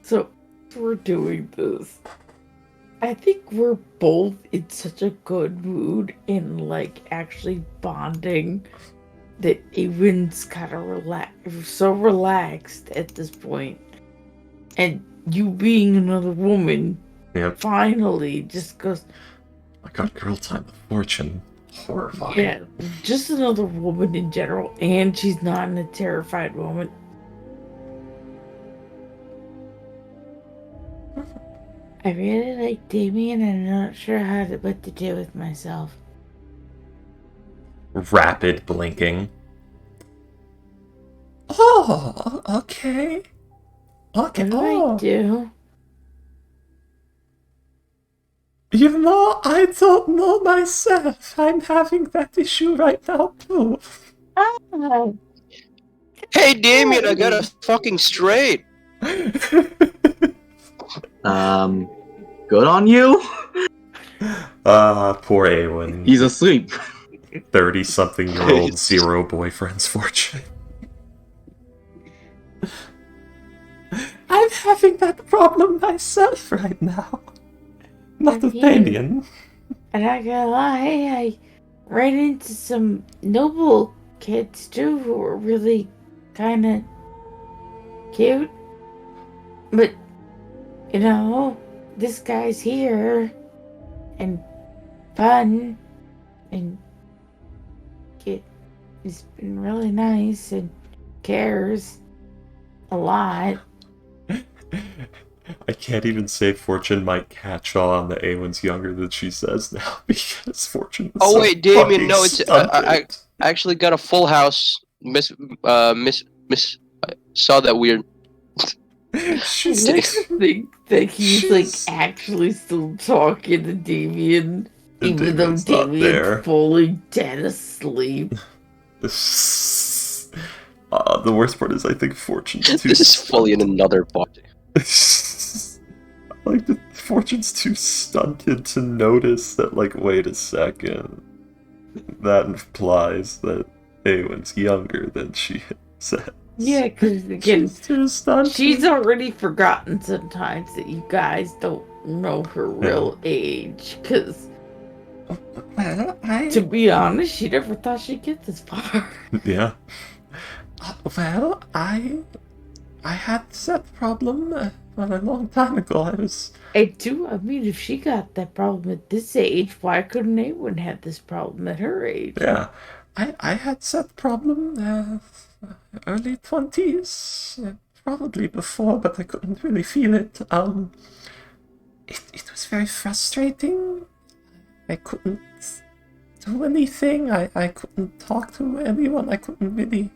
So, we're doing this. I think we're both in such a good mood and like actually bonding that Ewan's kind of so relaxed at this point. And you being another woman, Yep. finally just goes, I got girl time with Fortune. Horrifying. yeah, just another woman in general, and she's not in a terrified moment. I really like Damien, and I'm not sure what to do with myself. Rapid blinking. Oh, okay. Okay. What do I do? You know, I don't know myself. I'm having that issue right now, too. Oh. Hey, Damien, I got us fucking straight. Good on you. Poor Awen. He's asleep. 30-something-year-old zero boyfriend's Fortune. I'm having that problem myself right now. Not with Damien. And I gotta lie, I ran into some noble kids too who were really kinda cute. But, you know, this guy's here and fun and he's been really nice and cares a lot. I can't even say Fortune might catch on that Awen's younger than she says now because Fortune is so wait, Damien, fucking no, it's I actually got a full house. Miss I saw that weird. She's I think that he's like actually still talking to Damien, even though Damien's not there. Damien's fully dead asleep. The worst part is I think Fortune's too. This is fully in another body. Like Fortune's too stunted to notice that. Like, wait a second, that implies that Awen's younger than she said. Yeah, because again, she's already forgotten sometimes that you guys don't know her real age. Because, to be honest, she never thought she'd get this far. Yeah. Well, I I had that problem well, a long time ago. I mean, if she got that problem at this age, why couldn't anyone have this problem at her age? Yeah, I had that problem early 20s, probably before, but I couldn't really feel it. It was very frustrating. I couldn't do anything. I couldn't talk to anyone. I couldn't really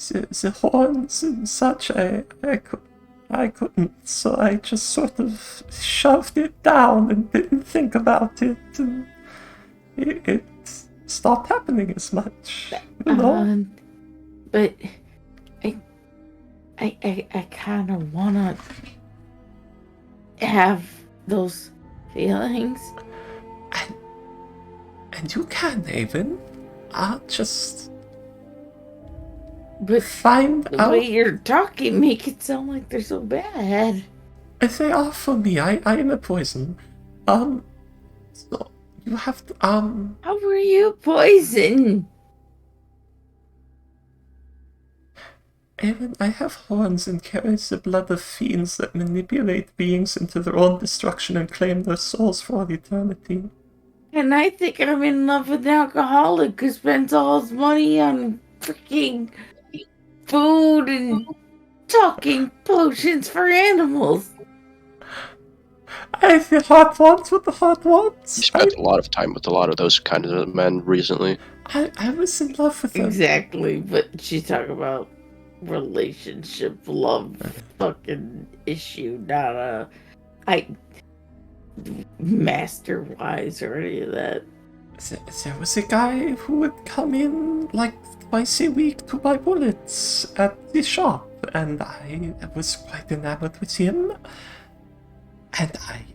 the horns and such. I couldn't. So I just sort of shoved it down and didn't think about it, and it stopped happening as much. You know? But I kind of wanna have those feelings. And you can, Haven. I'll just But find the out. way you're talking make it sound like they're so bad. If they are for me, I am a poison. So you have to, How were you poisoned? Haven, I have horns and carry the blood of fiends that manipulate beings into their own destruction and claim their souls for eternity. And I think I'm in love with an alcoholic who spends all his money on freaking food and talking potions for animals. I the hot ones with the hot ones. You spent a lot of time with a lot of those kind of men recently. I was in love with them. Exactly, but she's talking about relationship, love, fucking issue, not master wise or any of that. There was a guy who would come in like twice a week to buy bullets at the shop, and I was quite enamored with him. And I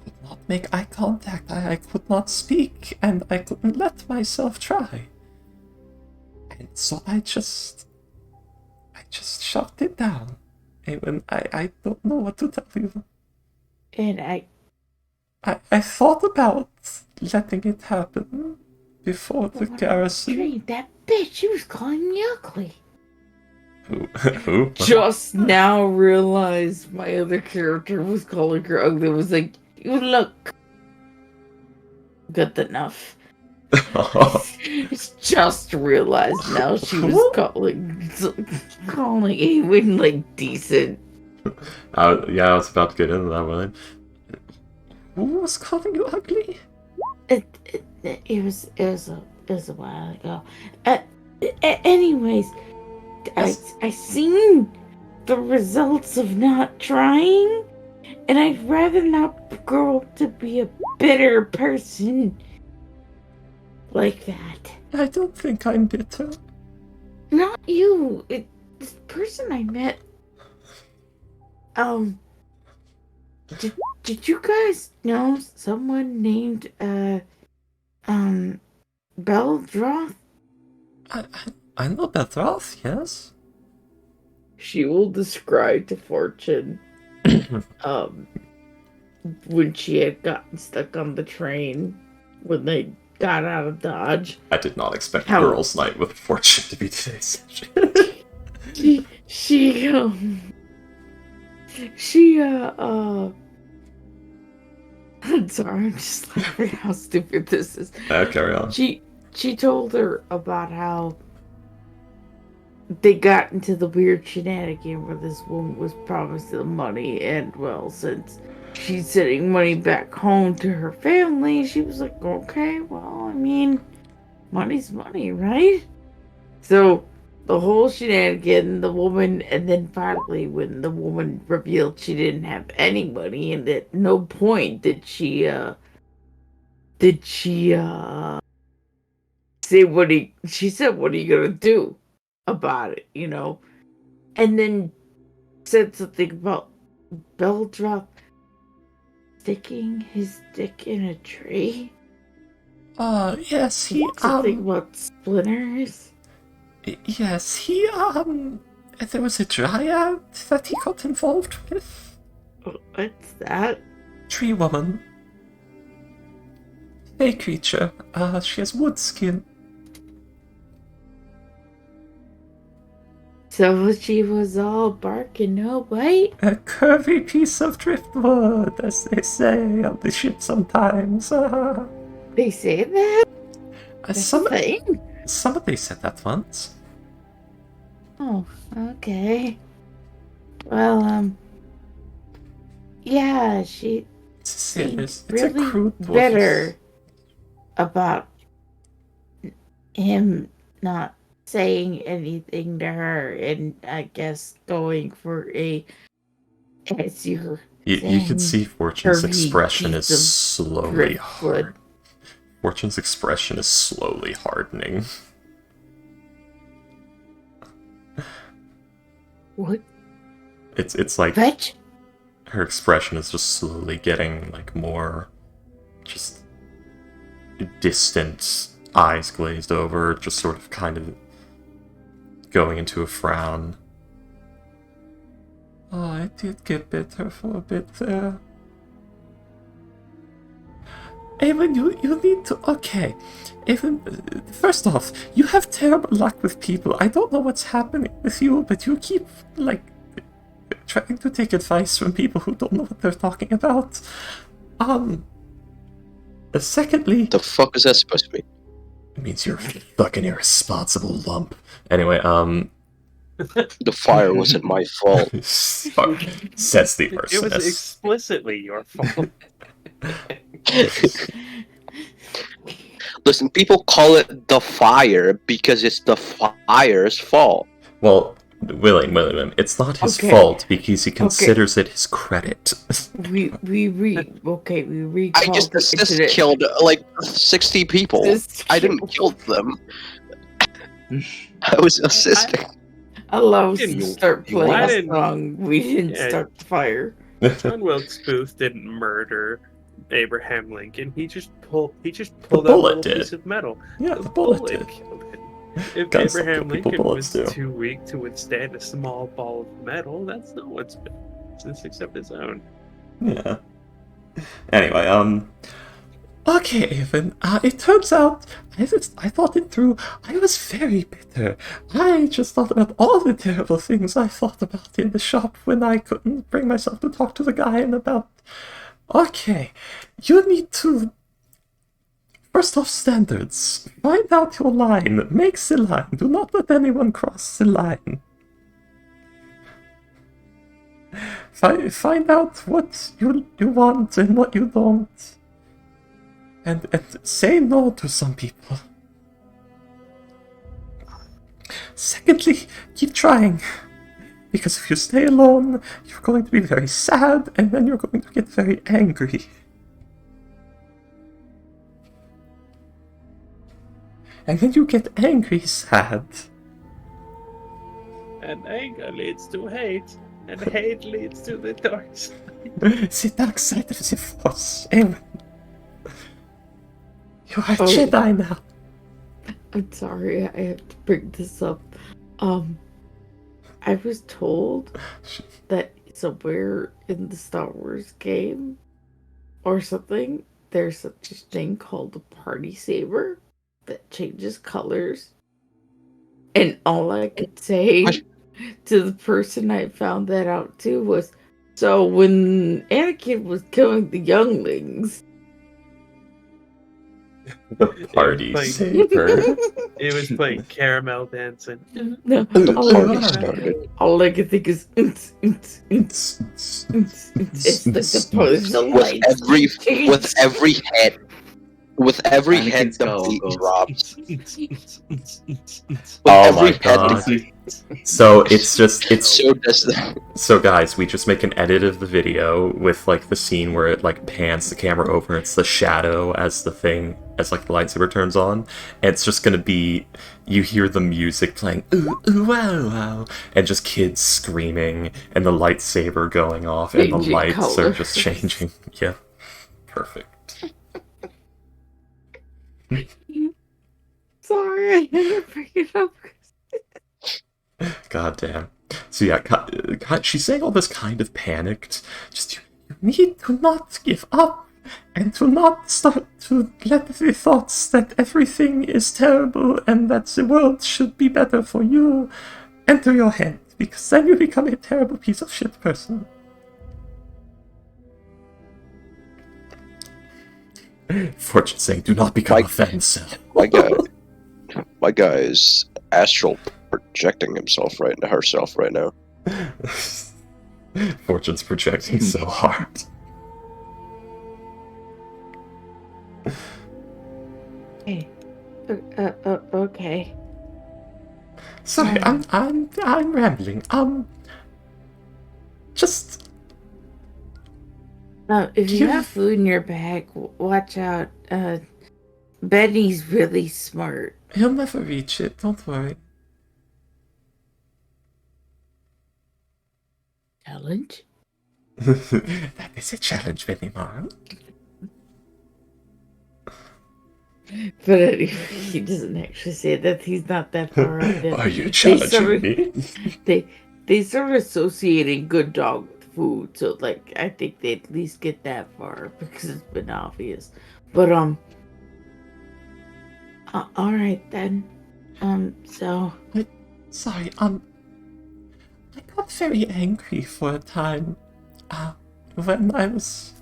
could not make eye contact, I could not speak, and I couldn't let myself try. And so I just shoved it down. Even I don't know what to tell you. And I thought about letting it happen before the garrison. That bitch, she was calling me ugly. Who? Just now realized my other character was calling her ugly. It was like, you look good enough. Just realized now she was calling Ewan like decent. Yeah, I was about to get into that one. Who was calling you ugly? It was a while ago. Anyways, I seen the results of not trying, and I'd rather not grow up to be a bitter person like that. I don't think I'm bitter. Not you. This person I met. Did you guys know someone named Beldroth? I know Bethroth, yes. She will describe to Fortune when she had gotten stuck on the train when they got out of Dodge. I did not expect Girls' Night with Fortune to be today's session. I'm sorry, I'm just laughing how stupid this is. Carry on. She told her about how they got into the weird shenanigan where this woman was promised the money, and well, since she's sending money back home to her family, she was like, okay, well, I mean, money's money, right? So the whole shenanigan, the woman, and then finally when the woman revealed she didn't have any money, and at no point did she say she said, what are you gonna do about it, you know? And then said something about Beldroth sticking his dick in a tree. Yes, he, Something about splinters. Yes, there was a dryad that he got involved with. What's that? Tree woman. A creature. She has wood skin. So she was all bark and no bite? A curvy piece of driftwood, as they say on the ship sometimes. They say that? That's Some, a thing? somebody said that once. Oh, okay. Well, yeah, she seemed It's a really crude voice. better about him not saying anything to her, and I guess going for a, as you're You can saying, see Fortune's curvy expression is piece of slowly driftwood. hard. Fortune's expression is slowly hardening. What? It's like Fetch? her expression is just slowly getting like more just distant, eyes glazed over, just sort of kind of going into a frown. Oh, I did get better for a bit there. Evan, you need to... Okay. Evan, first off, you have terrible luck with people. I don't know what's happening with you, but you keep, like, trying to take advice from people who don't know what they're talking about. Secondly... The fuck is that supposed to mean? It means you're a fucking irresponsible lump. Anyway, The fire wasn't my fault. says the It was arsonist. explicitly your fault. Listen, people call it the fire because it's the fire's fault. Well, William, it's not his Okay. fault because he considers it his credit. We recall I just the incident. killed like 60 people. Assist I didn't killed. kill them. I was assisting. Allow us to Didn't- start you- I playing a didn't- song. We didn't Yeah. start the fire. John Wilkes Booth didn't murder Abraham Lincoln. He just pulled The out a bullet little did. piece of metal. Yeah, the bullet did. killed him. If Guns don't Abraham kill people, Lincoln bullets was do. too weak to withstand a small ball of metal, that's no one's business except his own. Yeah. Anyway, okay, Evan. It turns out I thought it through. I was very bitter. I just thought about all the terrible things I thought about in the shop when I couldn't bring myself to talk to the guy and about. Okay, you need to. First off, standards. Find out your line. Make the line. Do not let anyone cross the line. Find out what you want and what you don't. And say no to some people. Secondly, keep trying. Because if you stay alone, you're going to be very sad, and then you're going to get very angry. And when you get angry, sad. And anger leads to hate, and hate leads to the dark side. The dark side of the Force. Ewan. You are Oh. Jedi now. I'm sorry, I have to bring this up. I was told that somewhere in the Star Wars game or something, there's such a thing called a party saber that changes colors. And all I could say What? to the person I found that out to was, so when Anakin was killing the younglings, The party Like- saver. It was playing caramel dancing. no, The all party I, started. all I could think is, it's like the pose of With every head. With every Anakin head, the Skywalker. beat drops. With Oh every my head, God. the beat. So it's So does the. so guys, we just make an edit of the video with like the scene where it like pans the camera over and it's the shadow as the thing as like the lightsaber turns on, and it's just gonna be you hear the music playing ooh ooh wow wow and just kids screaming and the lightsaber going off and the Changing lights are colors. just changing. Yeah. Perfect. sorry, I had to bring it up. God damn. So yeah, she's saying all this kind of panicked. Just you need to not give up and to not start to let the thoughts that everything is terrible and that the world should be better for you enter your head, because then you become a terrible piece of shit person. Fortune saying, do not become a fence. My guy is astral projecting himself herself right now. Fortune's projecting so hard. Okay. Okay. Sorry, I'm rambling. Just If you have food in your bag, watch out. Benny's really smart. he'll never reach it. Don't worry. Challenge? That is a challenge, Benny Mara. But anyway, he doesn't actually say that. He's not that far up there. Are you challenging me? They start associating good dog with food, so like I think they at least get that far because it's been obvious. But all right then. So Sorry, I got very angry for a time. When I was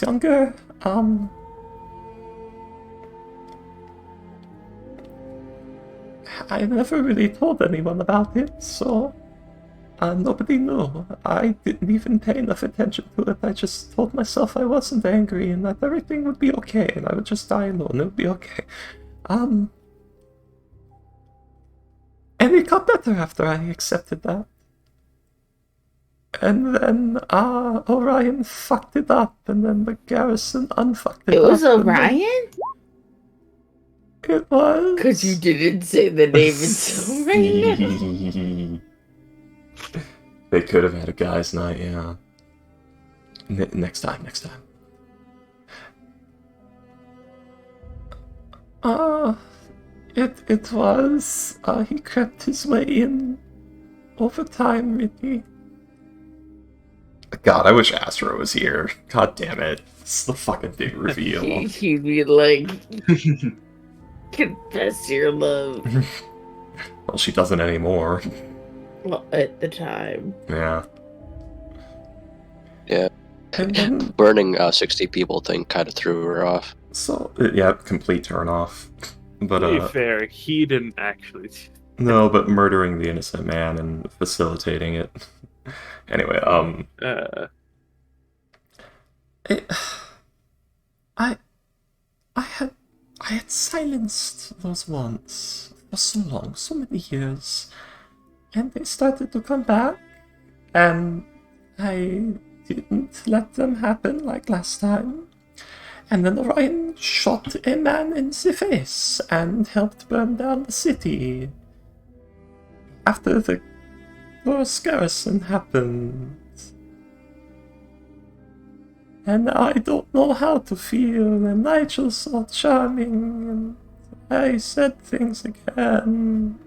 younger. I never really told anyone about it, so nobody knew. I didn't even pay enough attention to it. I just told myself I wasn't angry and that everything would be okay, and I would just die alone. It would be okay. And it got better after I accepted that. And then Orion fucked it up, and then the garrison unfucked it up. it was and then- Orion? It was. Because you didn't say the name until right now. They could have had a guy's night, yeah. Next time. It was. He crept his way in over time, really. God, I wish Astro was here. God damn it. It's the fucking big reveal. He'd be like, confess your love. Well, she doesn't anymore. Well, at the time. Yeah. Yeah. And then, Burning 60 people thing kind of threw her off. so, yeah, complete turn off. But, To be fair, he didn't actually. no, but murdering the innocent man and facilitating it. Anyway, I had silenced those once for so long, so many years, and they started to come back, and I didn't let them happen like last time. And then Orion shot a man in the face and helped burn down the city. After the worst garrison happened. And I don't know how to feel, and Nigel's so charming, and I said things again.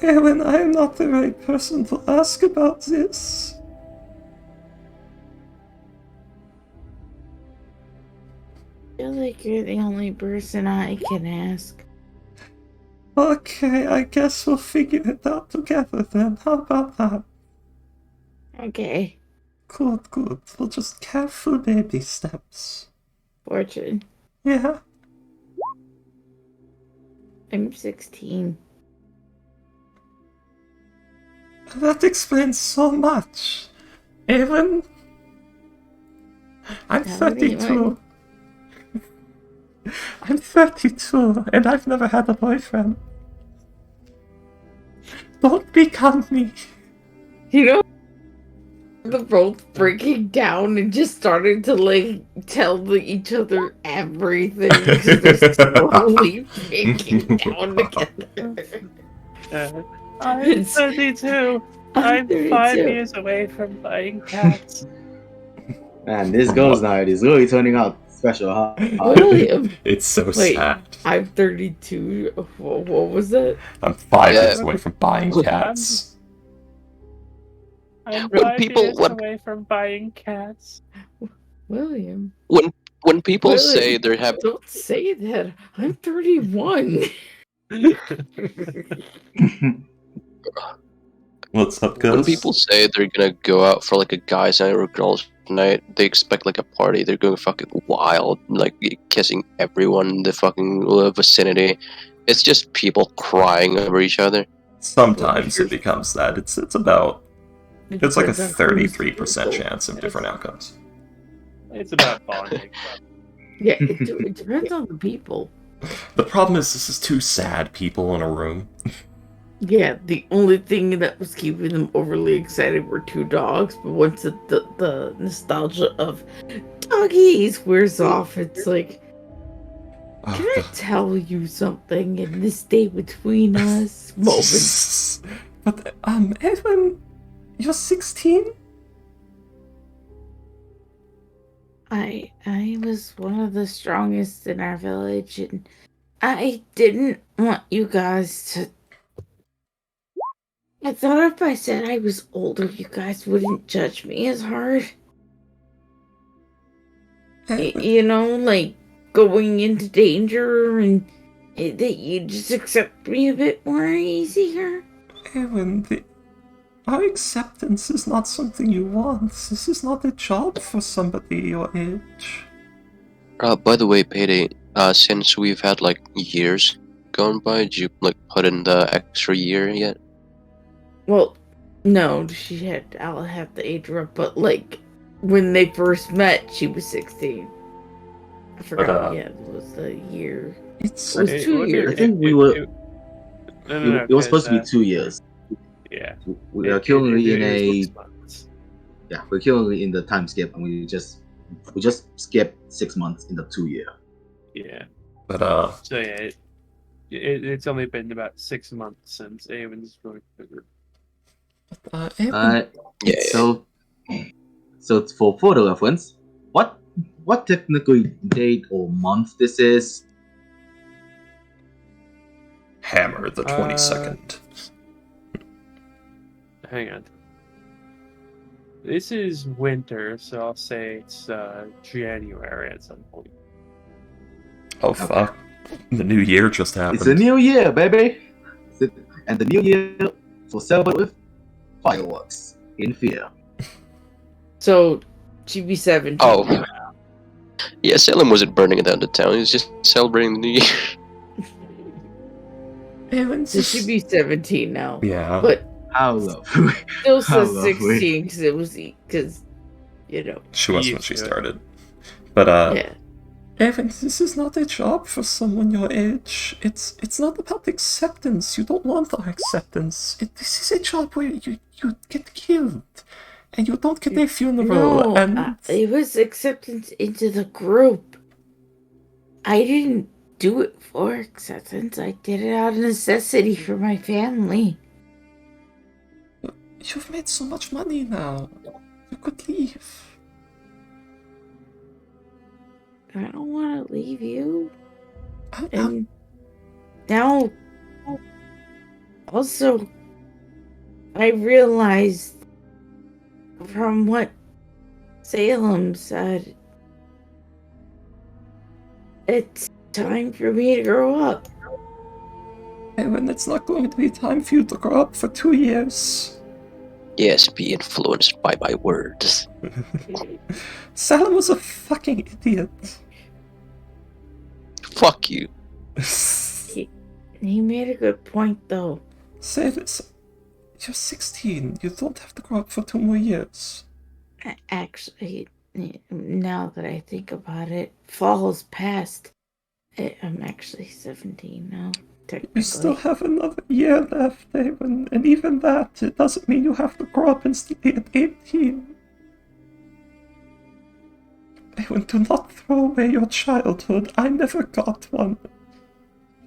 Helen, I am not the right person to ask about this. I feel like you're the only person I can ask. Okay, I guess we'll figure it out together then. How about that? Okay. Good. We'll just careful baby steps. Fortune. Yeah. I'm 16. That explains so much. Evan, I'm How old are you, 32. I'm 32, and I've never had a boyfriend. Don't become me. You know, they're both breaking down and just starting to like tell each other everything because they're slowly breaking down together. I'm 32. I'm 5 years away from buying cats. Man, this goes now. It is really turning out special, huh? William, It's so wait, sad. I'm 32. What was that? I'm 5 Yeah. years away from buying cats. I'm When 5 people- years when- away from buying cats. William. When When people Really? say they're having Don't say that. I'm 31. What's up, when Gus? people say they're gonna go out for like a guys' night or a girls' night, they expect like a party. They're going fucking wild, like kissing everyone in the fucking vicinity. It's just people crying over each other. Sometimes it becomes that. It's about it's like a depends on who's 33% people. chance of different outcomes. It's about bonding. Yeah, it depends on the people. The problem is this is two sad people in a room. Yeah, the only thing that was keeping them overly excited were 2 dogs, but once the nostalgia of doggies wears off, it's like, can I tell you something in this day between us moment? But Evan, you're 16? I was one of the strongest in our village, and I didn't want you guys to. I thought if I said I was older, you guys wouldn't judge me as hard. You know, like going into danger, and that you just accept me a bit more easier. Evan, our acceptance is not something you want. This is not a job for somebody your age. By the way, Payday, since we've had like years going by, did you like put in the extra year yet? Well, no, I'll have to age her up, but like, when they first met, she was 16. I forgot, yeah, it was the year. It was 2 years. I think we were. It was supposed to be 2 years. Yeah. We are currently in a. 6 months. Yeah, we're currently in the time skip, and we just skipped 6 months in the 2 year. Yeah. But So yeah, it's only been about 6 months since Avon's joined the group. Evan, Yeah. So for the reference, what technically date or month this is? Hammer the 22nd. Hang on. This is winter, so I'll say it's January at some point. Oh fuck. The new year just happened. It's a new year, baby, and the new year for celebrate with fireworks in fear. So, she'd be 17. Oh. Yeah, Salem wasn't burning down the town. He was just celebrating the New Year. Evan, So she'd be 17 now. yeah. But How lovely. still How says lovely. 16 because you know. She was when Used she to. started. But Yeah. Evan, this is not a job for someone your age. It's not about acceptance. You don't want our acceptance. This is a job where you get killed. And you don't get a funeral. No, and it was acceptance into the group. I didn't do it for acceptance. I did it out of necessity for my family. you've made so much money now. You could leave. I don't want to leave you. I- And now, also, I realized from what Salem said, it's time for me to grow up. Evan, it's not going to be time for you to grow up for 2 years. Yes, be influenced by my words. Salem was a fucking idiot. Fuck you. He made a good point, though. Say this. You're 16. You don't have to grow up for 2 more years. Actually, now that I think about it, fall has passed. I'm actually 17 now, technically. You still have another year left, Evan, and even that, it doesn't mean you have to grow up and stay at 18. Evan, do not throw away your childhood. I never got one.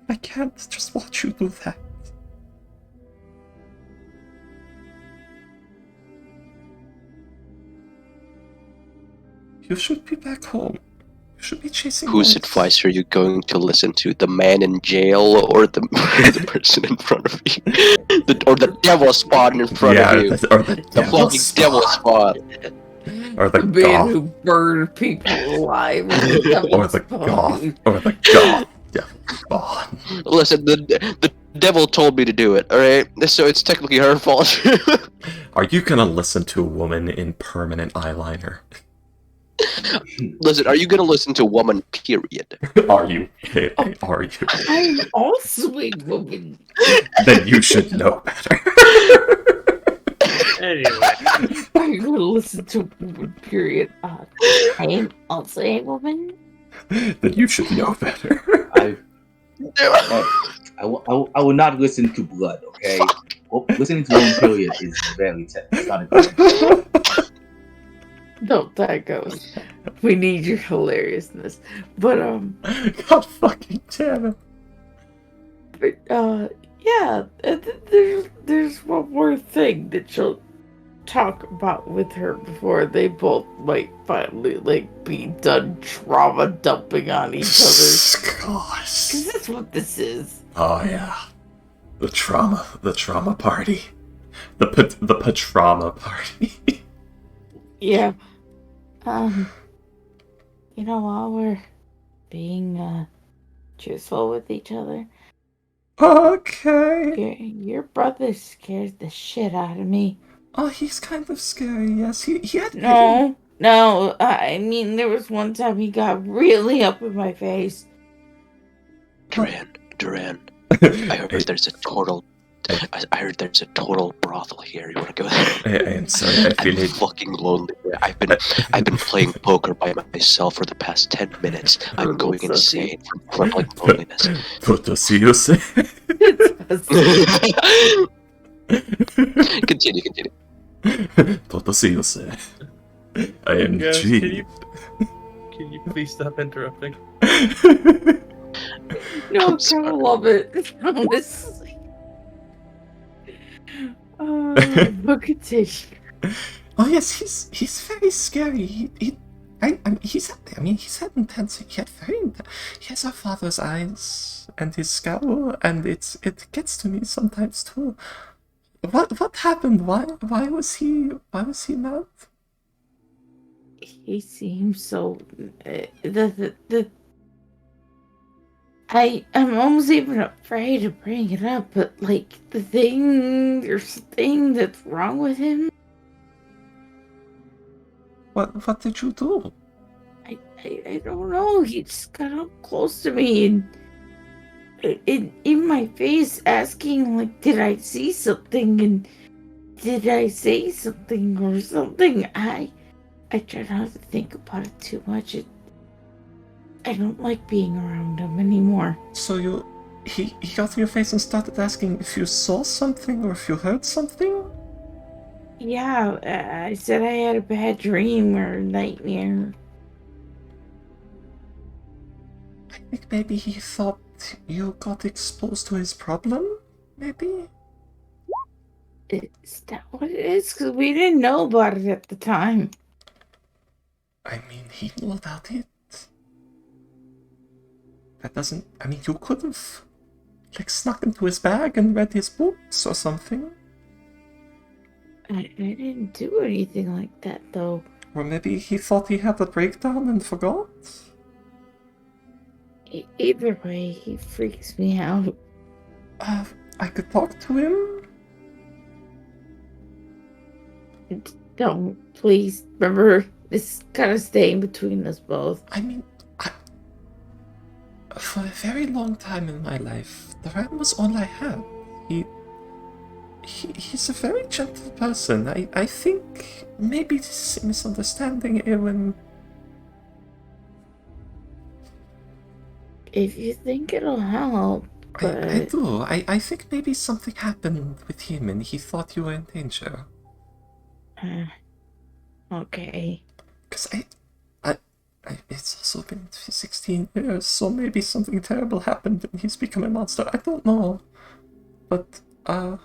I can't just watch you do that. You should be back home. You should be chasing Whose boys. advice are you going to listen to? The man in jail or the the person in front of you? Or the devil spawn in front of you? Or the The fucking devil spawn. Or the man goth. who burned people alive. Or the goth. Or the goth. Devil spawn. Listen, the devil told me to do it, alright? So it's technically her fault. Are you gonna listen to a woman in permanent eyeliner? Listen, are you gonna listen to woman, period? Are you? Hey, are you? I'm also a woman. Then you should know better. Anyway, Are you gonna listen to a woman, period? I am also a woman. Then you should know better. I will not listen to blood. Okay, well, listening to one period is very it's not a good. Don't that goes. We need your hilariousness. But God fucking damn it. yeah, there's one more thing that she'll talk about with her before they both finally be done trauma dumping on each other. Gosh. Cause that's what this is. Oh yeah. The trauma party. The patrauma party. Yeah. You know, while we're being truthful with each other, Okay. your brother scares the shit out of me. Oh, he's kind of scary, yes. He had No, I mean, there was one time he got really up in my face. Duran, I heard there's a total. I heard there's a total brothel here. You wanna go there? I'm sorry, I feel I'm it. fucking lonely. I've been playing poker by myself for the past 10 minutes. I'm going insane from loneliness. What does you say? Continue. What does you say? I am guys, G. can you please stop interrupting? No, I'm I sorry. love it. Honestly. But continue. Oh yes, he's very scary. He had intense. He has our father's eyes and his scowl, and it gets to me sometimes too. What happened? Why was he mad? He seems so. I'm almost even afraid to bring it up, but there's a thing that's wrong with him. What did you do? I don't know. He just got up close to me and in my face, asking did I see something and did I say something or something. I try not to think about it too much. I don't like being around him anymore. So he got in your face and started asking if you saw something or if you heard something? Yeah, I said I had a bad dream or nightmare. I think maybe he thought you got exposed to his problem? Maybe? Is that what it is? Because we didn't know about it at the time. I mean, he knew about it. That doesn't... I mean, you could have, snuck into his bag and read his books or something. I didn't do anything like that, though. Or maybe he thought he had a breakdown and forgot? Either way, he freaks me out. I could talk to him? Don't, please. Remember, this is kind of staying between us both. I mean, for a very long time in my life, the ram was all I had. He's a very gentle person. I think maybe this is a misunderstanding, Ewan. If you think it'll help, but... I do. I think maybe something happened with him and he thought you were in danger. Okay. Because it's also been 16 years, so maybe something terrible happened and he's become a monster. I don't know. But, from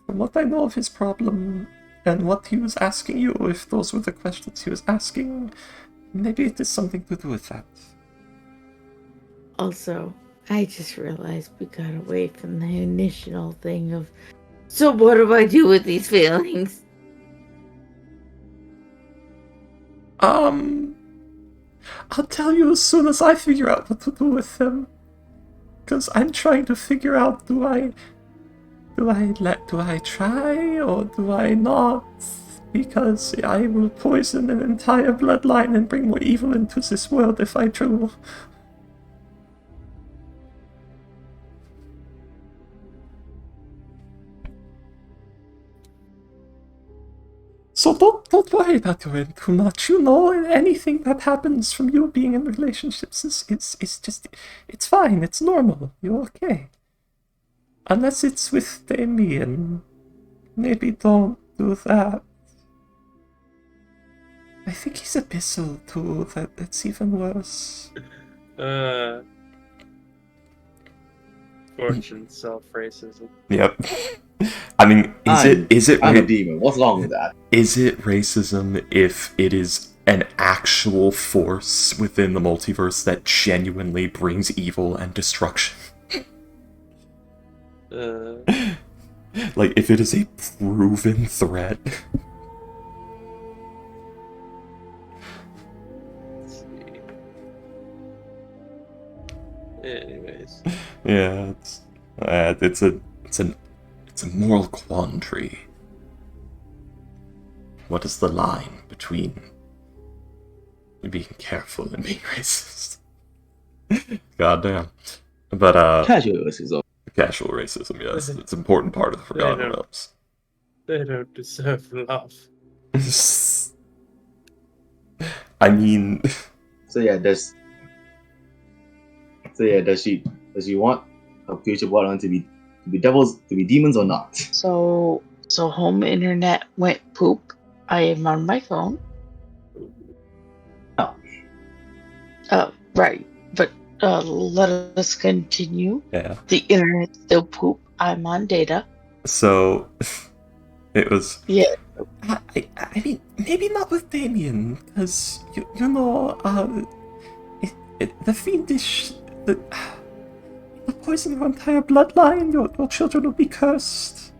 what I know of his problem and what he was asking you, if those were the questions he was asking, maybe it is something to do with that. Also, I just realized we got away from the initial thing of, so what do I do with these feelings? I'll tell you as soon as I figure out what to do with them. Because I'm trying to figure out, do I try or do I not? Because I will poison an entire bloodline and bring more evil into this world if I do. So don't worry about doing too much. You know, anything that happens from you being in relationships is just, it's fine. It's normal. You're okay. Unless it's with Damien. Maybe don't do that. I think he's abyssal too. That's even worse. Fortune self-racism. Yep. I mean, is it I'm a demon. What's wrong with that? Is it racism if it is an actual force within the multiverse that genuinely brings evil and destruction? Like, if it is a proven threat. Let's see. Anyways. Yeah, it's a moral quandary. What is the line between being careful and being racist? Goddamn. But Casual racism. casual racism, yes, it's an important part of the Forgotten Realms. They don't deserve love. I mean, Does she want her future bloodline to be devils, to be demons or not? So home internet went poop. I am on my phone. Oh. Right. But let us continue. yeah. The internet still poop. I'm on data. So it was. Yeah. I mean, maybe not with Damien, because you know, the fiendish, the poison your entire bloodline. Your children will be cursed,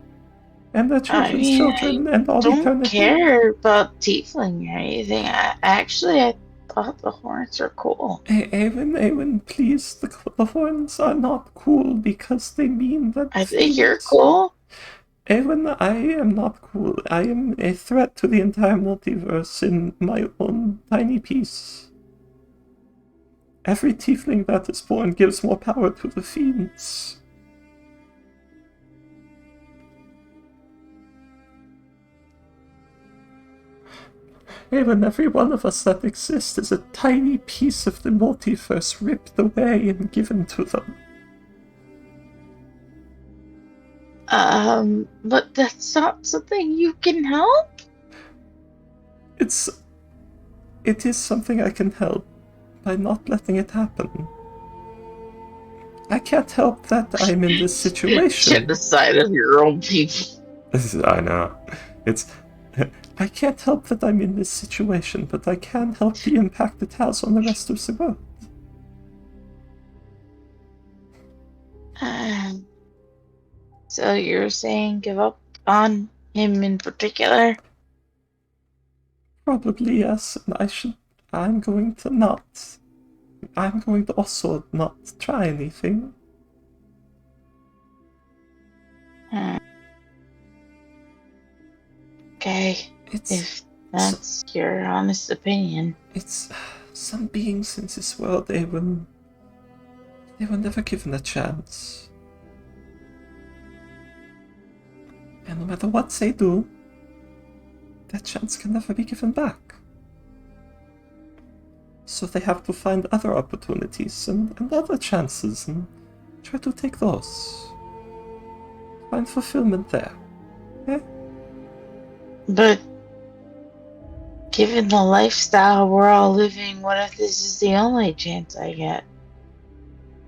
and their children's children, and all don't eternity. care about tiefling or anything. I thought the horns are cool. Awen, please, the horns are not cool because they mean that. I think you're cool. Awen, I am not cool. I am a threat to the entire multiverse in my own tiny piece. Every tiefling that is born gives more power to the fiends. Even every one of us that exists is a tiny piece of the multiverse ripped away and given to them. But that's not something you can help? It is something I can help by not letting it happen. I can't help that I'm in this situation. Genocide of your own people. I know. I can't help that I'm in this situation, but I can help the impact it has on the rest of the world. So you're saying give up on him in particular? Probably yes, and I'm going to also not try anything. Okay, if that's your honest opinion. It's some beings in this world, they were never given a chance. And no matter what they do, that chance can never be given back. So they have to find other opportunities and other chances and try to take those. Find fulfillment there. Yeah? But given the lifestyle we're all living, what if this is the only chance I get?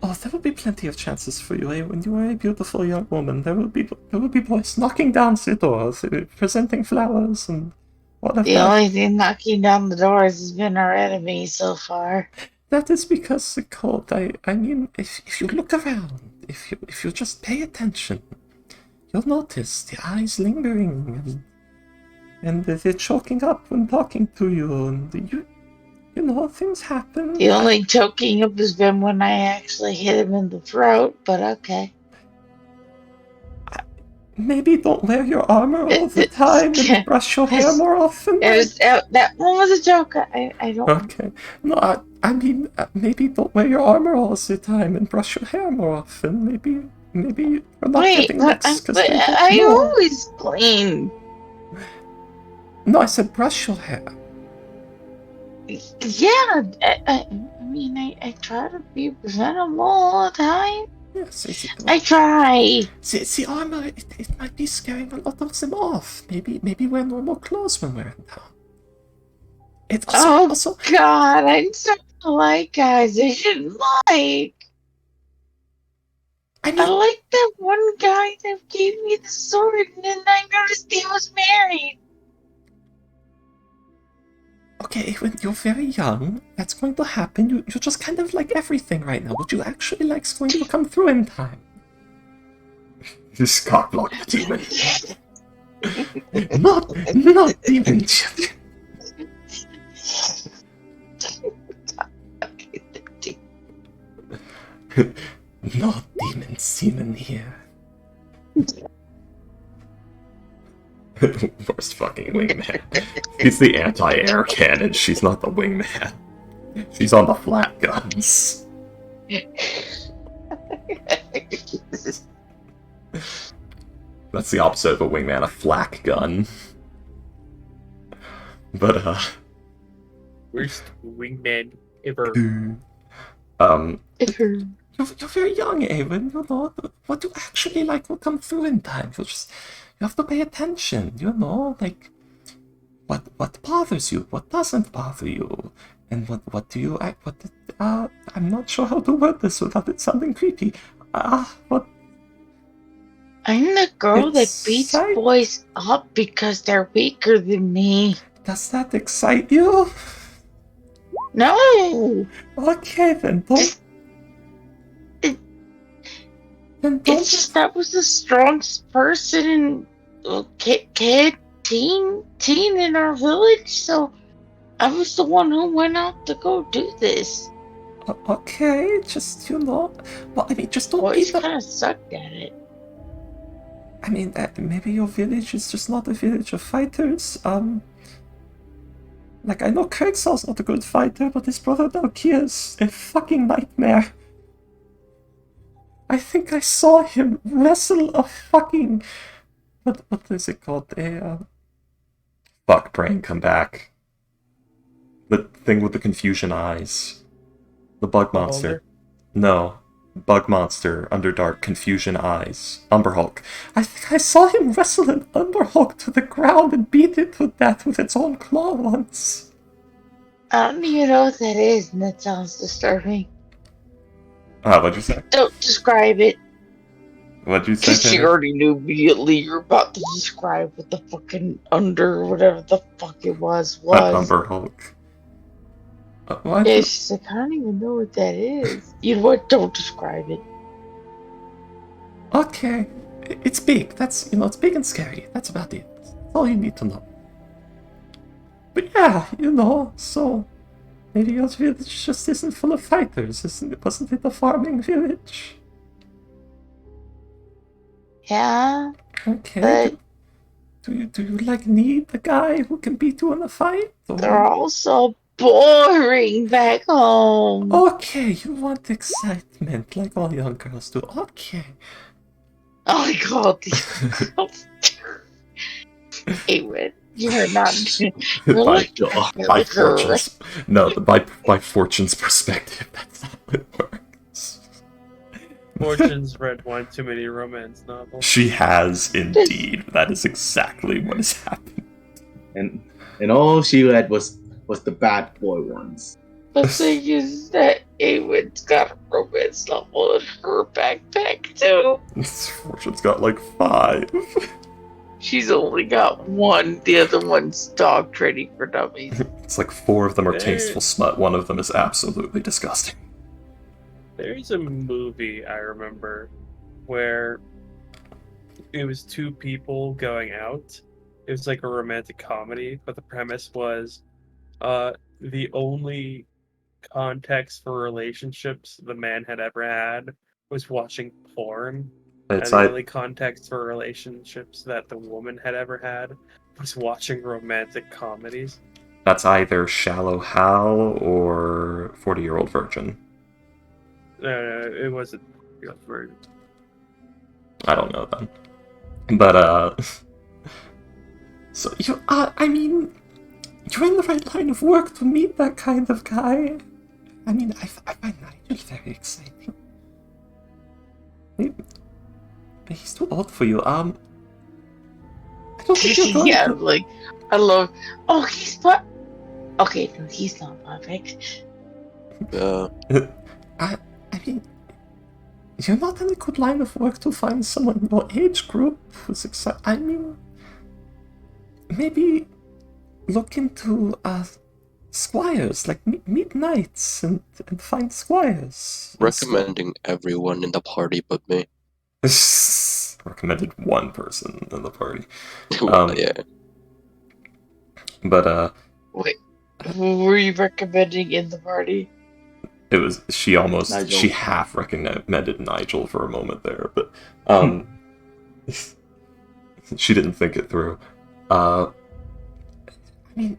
Oh, there will be plenty of chances for you, when you are a beautiful young woman. There will be boys knocking down the doors, presenting flowers and whatever. The only thing knocking down the doors has been our enemy so far. That is because the cold. I mean, if you look around, if you just pay attention, you'll notice the eyes lingering and and they're choking up when talking to you, and you know, things happen. The only choking up has been when I actually hit him in the throat, but okay. Maybe don't wear your armor all the time and brush your hair more often. That one was a joke. I don't. Okay. No, I mean, maybe don't wear your armor all the time and brush your hair more often. Maybe you're not Wait, getting but licks because they don't I know. always clean. No, I said brush your hair. Yeah, I mean, I try to be presentable all the time. Yes, I try. the armor, it might be scaring a lot of them off. Maybe wear normal clothes when we're in town. It also, God, I'm starting to like guys I shouldn't like. I I mean, like that one guy that gave me the sword, and then I noticed he was married. okay, when you're very young, that's going to happen. You're just kind of like everything right now. Would you actually like going to come through in time? This cockblock demon. not demon children. Not demon semen here. Worst fucking wingman. He's the anti-air cannon. She's not the wingman. She's on the flat guns. That's the opposite of a wingman, a flak gun. But, Worst wingman ever. You're very young, Aaron. You know, what you actually like will come through in time. You have to pay attention. You know, like what bothers you, what doesn't bother you, and what do you act? I'm not sure how to word this without it sounding creepy. What? I'm the girl that beats boys up because they're weaker than me. Does that excite you? No. Okay, then don't. It's just that was the strongest person in teen in our village, so I was the one who went out to go do this. Okay, just, you know, well, I mean, just don't Boys beat up. kind of sucked at it. I mean, maybe your village is just not a village of fighters. Like, I know Kirksal's not a good fighter, but his brother Dalkia's a fucking nightmare. I think I saw him wrestle a fucking... What is it called? Fuck, brain, come back. The thing with the confusion eyes. The bug monster. No. Bug monster, Underdark, confusion eyes. Umberhulk. I think I saw him wrestle an Umberhulk to the ground and beat it to death with its own claw once. I don't even know what that is, and that sounds disturbing. What'd you say? Don't describe it. What'd you say? Because you already knew immediately you're about to describe what the fucking whatever the fuck it was. Umberhulk. Yeah, she's like, I don't even know what that is. You know what? Don't describe it. Okay. It's big. That's, you know, it's big and scary. That's about it. That's all you need to know. But yeah, you know, so... Maybe your village just isn't full of fighters. Wasn't it a farming village? Yeah. Okay. Do you like need the guy who can beat you in a fight? Or... They're all so boring back home. Okay, you want excitement like all young girls do. Okay. Oh my god, these girls. Awen, you are not. By Fortune's perspective, that's not how it works. Fortune's read one too many romance novels. She has indeed. That is exactly what has happened. And all she read was the bad boy ones. The thing is that Awen's got a romance novel in her backpack too. Fortune's got like 5. She's only got 1. The other one's dog training for dummies. It's like 4 of them are tasteful smut. 1 of them is absolutely disgusting. There's a movie I remember where it was 2 people going out, it was like a romantic comedy, but the premise was the only context for relationships the man had ever had was watching porn, It's and the I. only context for relationships that the woman had ever had was watching romantic comedies. That's either Shallow Hal or 40-Year-Old Virgin. It wasn't very. I don't know then. But, so, I mean, you're in the right line of work to meet that kind of guy. I mean, I find Nigel very exciting. Maybe, but he's too old for you. I don't think you're going Yeah, to... like, I love. Oh, he's not. Okay, no, he's not perfect. I mean, you're not in a good line of work to find someone in your age group who's excited. I mean, maybe look into squires, like meet knights and find squires. Recommending everyone in the party but me. Recommended one person in the party. Yeah. But Wait, who were you recommending in the party? it was Nigel. she half recommended Nigel for a moment there, but she didn't think it through. I mean,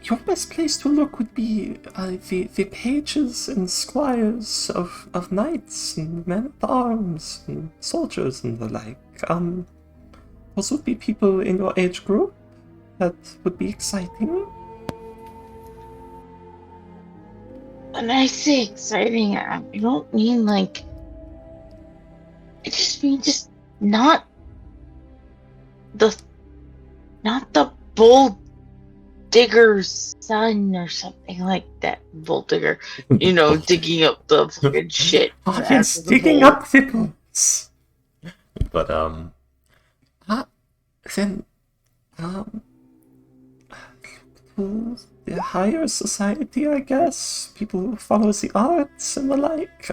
your best place to look would be the pages and squires of knights and men-at-arms and soldiers and the like. Those would be people in your age group that would be exciting. When I say exciting, I don't mean like. I just mean just not the bull digger's son or something like that. Bull digger, digging up the fucking shit. Oh, after yes, the digging bull. up nipples. But then to the higher society, I guess, people who follow the arts and the like.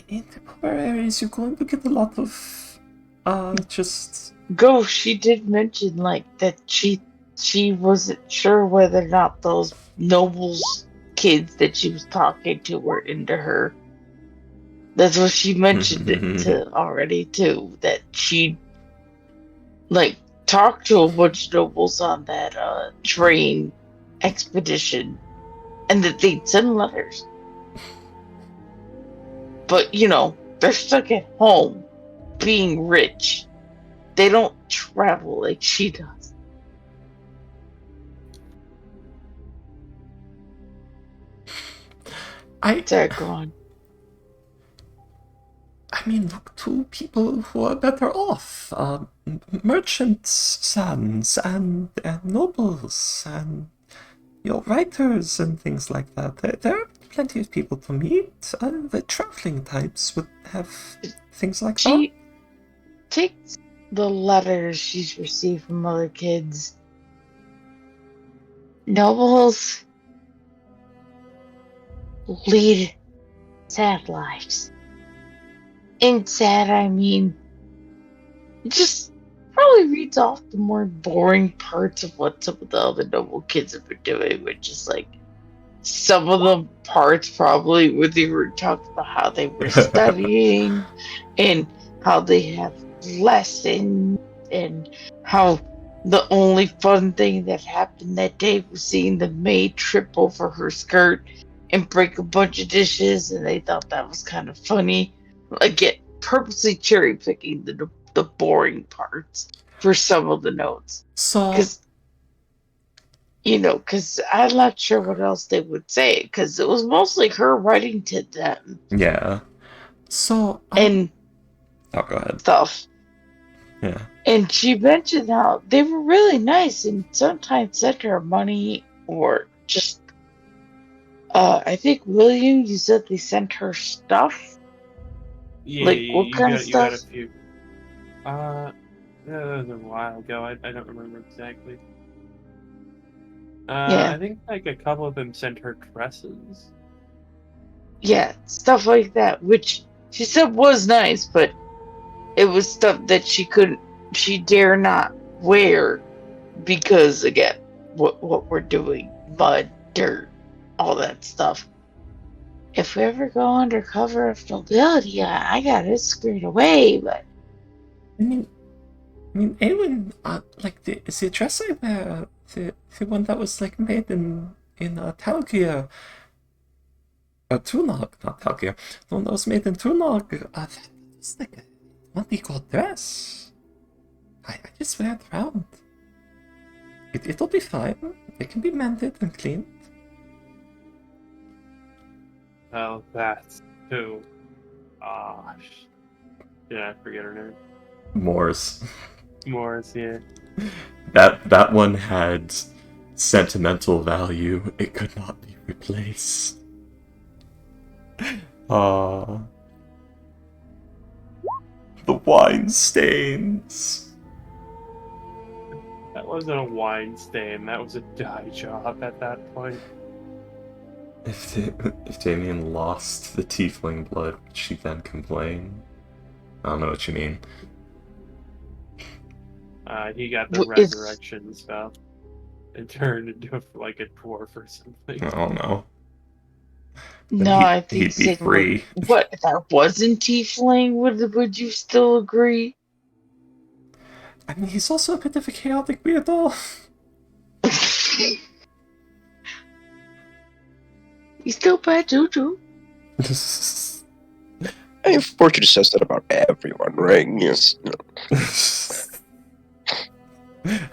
In the poor areas, you're going to get a lot of just. Go. She did mention like that she wasn't sure whether or not those nobles kids that she was talking to were into her. That's what she mentioned it to already too. That she like talked to a bunch of nobles on that train expedition, and that they'd send letters. But they're stuck at home, being rich. They don't travel like she does. Sorry, go on. I mean, look to people who are better off. Merchants' sons and nobles and writers and things like that. There are plenty of people to meet. The traveling types would have things like that. She takes the letters she's received from other kids. Nobles lead sad lives. In sad, I mean, it just probably reads off the more boring parts of what some of the other noble kids have been doing, which is like some of the parts probably where they were talking about how they were studying and how they have lessons and how the only fun thing that happened that day was seeing the maid trip over her skirt and break a bunch of dishes, and they thought that was kind of funny. Again, purposely cherry picking the boring parts for some of the notes. So, because I'm not sure what else they would say, because it was mostly her writing to them. Yeah. So, and go ahead. Stuff. Yeah. And she mentioned how they were really nice and sometimes sent her money or just, I think, William, you said they sent her stuff? Yeah, like, what kind of stuff? You got a few. That was a while ago. I don't remember exactly. Yeah. I think like a couple of them sent her dresses. Yeah, stuff like that, which she said was nice, but it was stuff that she couldn't she dare not wear, because again, what we're doing, mud, dirt, all that stuff. If we ever go under cover of nobility, I got it squared away. But I mean, Eowyn, like the dress I wear, the one that was like made in Talgia, Tunog, not Talgia, the one that was made in Tunog, that was like a one-week-old dress. I just wear it around. It'll be fine. It can be mended and cleaned. Well, that's who. Yeah, I forget her name. Morse. Morris, yeah. That one had sentimental value. It could not be replaced. Ah. The wine stains. That wasn't a wine stain. That was a dye job at that point. If Damien lost the tiefling blood, would she then complain? I don't know what you mean. He got the resurrection spell and turned into like a dwarf or something. I don't know. no, I think he'd be free. What if I wasn't tiefling? Would you still agree? I mean, he's also a bit of a chaotic weirdo. He's still bad juju. I mean, Fortune says that about everyone, right? Yes.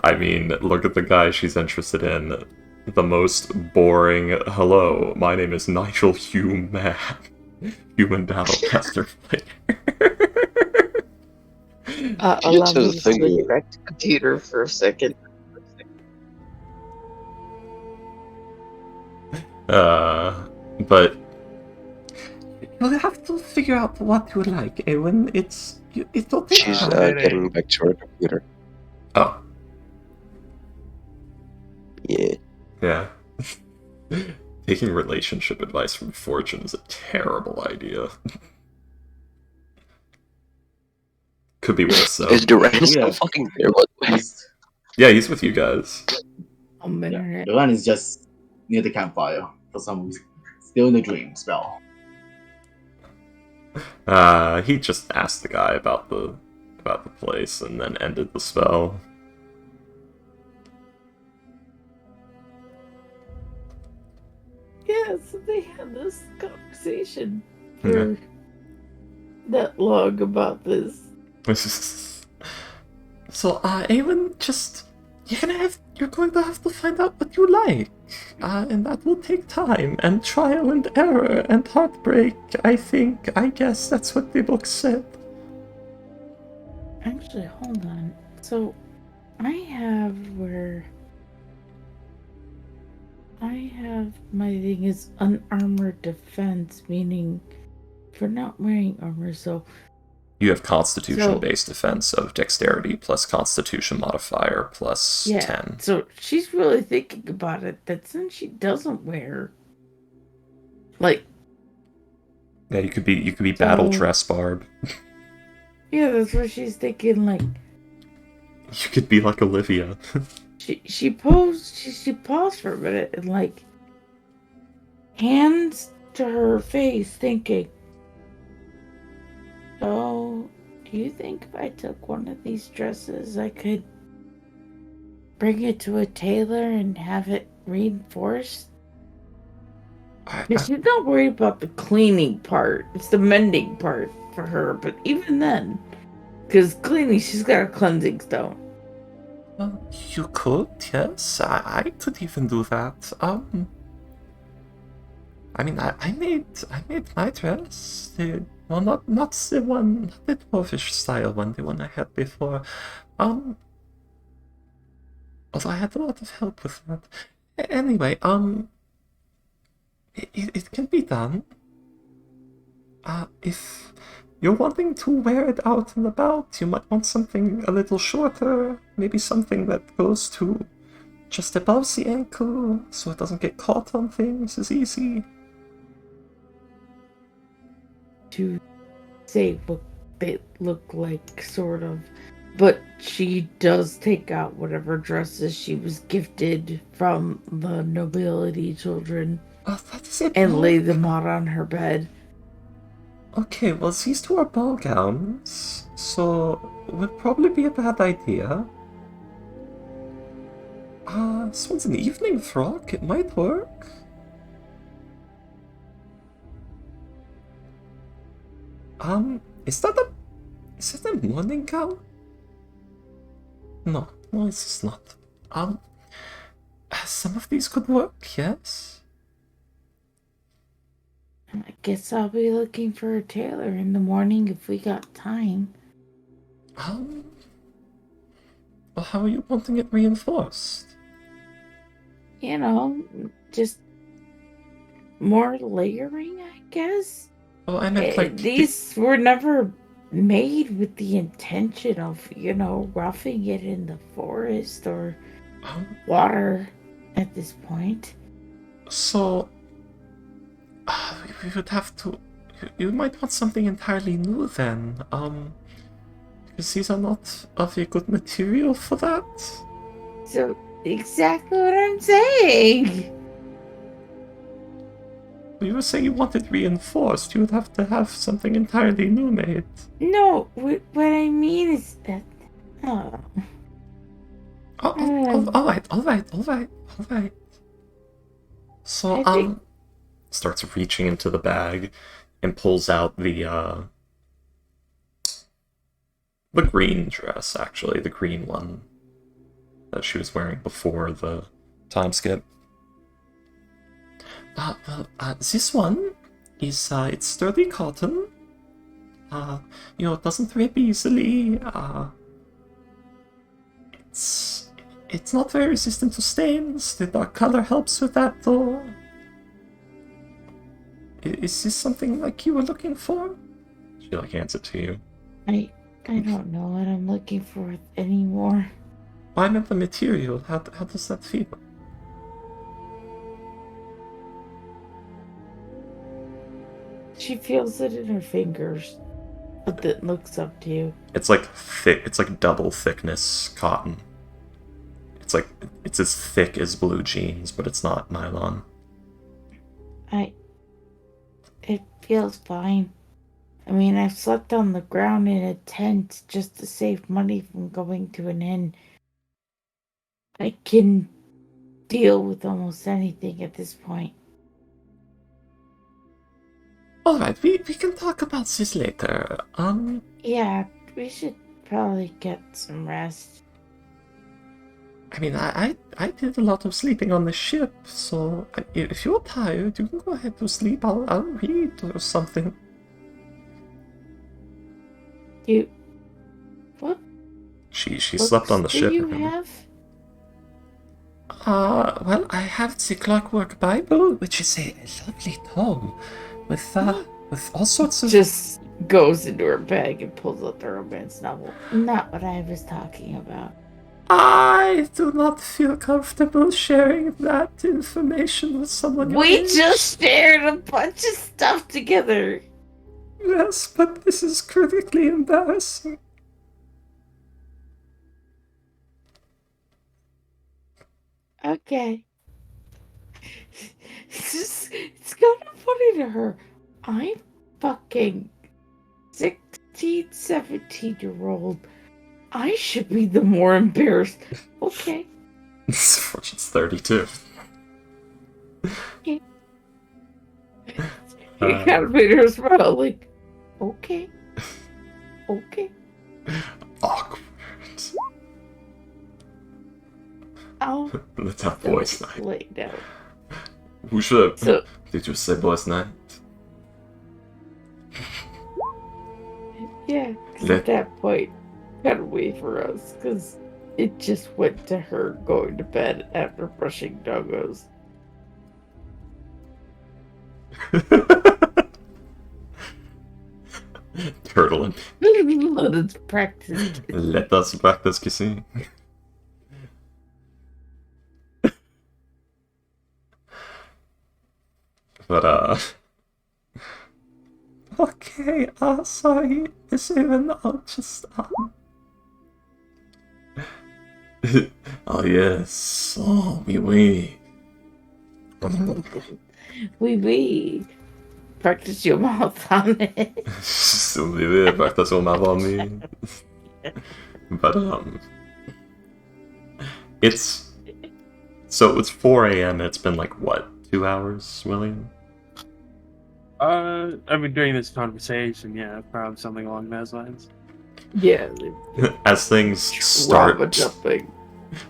I mean, look at the guy she's interested in. The most boring, hello, my name is Nigel Human. Human Battlecaster player. Allow me to switch back to computer for a second. But you'll have to figure out what you like, Eowyn. It'll take She's time. getting back to her computer. Oh. Yeah. Yeah. Taking relationship advice from Fortune is a terrible idea. Could be worse, though. Is Duran still Yeah. fucking there? What? Yeah, he's with you guys. The one is just near the campfire for some reason. Still in the dream spell. He just asked the guy about the place and then ended the spell. Yeah, so they had this conversation for that long about this. So, Eowyn, just you're going to have to find out what you like, and that will take time and trial and error and heartbreak. I guess that's what the book said. Actually, hold on. So, I have my thing is unarmored defense, meaning for not wearing armor, so You have Constitution-based defense of Dexterity plus Constitution modifier plus 10. So she's really thinking about it. That since she doesn't wear, like, Yeah, you could be battle dress Barb. yeah, that's what she's thinking. Like, You could be like Olivia. she paused for a minute and like hands to her face, thinking, "So, do you think if I took one of these dresses, I could bring it to a tailor and have it reinforced?" She's not worried about the cleaning part. It's the mending part for her. But even then, because cleaning, she's got a cleansing stone. Well, you could, yes. I could even do that. I mean, I made my dress. Not the one, not the dwarfish style one, the one I had before. Although I had a lot of help with that. Anyway, it can be done. If you're wanting to wear it out and about, you might want something a little shorter, maybe something that goes to just above the ankle, so it doesn't get caught on things as easy. To say what they look like, sort of. But she does take out whatever dresses she was gifted from the nobility children Oh, that is a and lay ball. them out on her bed. Okay, well, these two are ball gowns, so it would probably be a bad idea. This one's an evening frock. It might work. Is that a morning gown? No, it's not. Some of these could work, yes. I guess I'll be looking for a tailor in the morning if we got time. Well, how are you wanting it reinforced? You know, just more layering, I guess. Oh, I meant like These were never made with the intention of, roughing it in the forest or water at this point. So, we would have to. You might want something entirely new then. Because these are not of a good material for that. So, exactly what I'm saying. You were saying you wanted reinforced. You would have to have something entirely new made. No, what I mean is that. Oh. All right. So, starts reaching into the bag and pulls out the green dress, actually, the green one that she was wearing before the time skip. This one is, it's sturdy cotton. It doesn't rip easily. It's not very resistant to stains. The dark color helps with that, though. Is this something like you were looking for? She hands it to you. I don't know what I'm looking for anymore. I meant the material. How does that feel? She feels it in her fingers, but then looks up to you. It's like thick. It's like double thickness cotton. It's as thick as blue jeans, but it's not nylon. It feels fine. I mean, I've slept on the ground in a tent just to save money from going to an inn. I can deal with almost anything at this point. Alright, we can talk about this later. Yeah, we should probably get some rest. I mean, I did a lot of sleeping on the ship, so if you're tired, you can go ahead to sleep. I'll read or something. What? She slept on the ship. Do you remember? have? Well, I have the Clockwork Bible, which is a lovely tome with all sorts of. Just goes into her bag and pulls out the romance novel. Not what I was talking about. I do not feel comfortable sharing that information with someone your We age. just shared a bunch of stuff together. Yes, but this is critically embarrassing. Okay. It's kind of funny to her. I'm fucking 16, 17-year-old. I should be the more embarrassed. Okay. Fortune's 32. You kind of made her smile, like, okay. Okay. Awkward. I'll Let's have boys' night. lay down. Who should? So, Did you say boys' night? yeah, because at that point, kind of wait for us, because it just went to her going to bed after brushing doggos. Turtle and Let us practice. let us practice kissing. But okay, sorry, Miss Evan, I'll just Oh yes. Oh, oui. We practice your mouth on it. Oui, oui, practice your mouth on me. But it's 4 a.m. It's been like what, 2 hours, William? I mean, during this conversation, yeah, probably something along those lines. Yeah. As things Trauma start, jumping.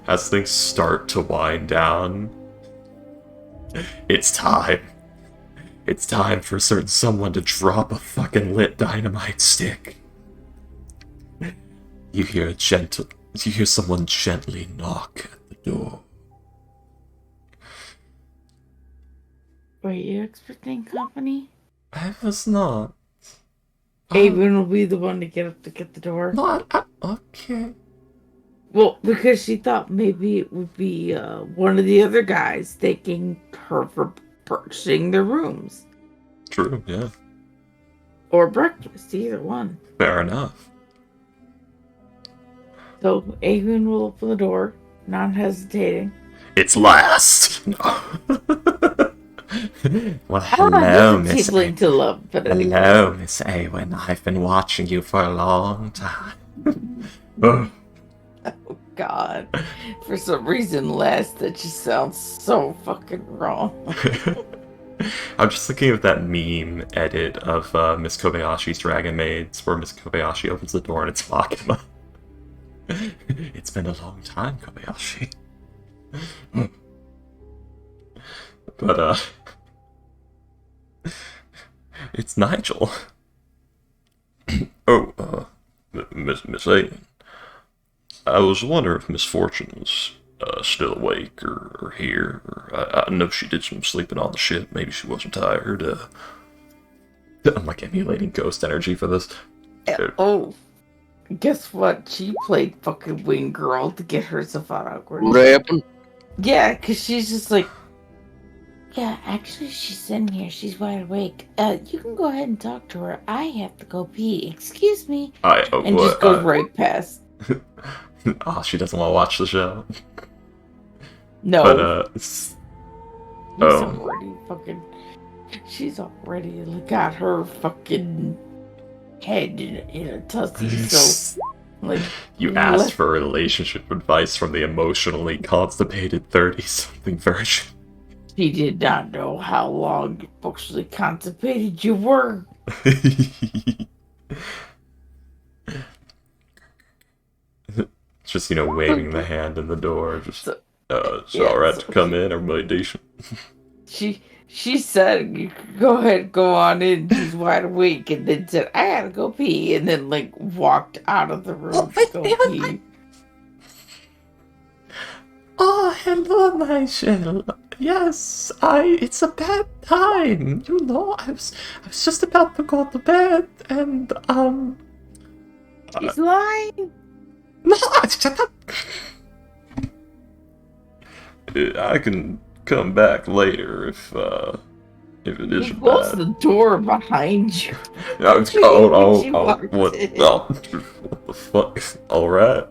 as things start to wind down, it's time. It's time for someone to drop a fucking lit dynamite stick. You hear someone gently knock at the door. Were you expecting company? I was not. Avon will be the one to get up to get the door. Not. Okay. Well, because she thought maybe it would be one of the other guys thanking her for purchasing the rooms. True, yeah. Or breakfast, either one. Fair enough. So Avon will open the door, non-hesitating. It's last! No. Well, hello, Hello, Miss tiefling to love, but Hello, Miss Awen. I've been watching you for a long time. Oh God! For some reason, last that just sounds so fucking wrong. I'm just thinking of that meme edit of Miss Kobayashi's Dragon Maids, where Miss Kobayashi opens the door and it's Makima. It's been a long time, Kobayashi. But, it's Nigel. Oh, Miss Aiden. I was wondering if Miss Fortune was still awake or here. I know she did some sleeping on the ship. Maybe she wasn't tired. I'm like emulating ghost energy for this. Oh, guess what? She played fucking Wing Girl to get herself out awkward. What happened? Yeah, because she's just like, yeah, actually, she's in here. She's wide awake. You can go ahead and talk to her. I have to go pee. Excuse me. And just goes right past. Oh, she doesn't want to watch the show. No. But, She's already fucking. She's already got her fucking head in a tussy. So, like, you asked for relationship advice from the emotionally constipated 30-something version. She did not know how long emotionally constipated you were. Just, waving the hand in the door. Just, it's yeah, alright to come in, everybody decent. She said, you can go ahead, go on in. She's wide awake, and then said, I gotta go pee, and then like walked out of the room to go pee. Oh, hello, Nigel. Yes, it's a bad time. I was just about to go to bed, and She's lying. No, shut up. I can come back later if it isn't Close bad. the door behind you. What the fuck? All right.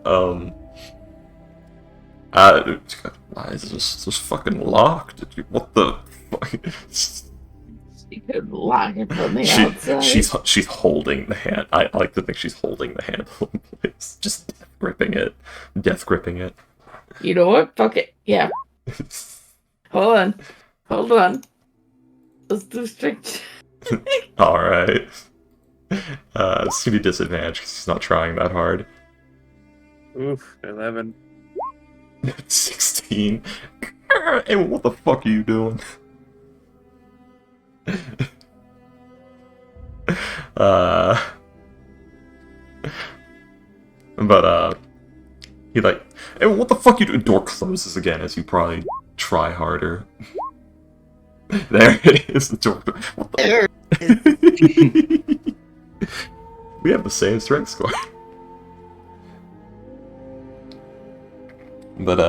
Why is this fucking locked? What the fuck? She could lock it from the outside. She's holding the hand. I like to think she's holding the handle in place, just death gripping it. You know what? Fuck it. Yeah. Hold on. Let's do strict. All right. It's gonna be disadvantage because he's not trying that hard. Oof, 11. 16. Hey, what the fuck are you doing? But he like, hey, what the fuck you doing? Door closes again as you probably try harder. There it is. The door. What the? There it is. We have the same strength score. But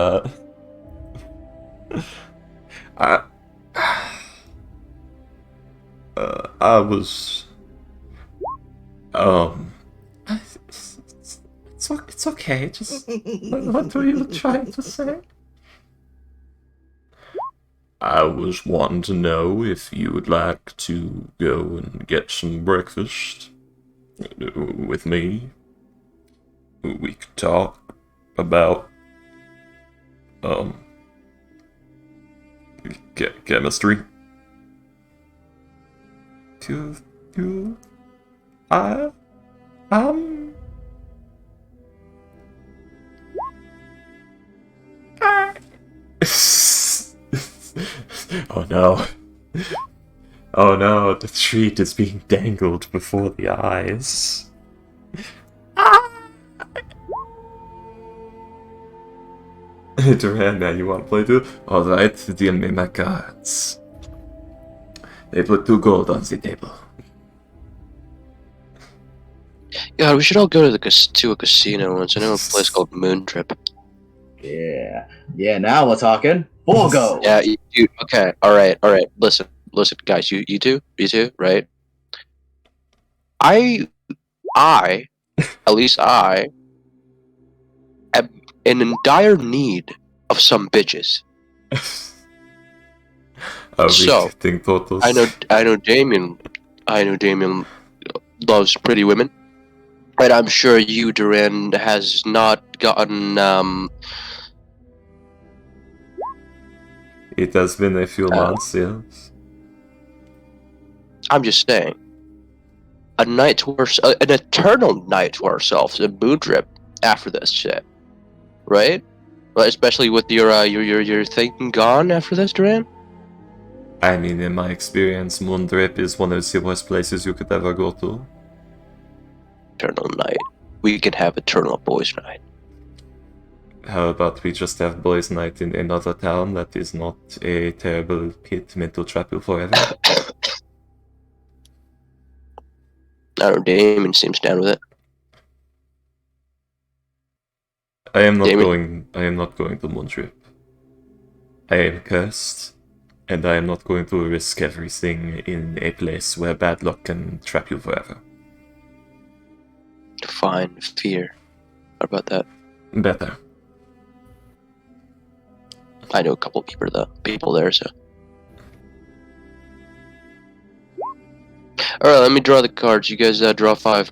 I was it's It's okay, just... What were you trying to say? I was wanting to know if you would like to go and get some breakfast with me. We could talk about, chemistry. I, um... Oh no. Oh no, the treat is being dangled before the eyes. Duran, man, you wanna play too? Alright, deal me my cards. They put 2 gold on the table. God, we should all go to to a casino once. I know a place called Moon Trip. Yeah, now we're talking. 4 go! Yeah, you okay, alright. Listen, guys, you two, right? At least I, am in dire need of some bitches. So, I know Damien loves pretty women. And I'm sure you, Duran, has not gotten, It has been a few months, yes. I'm just saying. An eternal night to ourselves, a moon trip after this shit. Right? Well, especially with your thing gone after this, Duran? I mean, in my experience, Moondrip is one of the worst places you could ever go to. Eternal night. We can have eternal boys' night. How about we just have boys' night in another town that is not a terrible pit meant to trap you forever? I don't know, Damien seems down with it. I am not Damien? going to Moondrip. I am cursed, and I am not going to risk everything in a place where bad luck can trap you forever. Define fear. How about that? Better. I know a couple people there, so. Alright, let me draw the cards. You guys draw 5.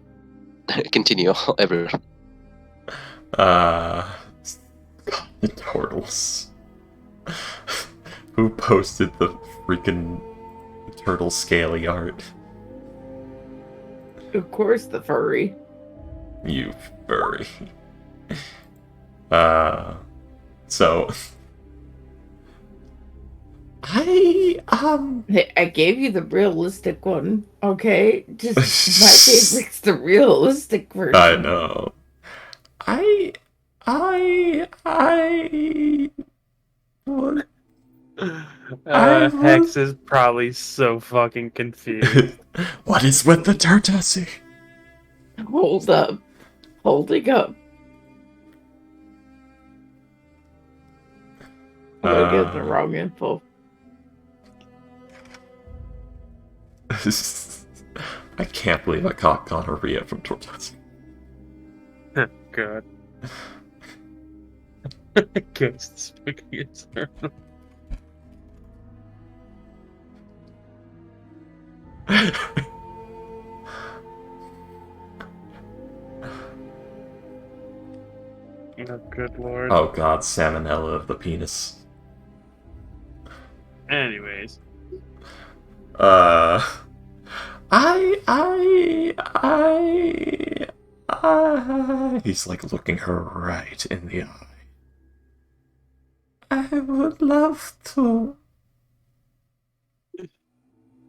Continue, everyone. The turtles. Who posted the freaking turtle scaly art? Of course, the furry. You furry. So... Hey, I gave you the realistic one, okay? Just my favorite's the realistic version. I know. What? Hex is probably so fucking confused. What is with the turtles? Hold up. Holding up. I'm gonna get the wrong info. I can't believe I caught gonorrhea from tortas. Good. Ghosts speaking eternal. Oh, good lord. Oh god, salmonella of the penis. Anyways. He's like looking her right in the eye. I would love to.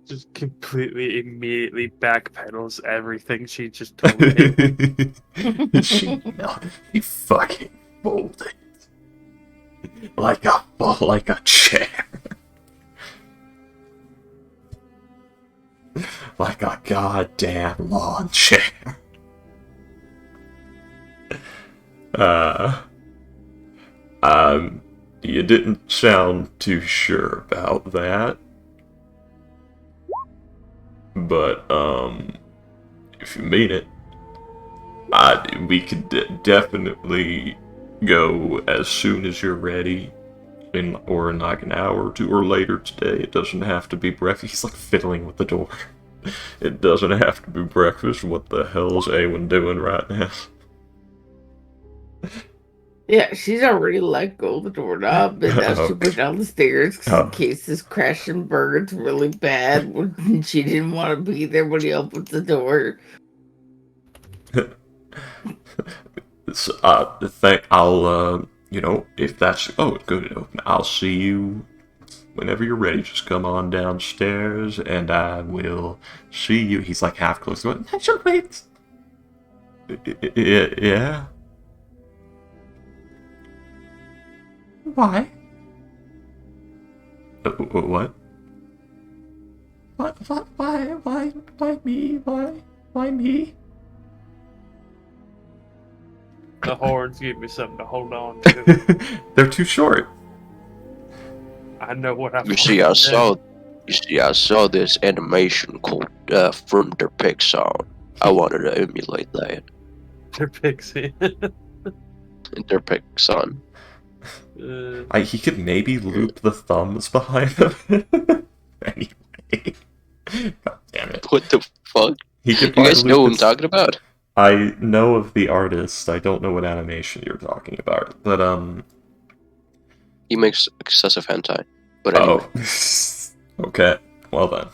Just completely, immediately backpedals everything she just told me. He fucking folded. Like a chair. Like a goddamn lawn chair. You didn't sound too sure about that. But, if you mean it, We could definitely go as soon as you're ready, or in like an hour or two, or later today. It doesn't have to be breakfast. He's like fiddling with the door. It doesn't have to be breakfast. What the hell is Awen doing right now? Yeah, she's already let go of the doorknob, and now she went down the stairs in case this crash and burn's really bad. When she didn't want to be there when he opens the door. So, I'll, if that's, good, open. I'll see you whenever you're ready. Just come on downstairs, and I will see you. He's like half closed. I should wait. Yeah. Why? What? What? Why me? Why me? The horns give me something to hold on to. They're too short. I know what I'm. You see, I saw this animation called from the Pixar. I wanted to emulate that. They're pixie. Their Pixar. He could maybe loop the thumbs behind them. Anyway. God damn it. What the fuck? He could You guys know what I'm his... talking about? I know of the artist. I don't know what animation you're talking about. But, He makes excessive hentai. But anyway. Oh. Okay. Well then.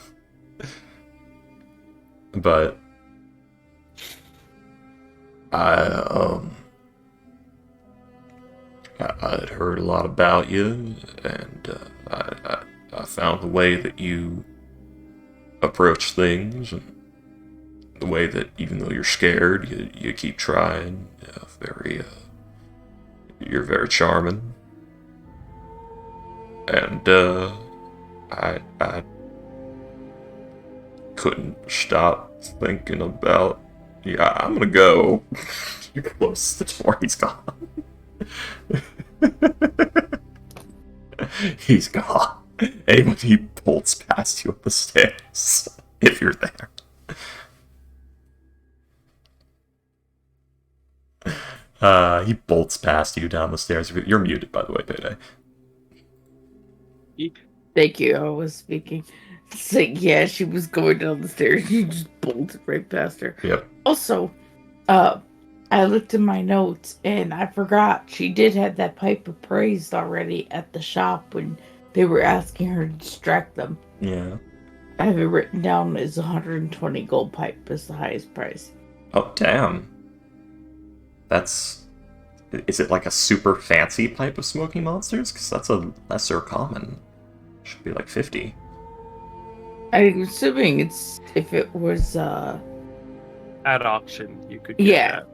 But... I'd heard a lot about you, and I found the way that you approach things, and the way that even though you're scared, you keep trying. You're very charming, and I couldn't stop thinking about. Yeah, I'm gonna go. You close the door. He's gone. He's gone. And when he bolts past you up the stairs, if you're there. He bolts past you down the stairs. You're muted, by the way, Payday. Thank you, I was speaking. It's like, yeah, she was going down the stairs. You just bolted right past her. Yep. Also, I looked in my notes and I forgot she did have that pipe appraised already at the shop when they were asking her to distract them. Yeah. I have it written down as 120 gold pipe is the highest price. Oh, damn. Is it like a super fancy pipe of smoking monsters? Because that's a lesser common. Should be like 50. I'm assuming it's if it was At auction, you could get yeah. that.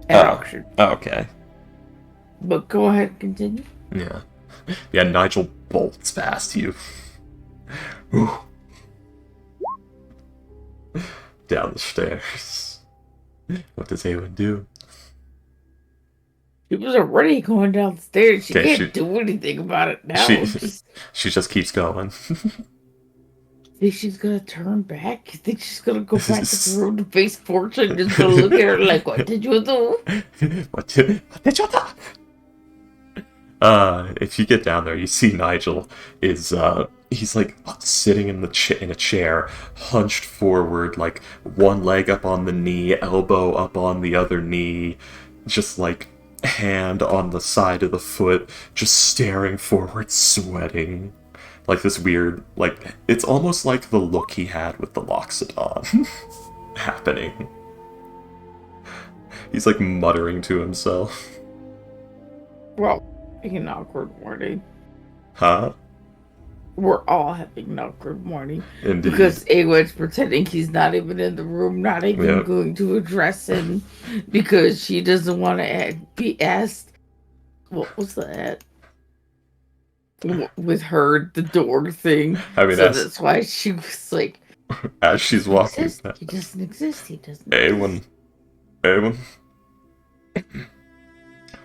At auction. Oh, okay. But go ahead, continue. Yeah. Yeah, Nigel bolts past you. Down the stairs. What does Awen do? She was already going downstairs. She can't do anything about it now. She just keeps going. Think she's gonna turn back? You think she's gonna go back to the room to face Fortune and just gonna look at her like, what did you do? What did you do? If you get down there, you see Nigel is, he's like sitting in a chair, hunched forward, like one leg up on the knee, elbow up on the other knee, just like hand on the side of the foot, just staring forward, sweating. Like this weird, like, it's almost like the look he had with the Loxodon happening. He's like muttering to himself. Well, an awkward morning. Huh? We're all having an awkward morning. Indeed. Because Awen's pretending he's not even in the room, not even going to address him, because she doesn't want to be asked, what was that? With her, the door thing. I mean, so that's why she was like, as she's walking he doesn't exist, he doesn't Awen.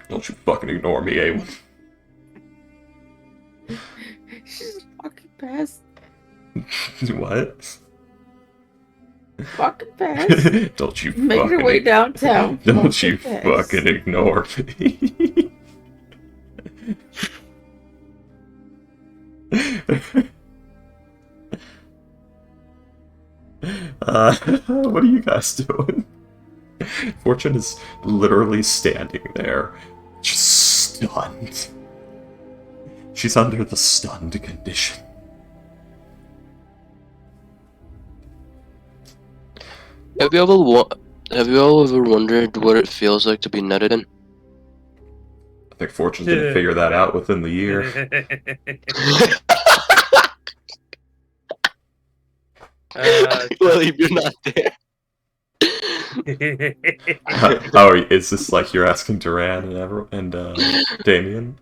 Don't you fucking ignore me, Awen. She's walking past. What? Walking fast. Don't you Making fucking her way downtown. Don't you walking fast. fucking ignore me. What are you guys doing? Fortune is literally standing there, just stunned. She's under the stunned condition. Have you all ever wondered what it feels like to be nutted in? I think Fortune's gonna figure that out within the year. Well, if you're not there. Oh, is this like you're asking Duran and Damien?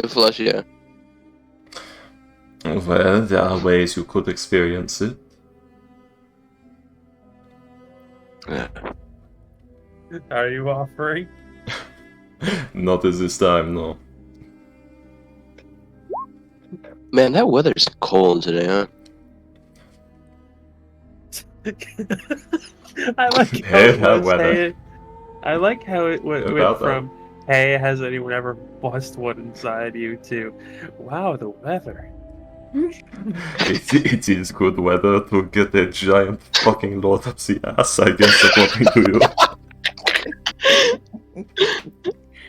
Flush, yeah. Well, there are ways you could experience it. Are you offering? Not at this time, no. Man, that weather's cold today, huh? I like how Hey, it that was, weather. hey, I like how it went About that. from, hey, has anyone ever bust one inside you, to, wow, the weather. It is good weather to get a giant fucking load up the ass, I guess, according to you.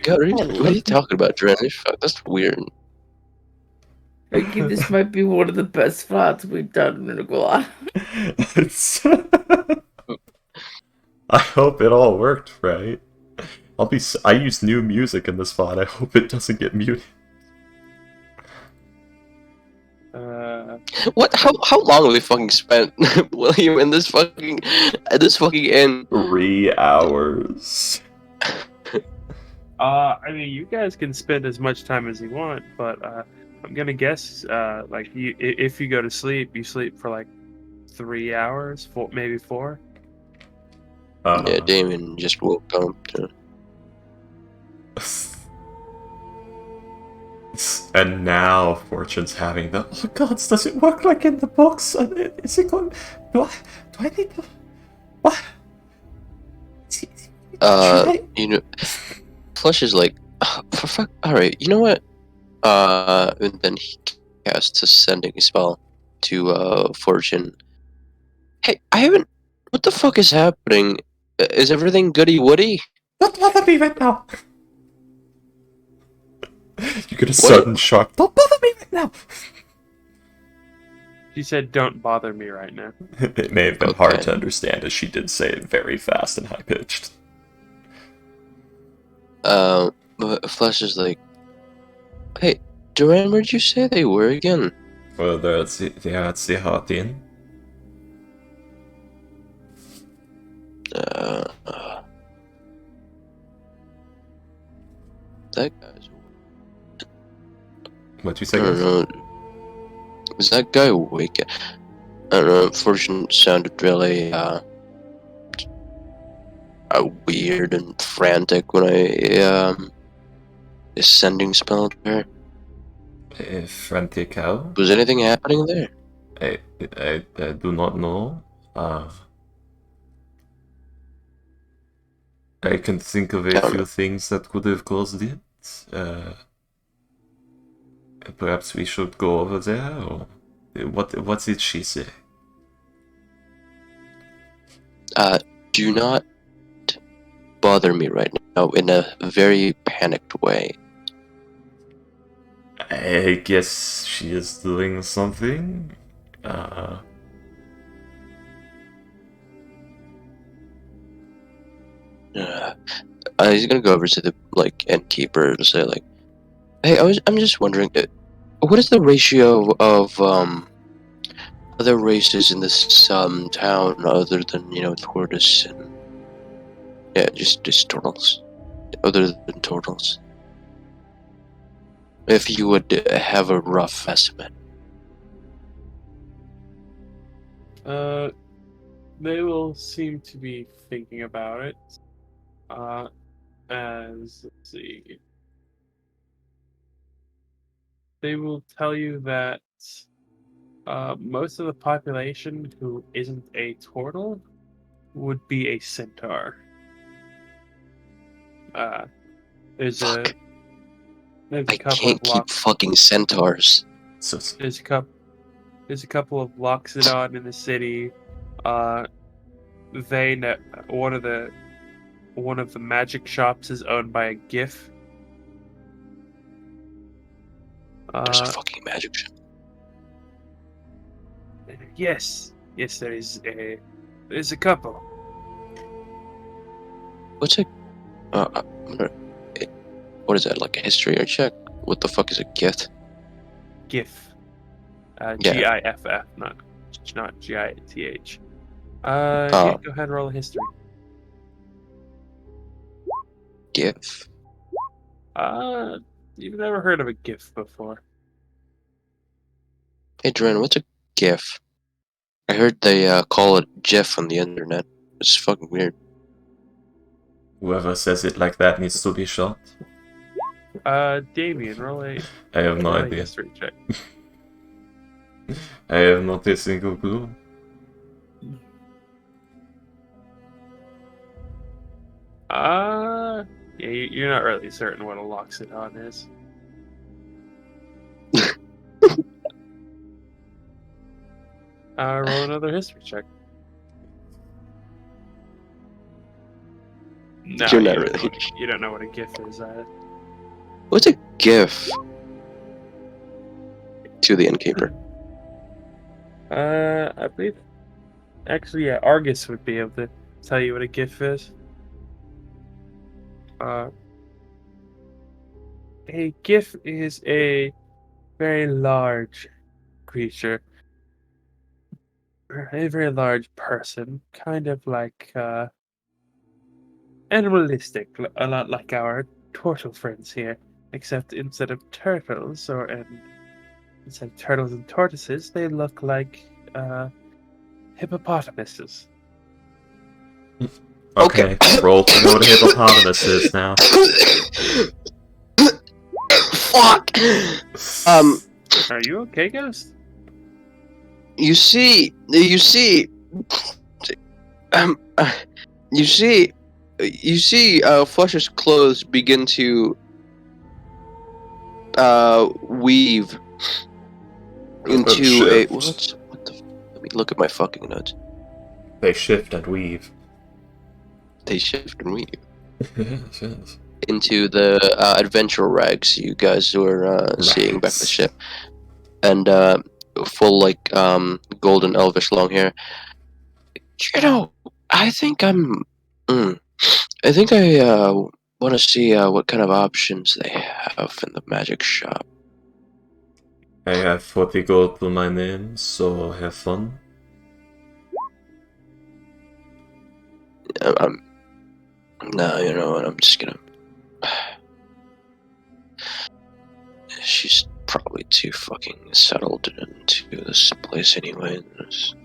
God, what are you talking about, Dren? That's weird. Ricky, this might be one of the best spots we've done in a while. I hope it all worked, right? I used new music in this spot. I hope it doesn't get muted. What? How long have we fucking spent, William, in this fucking inn? 3 hours. I mean, you guys can spend as much time as you want, but I'm gonna guess, like, if you go to sleep, you sleep for like 3 hours, maybe 4. Yeah, Damien just woke up. And now Fortune's having the, oh god, does it work like in the box? Is it going, do I need to, what? You know, Flush is like, for fuck, alright, you know what? And then he casts a sending spell to, Fortune. Hey, what the fuck is happening? Is everything goody-woody? Don't bother me right now! You get a sudden shock. Don't bother me right now! She said, don't bother me right now. It may have been hard to understand, as she did say it very fast and high-pitched. But Flush is like, hey, Duran, where'd you say they were again? Well, they're at the Heart Inn. That guy's... What'd you say, I don't guys? know. Is that guy awake? I don't know, Fortune sounded really, weird and frantic when I, is sending spell to her. Frantic how? Was anything happening there? I do not know. I can think of a few things that could have caused it. Perhaps we should go over there, or what did she say? Do not bother me right now in a very panicked way. I guess she is doing something. He's gonna go over to the innkeeper and say like, "Hey, I'm just wondering, what is the ratio of other races in this town other than tortoise and just turtles, other than turtles? If you would have a rough estimate." They will seem to be thinking about it. Let's see. They will tell you that Most of the population who isn't a turtle would be a centaur. There's Fuck. a I couple can't of keep locks. fucking centaurs. So, There's a couple of Loxodon in the city. One of the magic shops is owned by a GIF. There's a fucking magic shop. Yes, there's a couple. What's a... what is that, like a history or check? What the fuck is a gift? GIF. Yeah. GIFF, not GITH. Yeah, go ahead and roll a history. GIF? You've never heard of a GIF before. Hey, Dren, what's a GIF? I heard they call it GIF on the internet. It's fucking weird. whoever says it like that needs to be shot. Damien, roll a I have no roll a idea. history check. I have not a single clue. Yeah, you're not really certain what a Loxodon is. Roll another history check. No, You're not you don't really- know you don't know what a GIF is. What's a GIF? To the innkeeper. I believe. Actually, yeah, Argus would be able to tell you what a GIF is. A GIF is a very large creature, a very large person, kind of like animalistic, a lot like our turtle friends here, except instead of turtles instead of turtles and tortoises, they look like hippopotamuses. Okay, roll to know what a hippopotamus is now. Fuck! Are you okay, Ghost? You see, Flush's clothes begin to weave into shift. what the? Let me look at my fucking notes. They shift and weave. They shift and weave Yes, yes. into the adventure rags you guys were seeing back at the Rags. ship, and full like golden elvish long hair. You know, I think I want to see what kind of options they have in the magic shop. I have 40 gold to my name, so have fun. No, you know what? I'm just gonna. She's probably too fucking settled into this place anyway. Let's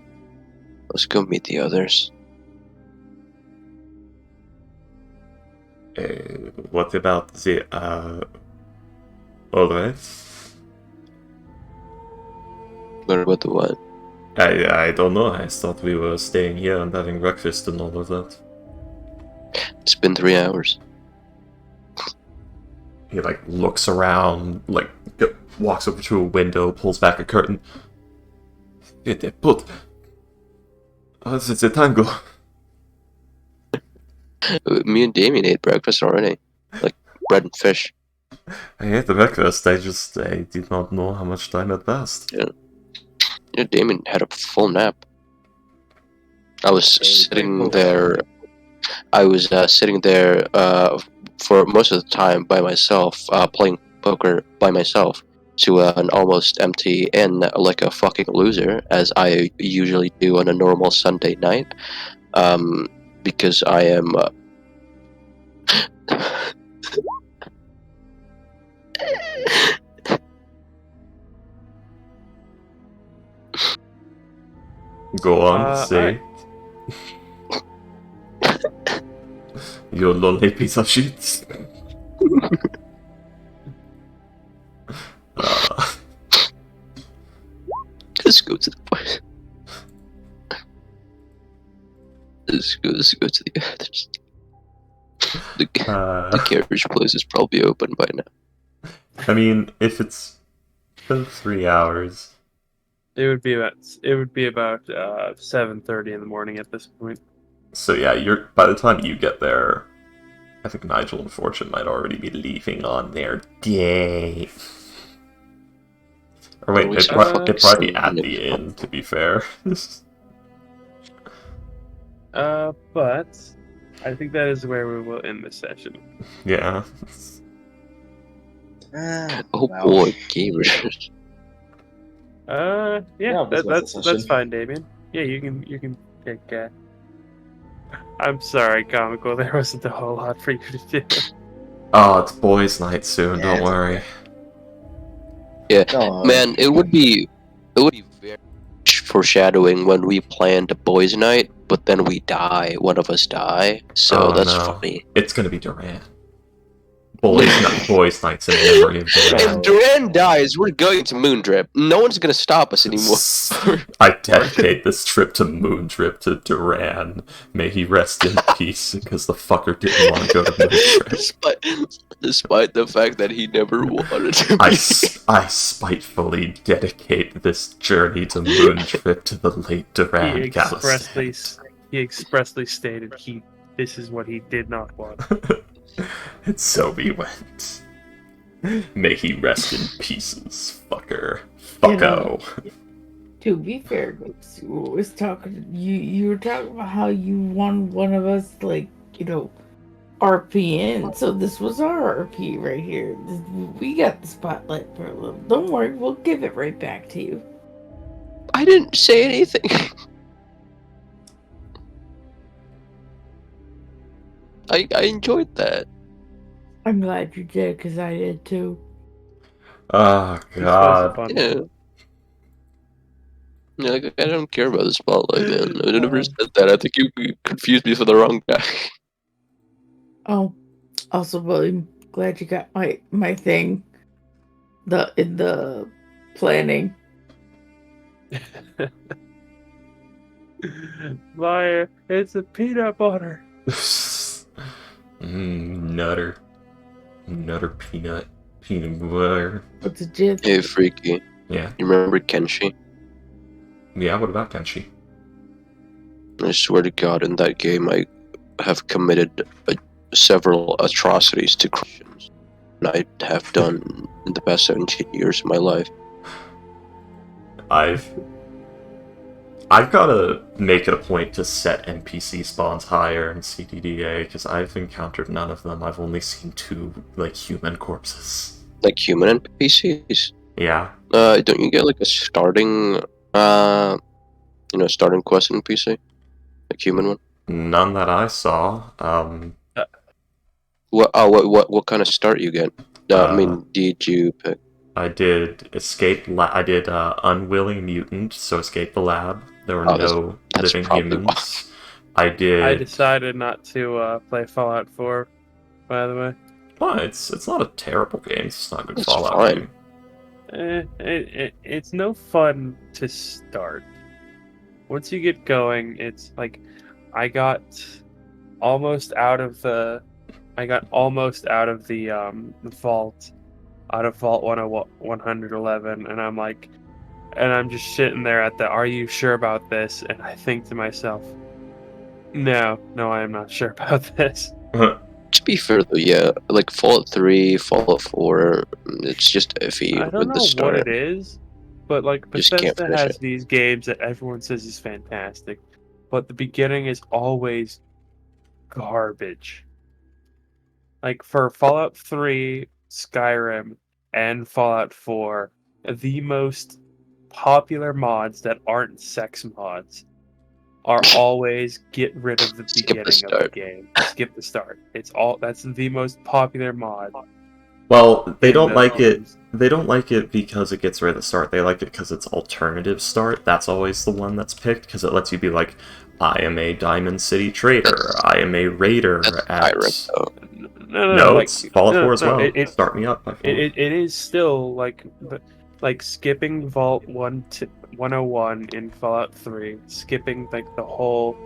go meet the others. What about the, alright. What about the what? I don't know, I thought we were staying here and having breakfast and all of that. It's been 3 hours. He, like, looks around, like, walks over to a window, pulls back a curtain. Put... How's the tango? Me and Damien ate breakfast already. Like, bread and fish. I ate the breakfast, I did not know how much time had passed. Yeah, Damien had a full nap. I was sitting there. I was sitting there for most of the time by myself, playing poker by myself to an almost empty inn like a fucking loser, as I usually do on a normal Sunday night. Because I am. Go on, say. You lonely piece of shit. Let's go to the boys. Let's go to the others. The carriage place is probably open by now. I mean, if it's been 3 hours, It would be about 7:30 in the morning at this point. so yeah, by the time you get there, I think Nigel and Fortune might already be leaving on their day. Or wait, it'd probably be at the inn, to be fair. But I think that is where we will end this session. Yeah. Oh Wow. boy, gamers. Yeah, this was the that's session. fine, Damien. Yeah, you can pick. I'm sorry, Comical. There wasn't a whole lot for you to do. Oh, it's boys' night soon. Yeah, Don't it's worry. Yeah, No, man, it would be very foreshadowing when we planned a boys' night, but then we die. One of us die, so Oh, that's no. funny. It's gonna be Duran. Boys' nights in memory of Duran. If Duran dies, we're going to Moondrip. No one's gonna stop us anymore. I dedicate this trip to Moondrip to Duran. May he rest in peace, because the fucker didn't want to go to Moondrip. Despite the fact that he never wanted to be. I spitefully dedicate this journey to Moondrip to the late Duran He expressly stated this is what he did not want. And so we went. May he rest in pieces, fucker. Fucko. To be fair, Ghost, was talking. You were talking about how you won one of us, like, RP in. So this was our RP right here. We got the spotlight for a little. Don't worry, we'll give it right back to you. I didn't say anything. I enjoyed that. I'm glad you did, because I did too. Oh, This was a God. fun Yeah. one. Yeah, like, I don't care about the spotlight, man. I never said that. I think you confused me for the wrong guy. Oh, also, William, glad you got my thing. In the planning. Liar, it's a peanut butter. Nutter peanut butter. What's a jib? Hey, Freaky. Yeah. You remember Kenshi? Yeah, what about Kenshi? I swear to God, in that game, I have committed several atrocities to Christians. And I have done in the past 17 years of my life. I've got to make it a point to set NPC spawns higher in CDDA, because I've encountered none of them. I've only seen 2, human corpses. Like human NPCs. Yeah. Don't you get, a starting, starting quest NPC? Like human one? None that I saw. What kind of start you get? Did you pick? I did I did Unwilling Mutant, so escape the lab. There were no that's living probably humans. I decided not to play Fallout 4, by the way. Well, it's not a terrible game. It's not a good It's Fallout fine. game. It's no fun to start. Once you get going, it's like I got almost out of the vault, out of Vault 111, and I'm just sitting there at the "Are you sure about this?" And I think to myself, No, I am not sure about this. To be fair though, yeah, like Fallout 3, Fallout 4, it's just iffy I don't with know the start. what it is, but Just can't Bethesda finish has it. these games that everyone says is fantastic, but the beginning is always garbage. Like for Fallout 3, Skyrim, and Fallout 4, the most popular mods that aren't sex mods are always get rid of the Skip the beginning of the start. game. Skip the start. That's the most popular mod. Well, they in don't the like it. games. They don't like it because it gets rid of the start. They like it because it's alternative start. That's always the one that's picked because it lets you be like, I am a Diamond City trader. I am a raider That's at. Skyrim though. No, it's Fallout 4 as well. It, Start me up. it is still like skipping Vault 1 to 101 in Fallout 3, skipping like the whole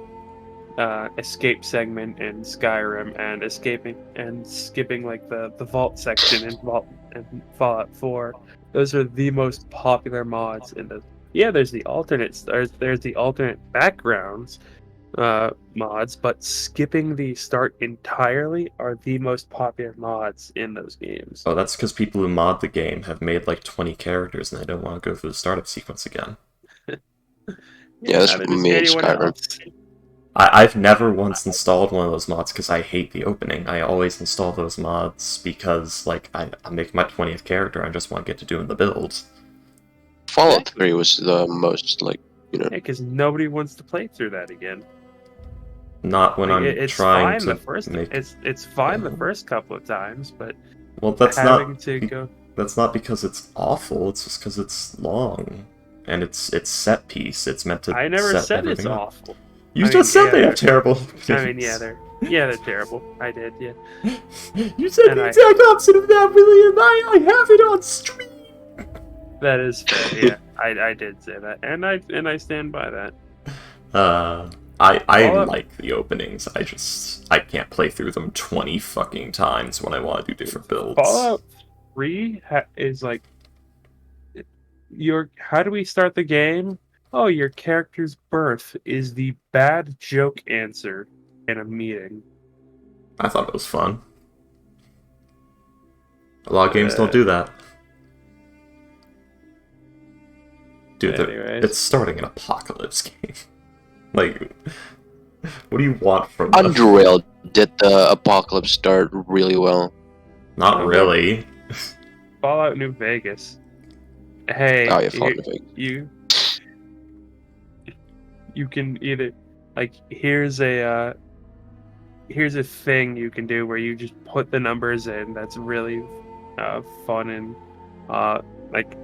escape segment in Skyrim, and skipping like the vault section in Fallout 4. Those are the most popular mods in the. Yeah, there's the there's the alternate backgrounds mods, but skipping the start entirely are the most popular mods in those games. Oh, that's because people who mod the game have made like 20 characters and they don't want to go through the startup sequence again. Yeah, that's neither me does in anyone Skyrim. else. I've never once installed one of those mods because I hate the opening. I always install those mods because, like, I make my 20th character, I just want to get to doing the build. Fallout 3 was the most, like, you know... Yeah, because nobody wants to play through that again. Not when Like, I'm it's trying fine to the first. make... It's fine the first couple of times, but Well, that's having not... to go. That's not because it's awful, it's just because it's long. And it's set piece, it's meant to I never set said it's everything up. awful. You I just mean, said they yeah, have terrible I mean, yeah, they're terrible. I did, yeah. You said And the I- exact opposite of that, William. I have it on stream. That is fair. Yeah, I did say that, and I stand by that. I Fallout- like the openings. I can't play through them 20 fucking times when I want to do different builds. Fallout 3 is like how do we start the game? Oh, your character's birth is the bad joke answer in a meeting. I thought it was fun. A lot of games don't do that. Dude, Anyways. it's starting an apocalypse game. Like, what do you want from them? Underrail did the apocalypse start really well. Not really. Fallout New Vegas. Hey, Oh, yeah, Fallout New Vegas. You can either like here's a thing you can do where you just put the numbers in. That's really fun and like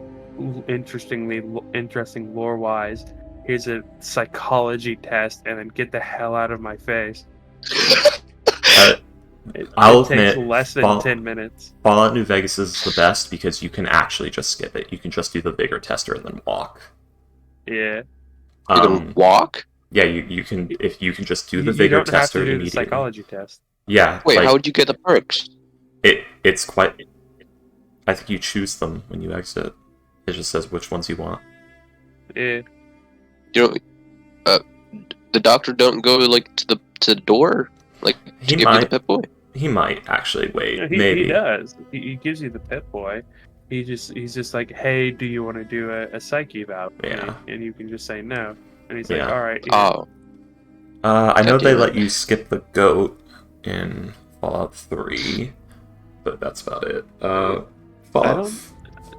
interesting lore wise. Here's a psychology test, and then get the hell out of my face. I'll it takes admit, less than 10 minutes. Fallout New Vegas is the best because you can actually just skip it. You can just do the bigger tester and then walk. Yeah. You can walk? Yeah, you can if you can just do the You vigor don't have tester to do the immediately. psychology test. Yeah. Wait, like, how would you get the perks? It's quite. I think you choose them when you exit. It just says which ones you want. Yeah. You know, the doctor don't go like to the door, like to He give you might. the Pip Boy. He might actually wait. Yeah, maybe. he does. He gives you the Pip Boy. He's just like, hey, do you want to do a psych eval? Yeah. And you can just say no. And he's Yeah. like, all right. Oh, I know they damn it. let you skip the goat in Fallout 3, but that's about it. Fallout.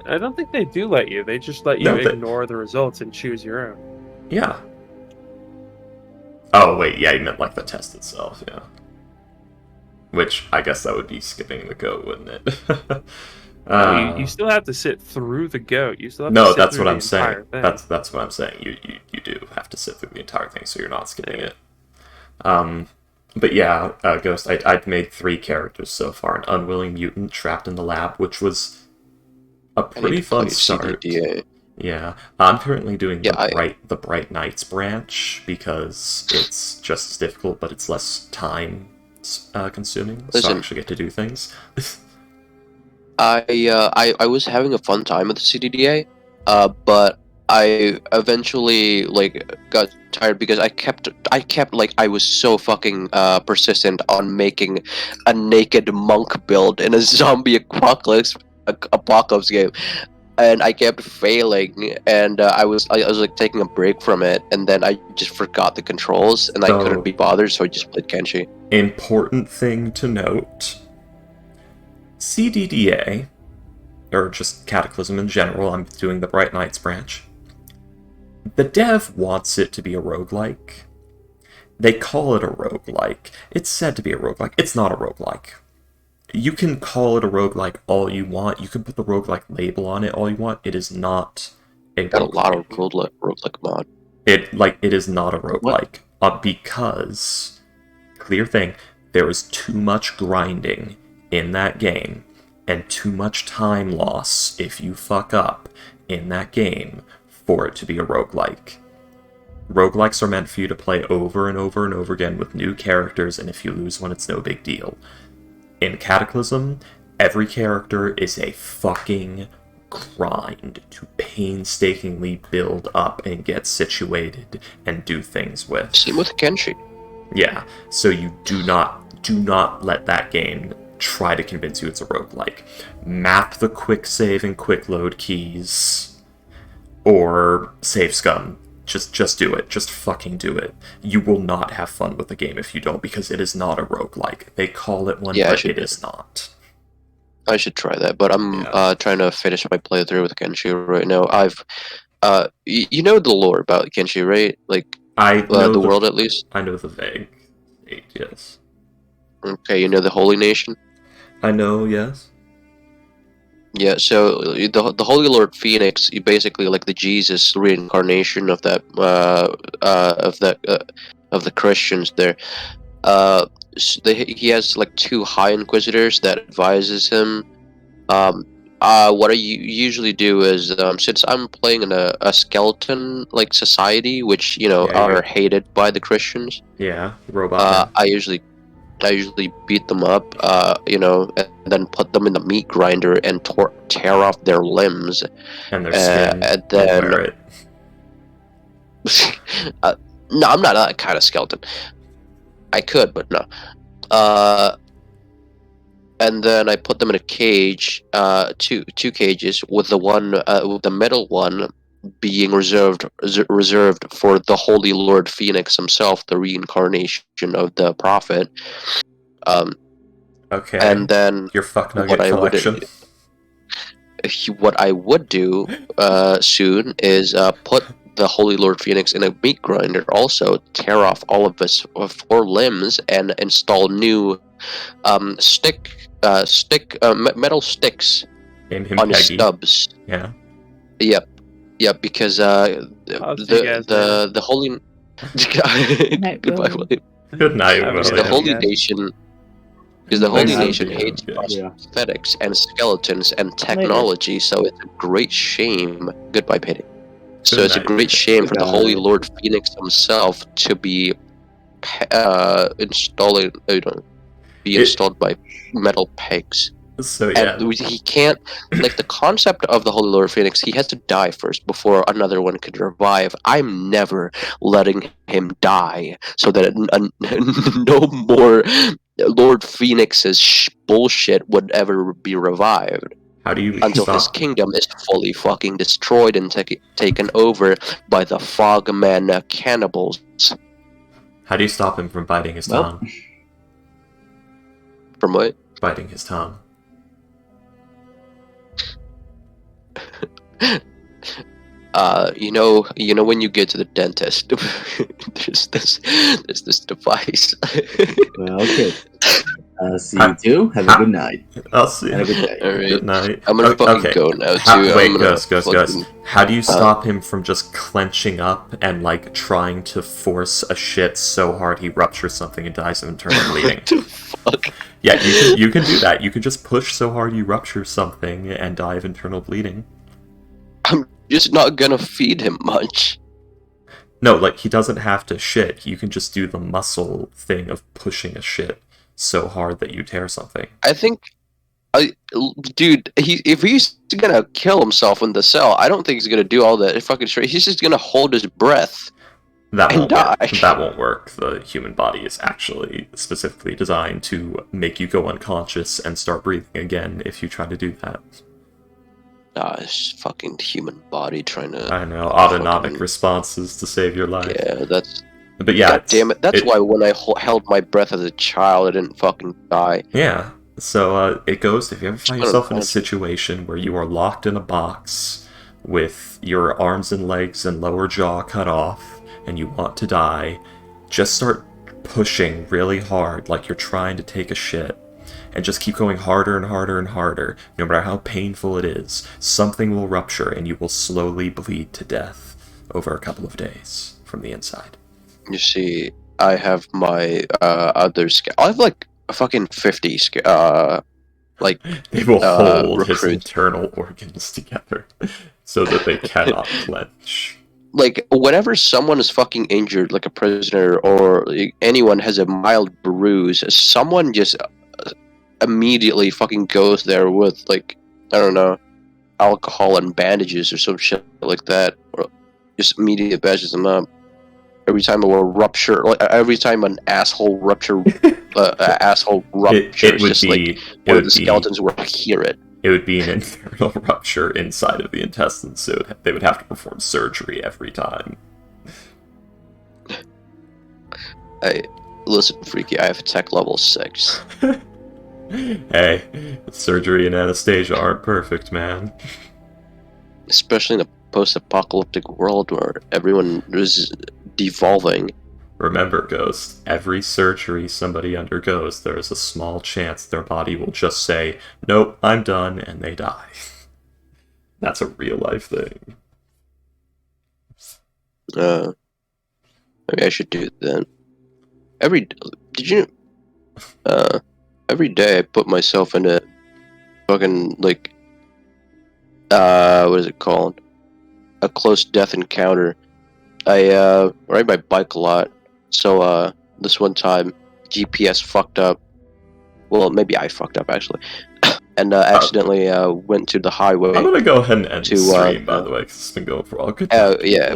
I don't think they do let you. They just let you No, they- ignore the results and choose your own. Yeah. Oh wait, yeah, you meant like the test itself, yeah. Which I guess that would be skipping the goat, wouldn't it? No, you still have to sit through the goat. You still have to No, sit that's through what the I'm saying. entire thing. That's what I'm saying. You do have to sit through the entire thing, so you're not skipping it. But yeah, Ghost, I'd made 3 characters so far. An unwilling mutant trapped in the lab, which was a I need pretty to fun play start. CDDA. Yeah, I'm currently doing Yeah, the Bright Nights branch because it's just as difficult, but it's less time consuming, so I Listen. actually get to do things. I was having a fun time with the CDDA, but I eventually like got tired because I kept like I was so fucking persistent on making a naked monk build in a zombie apocalypse game, and I kept failing, and I was like taking a break from it, and then I just forgot the controls, and I So- couldn't be bothered, so I just played Kenshi. Important thing to note: CDDA, or just Cataclysm in general. I'm doing the Bright Nights branch. The dev wants it to be a roguelike. They call it a roguelike. It's said to be a roguelike. It's not a roguelike. You can call it a roguelike all you want. You can put the roguelike label on it all you want. It is not a Got a lot of roguelike. roguelike mod. It is not a roguelike. Because, clear thing, there is too much grinding in that game, and too much time loss if you fuck up in that game for it to be a roguelike. Roguelikes are meant for you to play over and over and over again with new characters, and if you lose one, it's no big deal. In Cataclysm, every character is a fucking grind to painstakingly build up and get situated and do things with. Same with Kenshi. Yeah, so you do not let that game try to convince you it's a roguelike. Map the quick save and quick load keys, or save scum. Just do it. Just fucking do it. You will not have fun with the game if you don't, because it is not a roguelike. They call it one, but it is not. I should try that, but I'm trying to finish my playthrough with Kenshi right now. You know the lore about Kenshi, right? Like, I know the world at least? I know the vague, yes. Okay, you know the Holy Nation? I know, yes. Yeah, so the Holy Lord Phoenix, basically like the Jesus reincarnation of that of the Christians there. He has like 2 High Inquisitors that advises him. What I usually do is, since I'm playing in a skeleton like society, which are hated by the Christians. Yeah, robot. I usually beat them up, and then put them in the meat grinder and tear off their limbs and their skin, and then wear it. No, I'm not that kind of skeleton. I could, but no. And then I put them in a cage, two cages, with the middle one being reserved for the Holy Lord Phoenix himself, the reincarnation of the prophet. Okay. And then your fuck nugget collection. What I would do soon is put the Holy Lord Phoenix in a meat grinder, also tear off all of his 4 limbs and install new metal sticks on his stubs. Yeah. Yep, because the Holy Goodbye, William. Good night, William. The Holy Nation. Because the Holy Nation hates prosthetics and skeletons and technology, so it's a great shame. Goodbye, Pity. So it's a great shame for the Holy Lord Phoenix himself to be installed by metal pegs. So yeah, and he can't, like, the concept of the Holy Lord Phoenix, he has to die first before another one could revive. I'm never letting him die so that no more Lord Phoenix's bullshit would ever be revived. How do you until his kingdom is fully fucking destroyed and taken over by the Fogman cannibals. How do you stop him from biting his tongue? From what? Biting his tongue. You know when you get to the dentist, there's this device. Well, okay. See you too. Have a good night. I'll see you. Have a good day. All right. Good night. I'm gonna fucking go now too. Wait, Gus. How do you stop him from just clenching up and like trying to force a shit so hard he ruptures something and dies of internal bleeding? What the fuck? Yeah, you can do that. You can just push so hard you rupture something and die of internal bleeding. I'm just not gonna feed him much. No, like, he doesn't have to shit. You can just do the muscle thing of pushing a shit so hard that you tear something. I think, dude, if he's gonna kill himself in the cell, I don't think he's gonna do all that fucking straight. He's just gonna hold his breath and die. That won't work. The human body is actually specifically designed to make you go unconscious and start breathing again if you try to do that. It's fucking human body trying to... I know, autonomic responses to save your life. Yeah, that's... But yeah, God damn it, that's why when I held my breath as a child, I didn't fucking die. Yeah, so it goes, if you ever find yourself in a situation where you are locked in a box with your arms and legs and lower jaw cut off, and you want to die, just start pushing really hard like you're trying to take a shit. And just keep going harder and harder and harder, no matter how painful it is. Something will rupture and you will slowly bleed to death over a couple of days from the inside. You see, I have my other I have like a fucking 50 they will hold recruits. his internal organs together. so that they cannot clench. Like, whenever someone is fucking injured, like a prisoner or like, anyone has a mild bruise, someone just immediately fucking goes there with, like, I don't know, alcohol and bandages or some shit like that, or just immediately badges them up. Every time every time an asshole rupture, asshole ruptures, one of the skeletons will hear it. It would be an internal rupture inside of the intestines, so they would have to perform surgery every time. Listen, Freaky, I have tech level 6. Hey, surgery and anesthesia aren't perfect, man. Especially in a post-apocalyptic world where everyone is devolving. Remember, Ghost, every surgery somebody undergoes, there is a small chance their body will just say, nope, I'm done, and they die. That's a real-life thing. Maybe I should do it then. Every day I put myself in a fucking, like, what is it called? A close death encounter. I ride my bike a lot, so this one time GPS fucked up. Well, maybe I fucked up actually, and accidentally went to the highway. I'm gonna go ahead and end the stream, by the way, because it's been going for all good. Yeah.